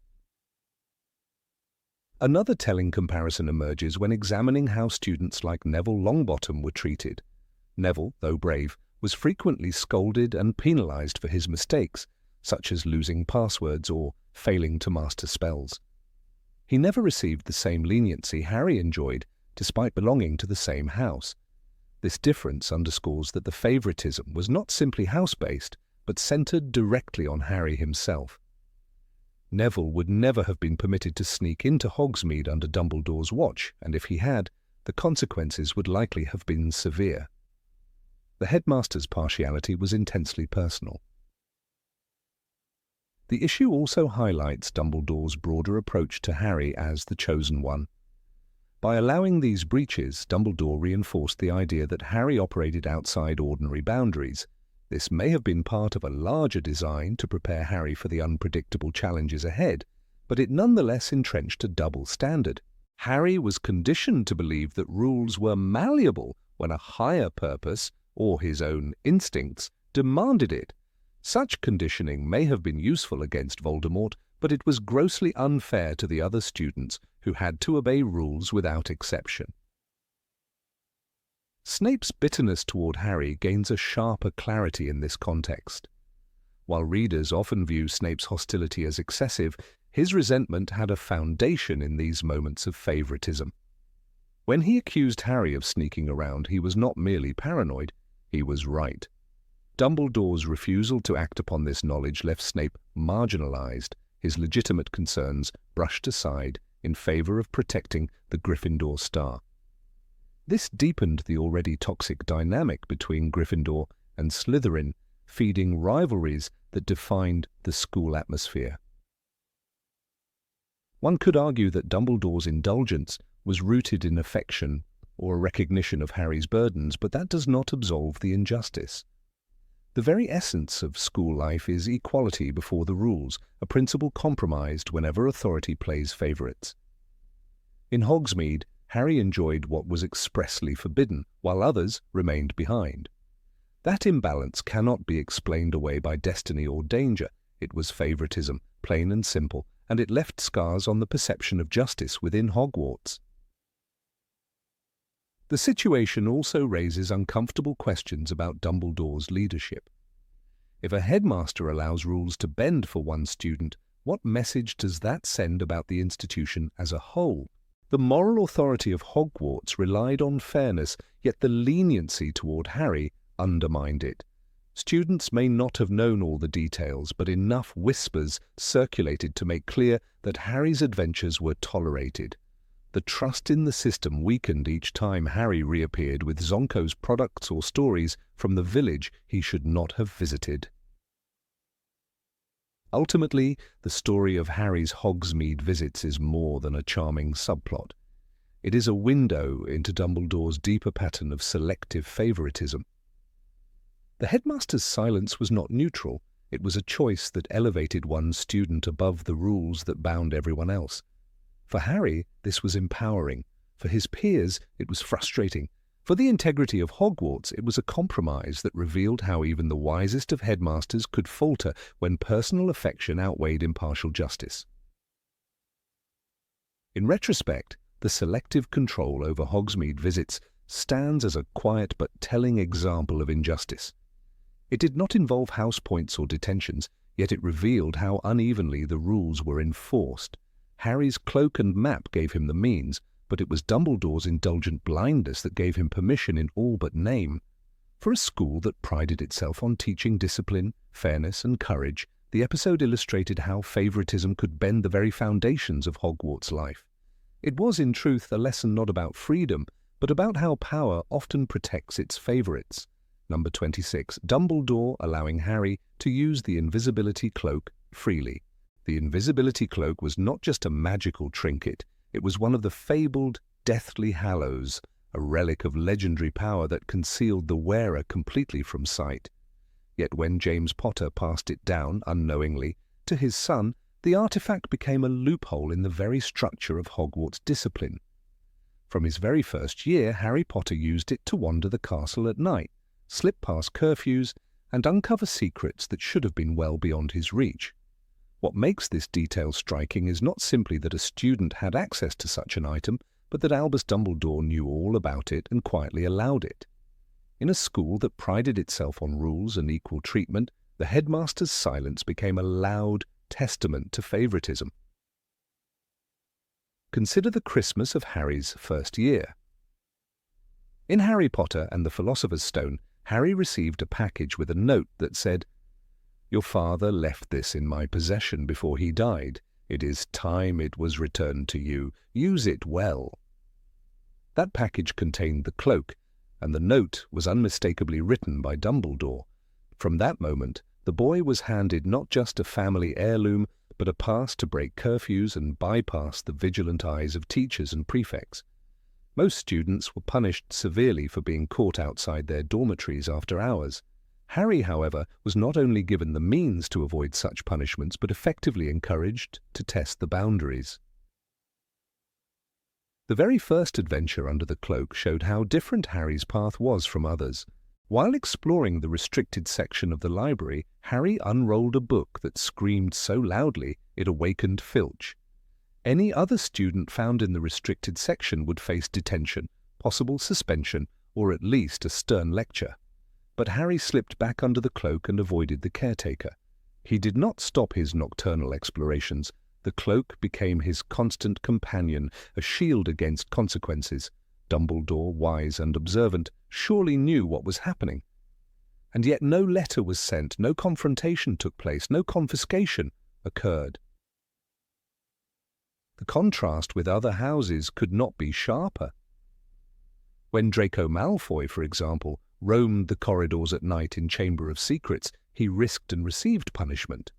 Another telling comparison emerges when examining how students like Neville Longbottom were treated. Neville, though brave, was frequently scolded and penalised for his mistakes, such as losing passwords or failing to master spells. He never received the same leniency Harry enjoyed, despite belonging to the same house. This difference underscores that the favouritism was not simply house-based, but centred directly on Harry himself. Neville would never have been permitted to sneak into Hogsmeade under Dumbledore's watch, and if he had, the consequences would likely have been severe. The headmaster's partiality was intensely personal. The issue also highlights Dumbledore's broader approach to Harry as the chosen one. By allowing these breaches, Dumbledore reinforced the idea that Harry operated outside ordinary boundaries. This may have been part of a larger design to prepare Harry for the unpredictable challenges ahead, but it nonetheless entrenched a double standard. Harry was conditioned to believe that rules were malleable when a higher purpose, or his own instincts, demanded it. Such conditioning may have been useful against Voldemort, but it was grossly unfair to the other students who had to obey rules without exception. Snape's bitterness toward Harry gains a sharper clarity in this context. While readers often view Snape's hostility as excessive, his resentment had a foundation in these moments of favoritism. When he accused Harry of sneaking around, he was not merely paranoid, he was right. Dumbledore's refusal to act upon this knowledge left Snape marginalized, his legitimate concerns brushed aside in favor of protecting the Gryffindor star. This deepened the already toxic dynamic between Gryffindor and Slytherin, feeding rivalries that defined the school atmosphere. One could argue that Dumbledore's indulgence was rooted in affection or a recognition of Harry's burdens, but that does not absolve the injustice. The very essence of school life is equality before the rules, a principle compromised whenever authority plays favourites. In Hogsmeade, Harry enjoyed what was expressly forbidden, while others remained behind. That imbalance cannot be explained away by destiny or danger. It was favouritism, plain and simple, and it left scars on the perception of justice within Hogwarts. The situation also raises uncomfortable questions about Dumbledore's leadership. If a headmaster allows rules to bend for one student, what message does that send about the institution as a whole? The moral authority of Hogwarts relied on fairness, yet the leniency toward Harry undermined it. Students may not have known all the details, but enough whispers circulated to make clear that Harry's adventures were tolerated. The trust in the system weakened each time Harry reappeared with Zonko's products or stories from the village he should not have visited. Ultimately, the story of Harry's Hogsmeade visits is more than a charming subplot. It is a window into Dumbledore's deeper pattern of selective favoritism. The headmaster's silence was not neutral. It was a choice that elevated one student above the rules that bound everyone else. For Harry, this was empowering. For his peers, it was frustrating. For the integrity of Hogwarts, it was a compromise that revealed how even the wisest of headmasters could falter when personal affection outweighed impartial justice. In retrospect, the selective control over Hogsmeade visits stands as a quiet but telling example of injustice. It did not involve house points or detentions, yet it revealed how unevenly the rules were enforced. Harry's cloak and map gave him the means, but it was Dumbledore's indulgent blindness that gave him permission in all but name. For a school that prided itself on teaching discipline, fairness, and courage, the episode illustrated how favoritism could bend the very foundations of Hogwarts life. It was, in truth, a lesson not about freedom, but about how power often protects its favorites. Number 26. Dumbledore allowing Harry to use the invisibility cloak freely. The invisibility cloak was not just a magical trinket, it was one of the fabled Deathly Hallows, a relic of legendary power that concealed the wearer completely from sight. Yet when James Potter passed it down, unknowingly, to his son, the artifact became a loophole in the very structure of Hogwarts discipline. From his very first year, Harry Potter used it to wander the castle at night, slip past curfews, and uncover secrets that should have been well beyond his reach. What makes this detail striking is not simply that a student had access to such an item, but that Albus Dumbledore knew all about it and quietly allowed it. In a school that prided itself on rules and equal treatment, the headmaster's silence became a loud testament to favoritism. Consider the Christmas of Harry's first year. In Harry Potter and the Philosopher's Stone, Harry received a package with a note that said, "Your father left this in my possession before he died. It is time it was returned to you. Use it well." That package contained the cloak, and the note was unmistakably written by Dumbledore. From that moment, the boy was handed not just a family heirloom, but a pass to break curfews and bypass the vigilant eyes of teachers and prefects. Most students were punished severely for being caught outside their dormitories after hours. Harry, however, was not only given the means to avoid such punishments, but effectively encouraged to test the boundaries. The very first adventure under the cloak showed how different Harry's path was from others. While exploring the restricted section of the library, Harry unrolled a book that screamed so loudly it awakened Filch. Any other student found in the restricted section would face detention, possible suspension, or at least a stern lecture. But Harry slipped back under the cloak and avoided the caretaker. He did not stop his nocturnal explorations. The cloak became his constant companion, a shield against consequences. Dumbledore, wise and observant, surely knew what was happening. And yet no letter was sent, no confrontation took place, no confiscation occurred. The contrast with other houses could not be sharper. When Draco Malfoy, for example, roamed the corridors at night in Chamber of Secrets, he risked and received punishment.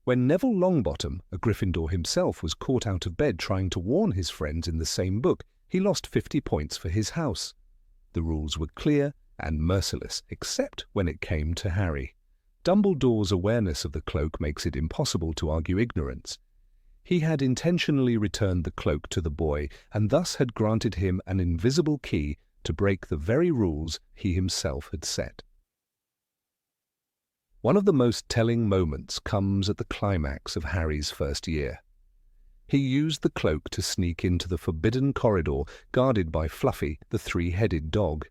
When Neville Longbottom, a Gryffindor himself, was caught out of bed trying to warn his friends in the same book, he lost 50 points for his house. The rules were clear and merciless, except when it came to Harry. Dumbledore's awareness of the cloak makes it impossible to argue ignorance. He had intentionally returned the cloak to the boy, and thus had granted him an invisible key to break the very rules he himself had set. One of the most telling moments comes at the climax of Harry's first year. He used the cloak to sneak into the forbidden corridor guarded by Fluffy, the three-headed dog.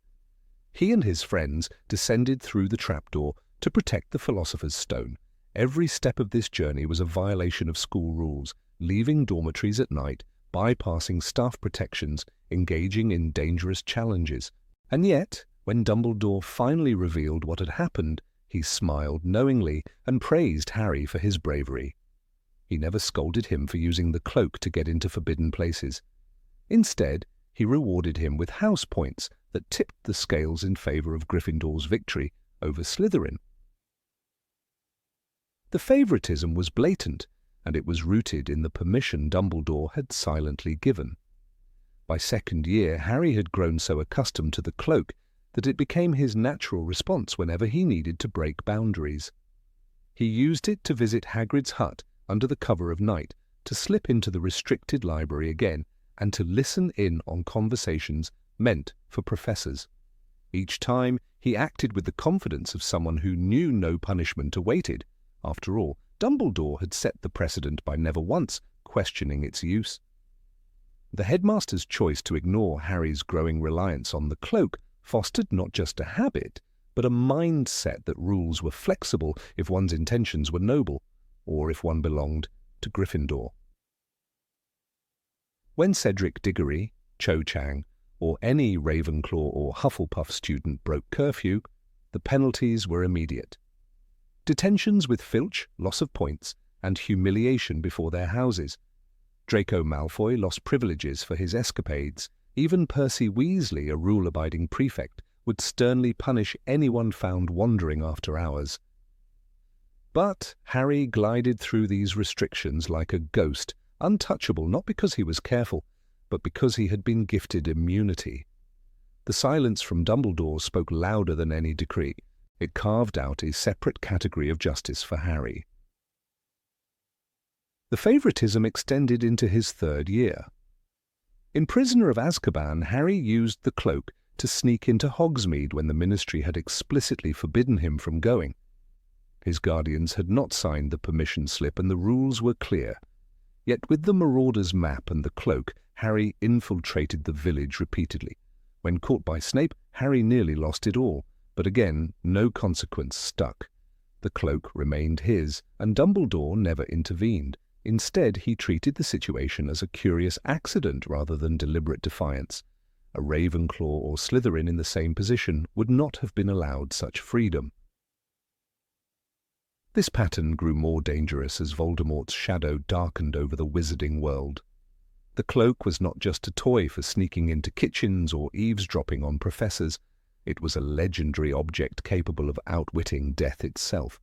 He and his friends descended through the trapdoor to protect the Philosopher's Stone. Every step of this journey was a violation of school rules, leaving dormitories at night, bypassing staff protections, engaging in dangerous challenges. And yet, when Dumbledore finally revealed what had happened, he smiled knowingly and praised Harry for his bravery. He never scolded him for using the cloak to get into forbidden places. Instead, he rewarded him with house points that tipped the scales in favor of Gryffindor's victory over Slytherin. The favoritism was blatant, and it was rooted in the permission Dumbledore had silently given. By second year, Harry had grown so accustomed to the cloak that it became his natural response whenever he needed to break boundaries. He used it to visit Hagrid's hut under the cover of night, to slip into the restricted library again, and to listen in on conversations meant for professors. Each time, he acted with the confidence of someone who knew no punishment awaited. After all, Dumbledore had set the precedent by never once questioning its use. The headmaster's choice to ignore Harry's growing reliance on the cloak fostered not just a habit, but a mindset that rules were flexible if one's intentions were noble, or if one belonged to Gryffindor. When Cedric Diggory, Cho Chang, or any Ravenclaw or Hufflepuff student broke curfew, the penalties were immediate. Detentions with Filch, loss of points, and humiliation before their houses. Draco Malfoy lost privileges for his escapades. Even Percy Weasley, a rule-abiding prefect, would sternly punish anyone found wandering after hours. But Harry glided through these restrictions like a ghost, untouchable not because he was careful, but because he had been gifted immunity. The silence from Dumbledore spoke louder than any decree. It carved out a separate category of justice for Harry. The favoritism extended into his third year. In Prisoner of Azkaban, Harry used the cloak to sneak into Hogsmeade when the Ministry had explicitly forbidden him from going. His guardians had not signed the permission slip and the rules were clear. Yet with the Marauder's map and the cloak, Harry infiltrated the village repeatedly. When caught by Snape, Harry nearly lost it all, but again, no consequence stuck. The cloak remained his, and Dumbledore never intervened. Instead, he treated the situation as a curious accident rather than deliberate defiance. A Ravenclaw or Slytherin in the same position would not have been allowed such freedom. This pattern grew more dangerous as Voldemort's shadow darkened over the wizarding world. The cloak was not just a toy for sneaking into kitchens or eavesdropping on professors. It was a legendary object capable of outwitting death itself.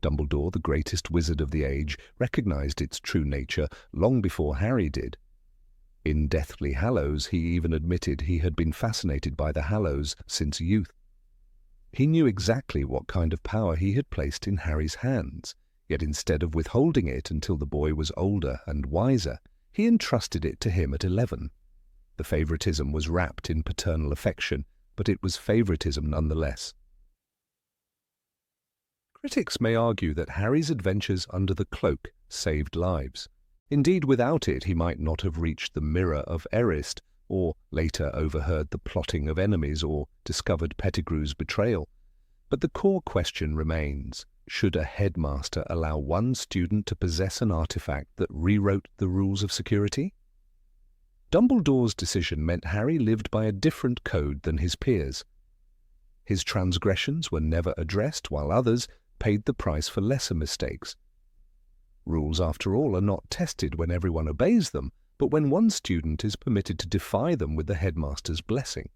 Dumbledore, the greatest wizard of the age, recognized its true nature long before Harry did. In Deathly Hallows, he even admitted he had been fascinated by the Hallows since youth. He knew exactly what kind of power he had placed in Harry's hands, yet instead of withholding it until the boy was older and wiser, he entrusted it to him at 11. The favoritism was wrapped in paternal affection, but it was favoritism nonetheless. Critics may argue that Harry's adventures under the cloak saved lives. Indeed, without it he might not have reached the Mirror of Erist, or later overheard the plotting of enemies or discovered Pettigrew's betrayal. But the core question remains, should a headmaster allow one student to possess an artifact that rewrote the rules of security? Dumbledore's decision meant Harry lived by a different code than his peers. His transgressions were never addressed, while others paid the price for lesser mistakes. Rules, after all, are not tested when everyone obeys them, but when one student is permitted to defy them with the headmaster's blessing.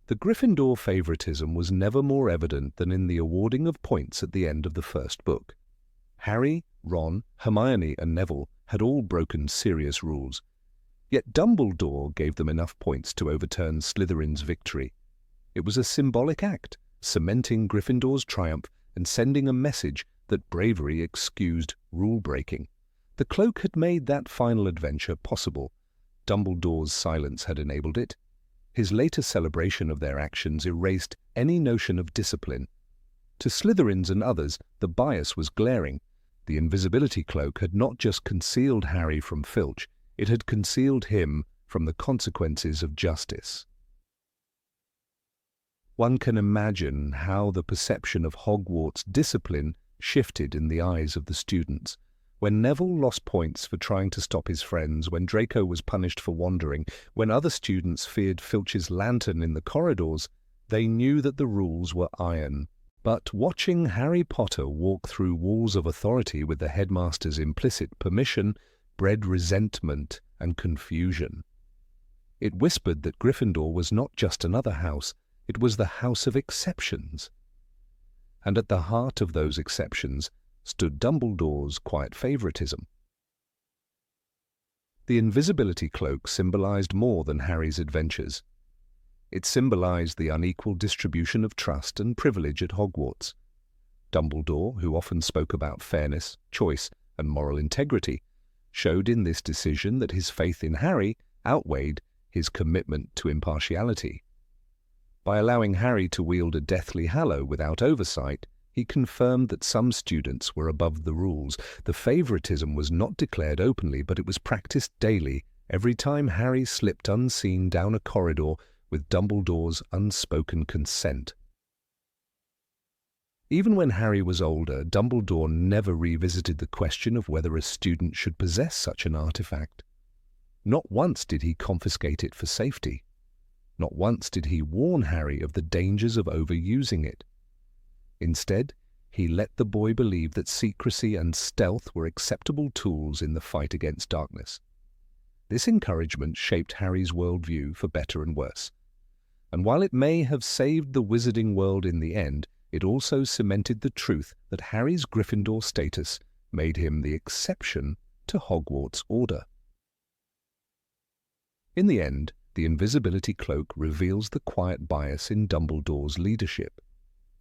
The Gryffindor favoritism was never more evident than in the awarding of points at the end of the first book. Harry, Ron, Hermione and Neville had all broken serious rules, yet Dumbledore gave them enough points to overturn Slytherin's victory. It was a symbolic act, cementing Gryffindor's triumph and sending a message that bravery excused rule-breaking. The cloak had made that final adventure possible. Dumbledore's silence had enabled it. His later celebration of their actions erased any notion of discipline. To Slytherins and others, the bias was glaring. The invisibility cloak had not just concealed Harry from Filch, it had concealed him from the consequences of justice. One can imagine how the perception of Hogwarts discipline shifted in the eyes of the students. When Neville lost points for trying to stop his friends, when Draco was punished for wandering, when other students feared Filch's lantern in the corridors, they knew that the rules were iron. But watching Harry Potter walk through walls of authority with the headmaster's implicit permission bred resentment and confusion. It whispered that Gryffindor was not just another house, it was the house of exceptions. And at the heart of those exceptions stood Dumbledore's quiet favoritism. The invisibility cloak symbolized more than Harry's adventures. It symbolized the unequal distribution of trust and privilege at Hogwarts. Dumbledore, who often spoke about fairness, choice, and moral integrity, showed in this decision that his faith in Harry outweighed his commitment to impartiality. By allowing Harry to wield a Deathly Hallow without oversight, he confirmed that some students were above the rules. The favoritism was not declared openly, but it was practiced daily, every time Harry slipped unseen down a corridor with Dumbledore's unspoken consent. Even when Harry was older, Dumbledore never revisited the question of whether a student should possess such an artifact. Not once did he confiscate it for safety. Not once did he warn Harry of the dangers of overusing it. Instead, he let the boy believe that secrecy and stealth were acceptable tools in the fight against darkness. This encouragement shaped Harry's worldview for better and worse. And while it may have saved the wizarding world in the end, it also cemented the truth that Harry's Gryffindor status made him the exception to Hogwarts' order. In the end, The invisibility cloak reveals the quiet bias in Dumbledore's leadership.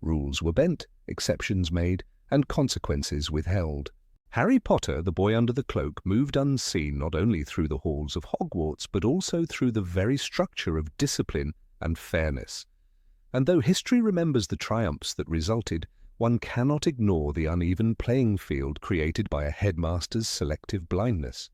Rules were bent, exceptions made, and consequences withheld. Harry Potter, the boy under the cloak, moved unseen not only through the halls of Hogwarts, but also through the very structure of discipline and fairness. And though history remembers the triumphs that resulted, one cannot ignore the uneven playing field created by a headmaster's selective blindness.